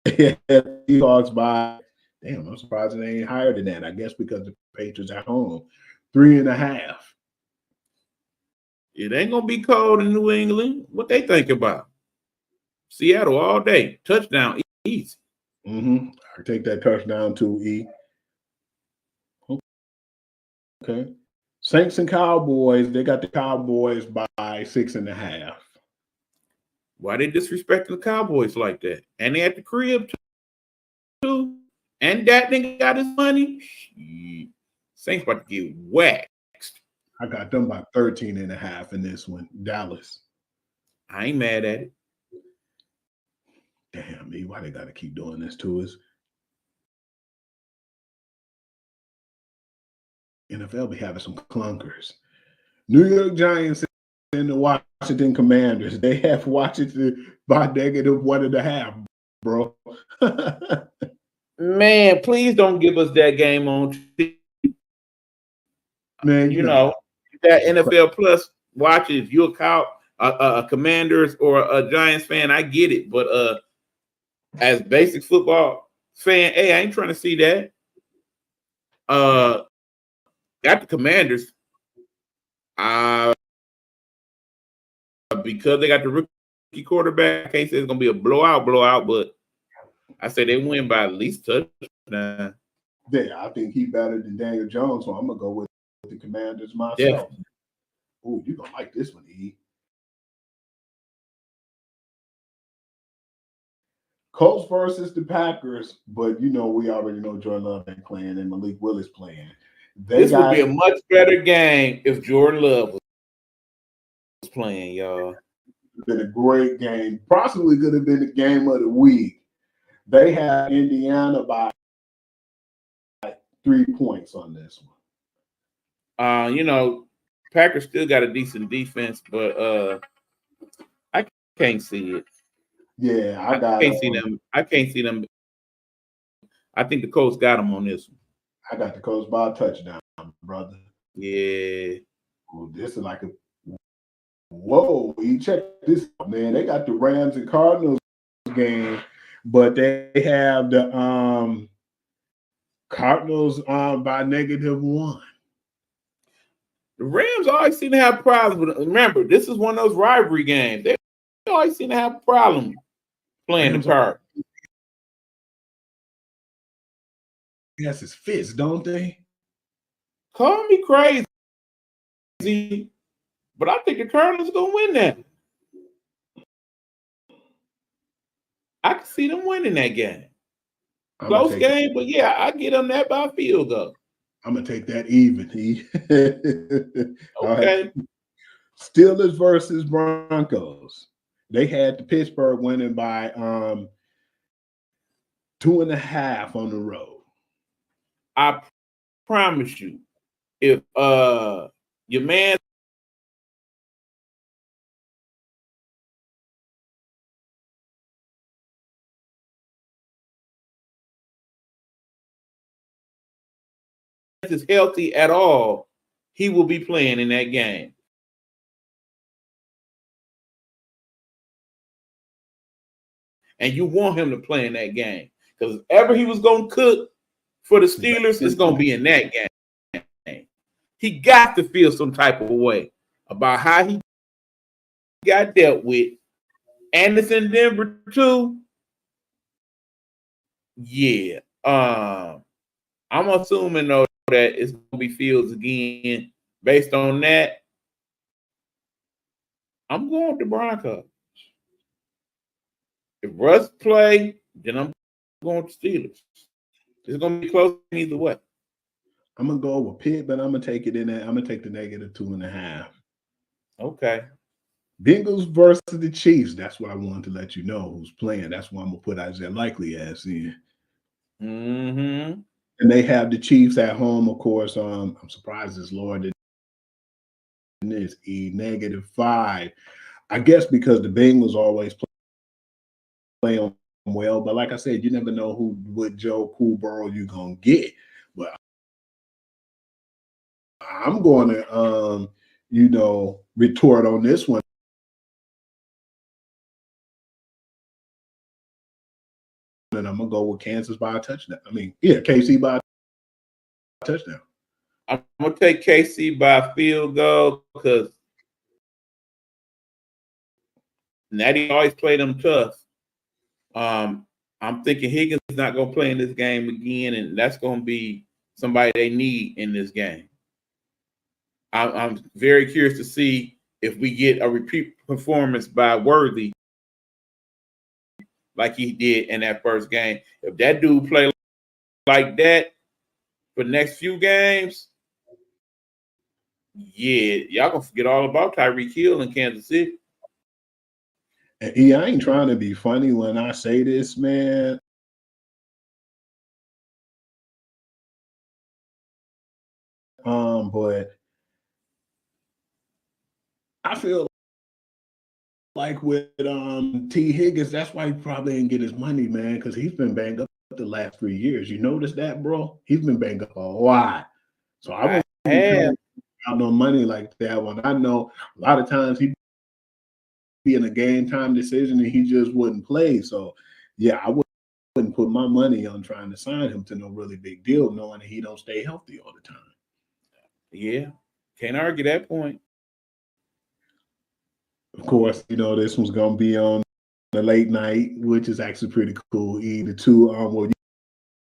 They had Seahawks by. Damn, I'm surprised they ain't higher than that. I guess because the Patriots at home, 3.5. It ain't gonna be cold in New England. What they think about? Seattle all day. Touchdown easy. I take that touchdown too, E. Okay. Saints and Cowboys, they got the Cowboys by 6.5. Why they disrespecting the Cowboys like that? And they at the crib too. And that nigga got his money. Saints about to get waxed. I got them by 13.5 in this one. Dallas. I ain't mad at it. Damn me, why they gotta keep doing this to us? NFL be having some clunkers. New York Giants and the Washington Commanders. They have Washington by -1.5, bro. Man, please don't give us that game on TV. Man, you know that NFL Plus watch it. If you're a Commanders or a Giants fan, I get it. But as basic football fan, hey, I ain't trying to see that. Got the Commanders. Because they got the rookie quarterback, I can't say it's gonna be a blowout, but I say they win by at least touchdown. Yeah, I think he better than Daniel Jones, so I'm gonna go with the Commanders myself. Oh, you gonna like this one, E. Colts versus the Packers, but you know we already know Jordan Love ain't playing and Malik Willis playing. This would be a much better game if Jordan Love was playing, y'all. It's been a great game. Possibly could have been the game of the week. They have Indiana by 3 points on this one. You know, Packers still got a decent defense, but I can't see it. Yeah, I can't see them. I can't see them. I think the Colts got them on this one. I got the Colts by a touchdown, brother. Yeah. Well, this is like a whoa. You check this out, man. They got the Rams and Cardinals game, but they have the Cardinals by -1. The Rams always seem to have problems. But remember, this is one of those rivalry games. They always seem to have a problem playing the Cardinals. Yes, it's fits, don't they? Call me crazy, but I think the Cardinals are gonna win that. I can see them winning that game. Close game, but yeah, I get them that by field goal. I'm gonna take that even. All right. Okay. Steelers versus Broncos. They had the Pittsburgh winning by 2.5 on the road. I promise you, if your man is healthy at all, he will be playing in that game. And you want him to play in that game. Because if ever he was going to cook for the Steelers, it's going to be in that game. He got to feel some type of way about how he got dealt with. And it's in Denver too. Yeah. I'm assuming, though, that it's going to be Fields again. Based on that, I'm going with the Broncos. If Russ play, then I'm going to Steelers. It's going to be close either way. I'm gonna go with Pitt, but I'm gonna take it in there. I'm gonna take the -2.5. Okay. Bengals versus the Chiefs. That's what I wanted to let you know who's playing. That's why I'm gonna put Isaiah Likely as in. Mm-hmm. And they have the Chiefs at home, of course. I'm surprised it's lower than this, -5. I guess because the Bengals always play them well, but like I said, you never know what Joe Cool Burrow you're gonna get. But I'm going to, retort on this one. And I'm going to go with Kansas by a touchdown. KC by a touchdown. I'm going to take KC by a field goal because Natty always played them tough. I'm thinking Higgins is not going to play in this game again, and that's going to be somebody they need in this game. I'm very curious to see if we get a repeat performance by Worthy like he did in that first game. If that dude play like that for the next few games, yeah, y'all gonna forget all about Tyreek Hill in Kansas City. And I ain't trying to be funny when I say this, man. But I feel like with T. Higgins, that's why he probably didn't get his money, man, because he's been banged up the last 3 years. You notice that, bro? He's been banged up a lot. So I won't have no money like that one. I know a lot of times he'd be in a game time decision and he just wouldn't play. So yeah, I wouldn't put my money on trying to sign him to no really big deal, knowing that he don't stay healthy all the time. Yeah, can't argue that point. Of course, this one's gonna be on the late night, which is actually pretty cool. The two,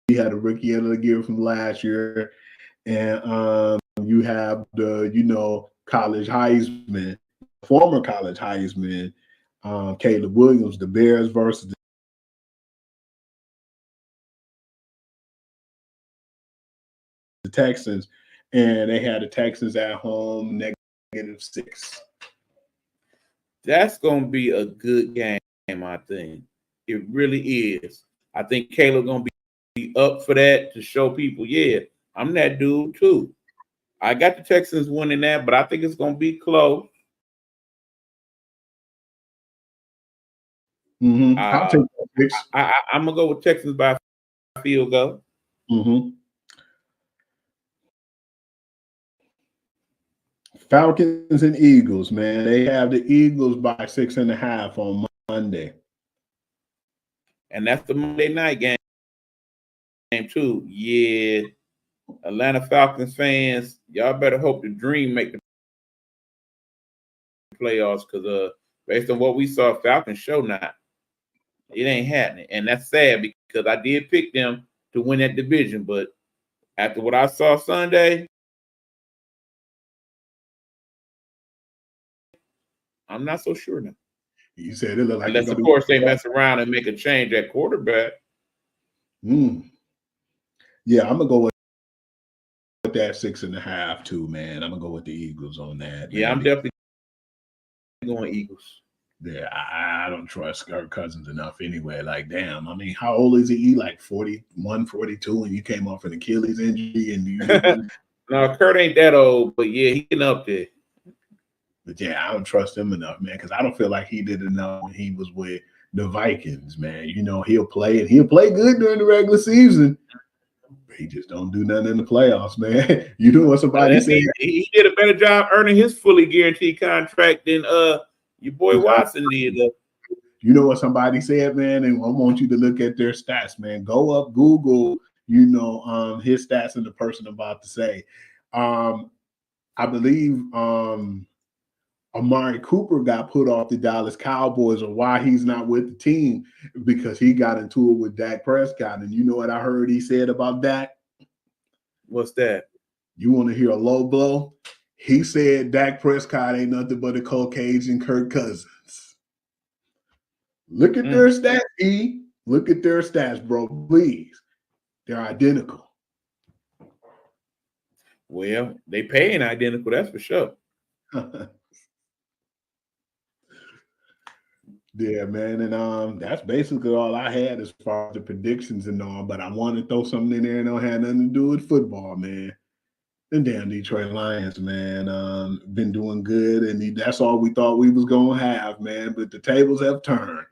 you had a rookie of the year from last year, and you have the college Heisman, former college Heisman, Caleb Williams, the Bears versus the Texans, and they had the Texans at home -6. That's going to be a good game, I think. It really is. I think Caleb going to be up for that to show people, yeah, I'm that dude too. I got the Texans winning that, but I think it's going to be close. Mm-hmm. I'll take that fix. I'm going to go with Texans by field goal. Mm-hmm. Falcons and Eagles, man. They have the Eagles by 6.5 on Monday. And that's the Monday night game too. Yeah. Atlanta Falcons fans, y'all better hope the dream make the playoffs because based on what we saw, Falcons show not. It ain't happening. And that's sad because I did pick them to win that division. But after what I saw Sunday, I'm not so sure now. You said it looked like unless, of course, they mess around and make a change at quarterback. Yeah, I'm gonna go with that 6.5 too, man. I'm gonna go with the Eagles on that. Yeah, Man. I'm definitely going Eagles. Yeah, I don't trust Kirk Cousins enough anyway. Like, damn, I mean, how old is he? Like 41, 42, and you came off an Achilles injury and you No, Kurt ain't that old, but yeah, he getting up there. But yeah, I don't trust him enough, man, because I don't feel like he did enough when he was with the Vikings, man. You know, he'll play good during the regular season. But he just don't do nothing in the playoffs, man. You know what somebody said? He did a better job earning his fully guaranteed contract than your boy Watson did. You know what somebody said, man? And I want you to look at their stats, man. Go up, Google, his stats and the person I'm about to say. I believe Amari Cooper got put off the Dallas Cowboys, or why he's not with the team, because he got into it with Dak Prescott. And you know what I heard he said about Dak? What's that? You want to hear a low blow? He said Dak Prescott ain't nothing but a Caucasian Kirk Cousins. Look at their stats, E. Look at their stats, bro. Please. They're identical. Well, they paying identical, that's for sure. Yeah, man, and that's basically all I had as far as the predictions and all. But I wanted to throw something in there and don't have nothing to do with football, man. The damn Detroit Lions, man, been doing good, and that's all we thought we was gonna have, man. But the tables have turned.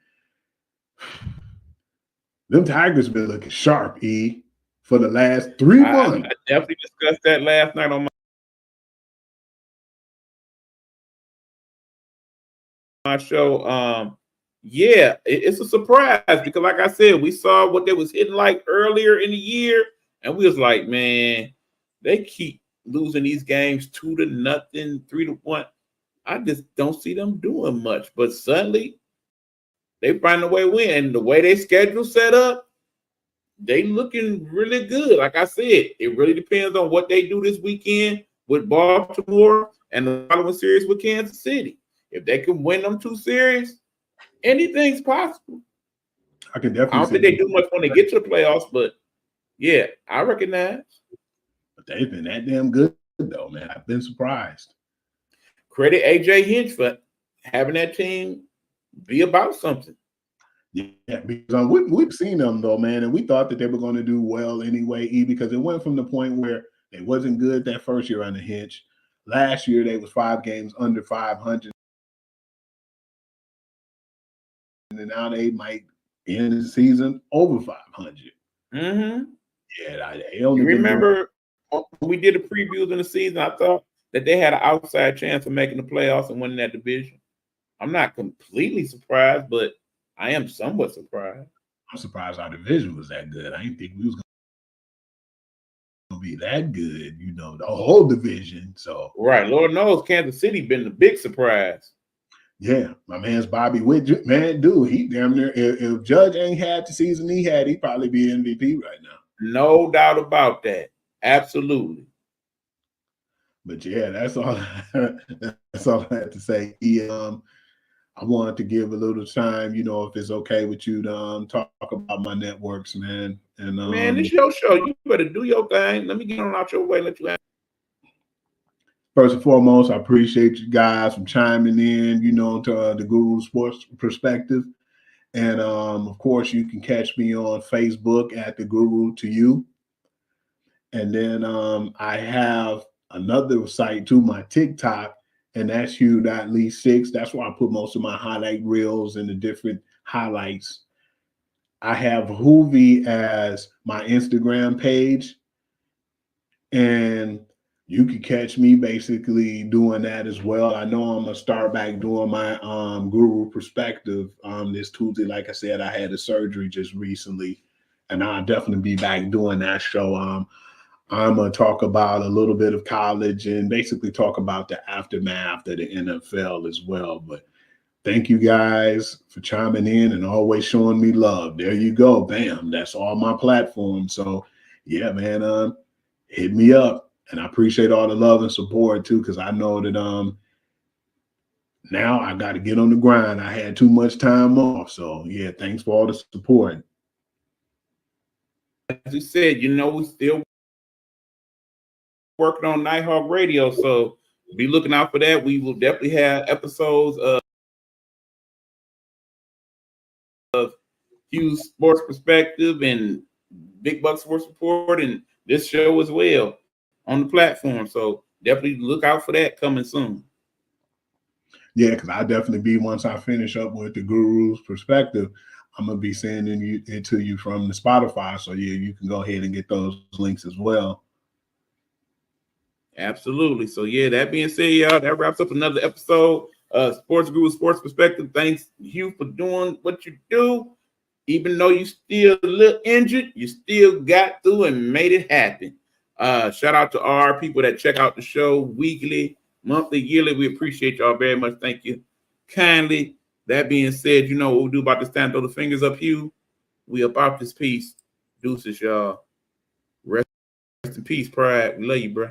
Them Tigers been looking sharp, E, for the last 3 months. I definitely discussed that last night on my show. Yeah, it's a surprise because, like I said, we saw what they was hitting like earlier in the year, and we was like, man, they keep losing these games 2-0, 3-1. I just don't see them doing much. But suddenly, they find a way to win, and the way they schedule set up, they looking really good. Like I said, it really depends on what they do this weekend with Baltimore and the following series with Kansas City. If they can win them 2 series, anything's possible. I can definitely. I don't think they do much when they get to the playoffs, but yeah, I recognize. But they've been that damn good, though, man. I've been surprised. Credit AJ Hinch for having that team be about something. Yeah, because we've seen them, though, man, and we thought that they were going to do well anyway, E, because it went from the point where they wasn't good that first year under Hinch. Last year, they was 5 games under 500. And now they might end the season over 500. Mm-hmm. Yeah, they only you remember when we did the previews in the season, I thought that they had an outside chance of making the playoffs and winning that division. I'm not completely surprised, but I am somewhat surprised. I'm surprised our division was that good. I didn't think we was going to be that good, the whole division. So right, Lord knows Kansas City been the big surprise. Yeah, my man's Bobby Witt, man, dude, he damn near, if Judge ain't had the season he had, he'd probably be MVP right now. No doubt about that. Absolutely. But yeah, that's all I had to say. I wanted to give a little time, if it's okay with you to talk about my networks, man. And man, it's your show. You better do your thing. Let me get on out your way and let you have. First and foremost, I appreciate you guys from chiming in, to the Guru Sports Perspective. And of course, you can catch me on Facebook at the Guru to You. And then I have another site too, my TikTok, and that's Hugh.Lee6. That's where I put most of my highlight reels and the different highlights. I have Hoovy as my Instagram page. And you can catch me basically doing that as well. I know I'm gonna start back doing my Guru Perspective this Tuesday. Like I said, I had a surgery just recently, and I'll definitely be back doing that show. I'm gonna talk about a little bit of college and basically talk about the aftermath of the NFL as well. But thank you guys for chiming in and always showing me love. There you go, bam. That's all my platforms. So yeah, man, hit me up. And I appreciate all the love and support too, because I know that now I got to get on the grind. I had too much time off. So yeah, thanks for all the support. as you said, you know, we still working on Nighthawk Radio, so be looking out for that. We will definitely have episodes of Hughes Sports Perspective and Big Buck Sports Report and this show as well on the platform. So definitely look out for that coming soon. Yeah, because I definitely be, once I finish up with the Guru's Perspective, I'm gonna be sending it to you from the Spotify. So yeah, you can go ahead and get those links as well. Absolutely. So yeah, that being said, y'all, that wraps up another episode of Sportsguru Sports Perspective. Thanks, Hugh, for doing what you do. Even though you still a little injured, you still got through and made it happen. Shout out to all our people that check out the show weekly, monthly, yearly. We appreciate y'all very much. Thank you kindly. That being said, you know what we'll do about this time. Throw the fingers up, Hugh. We about this piece. Deuces, y'all. Rest in peace, Pride. We love you, bro.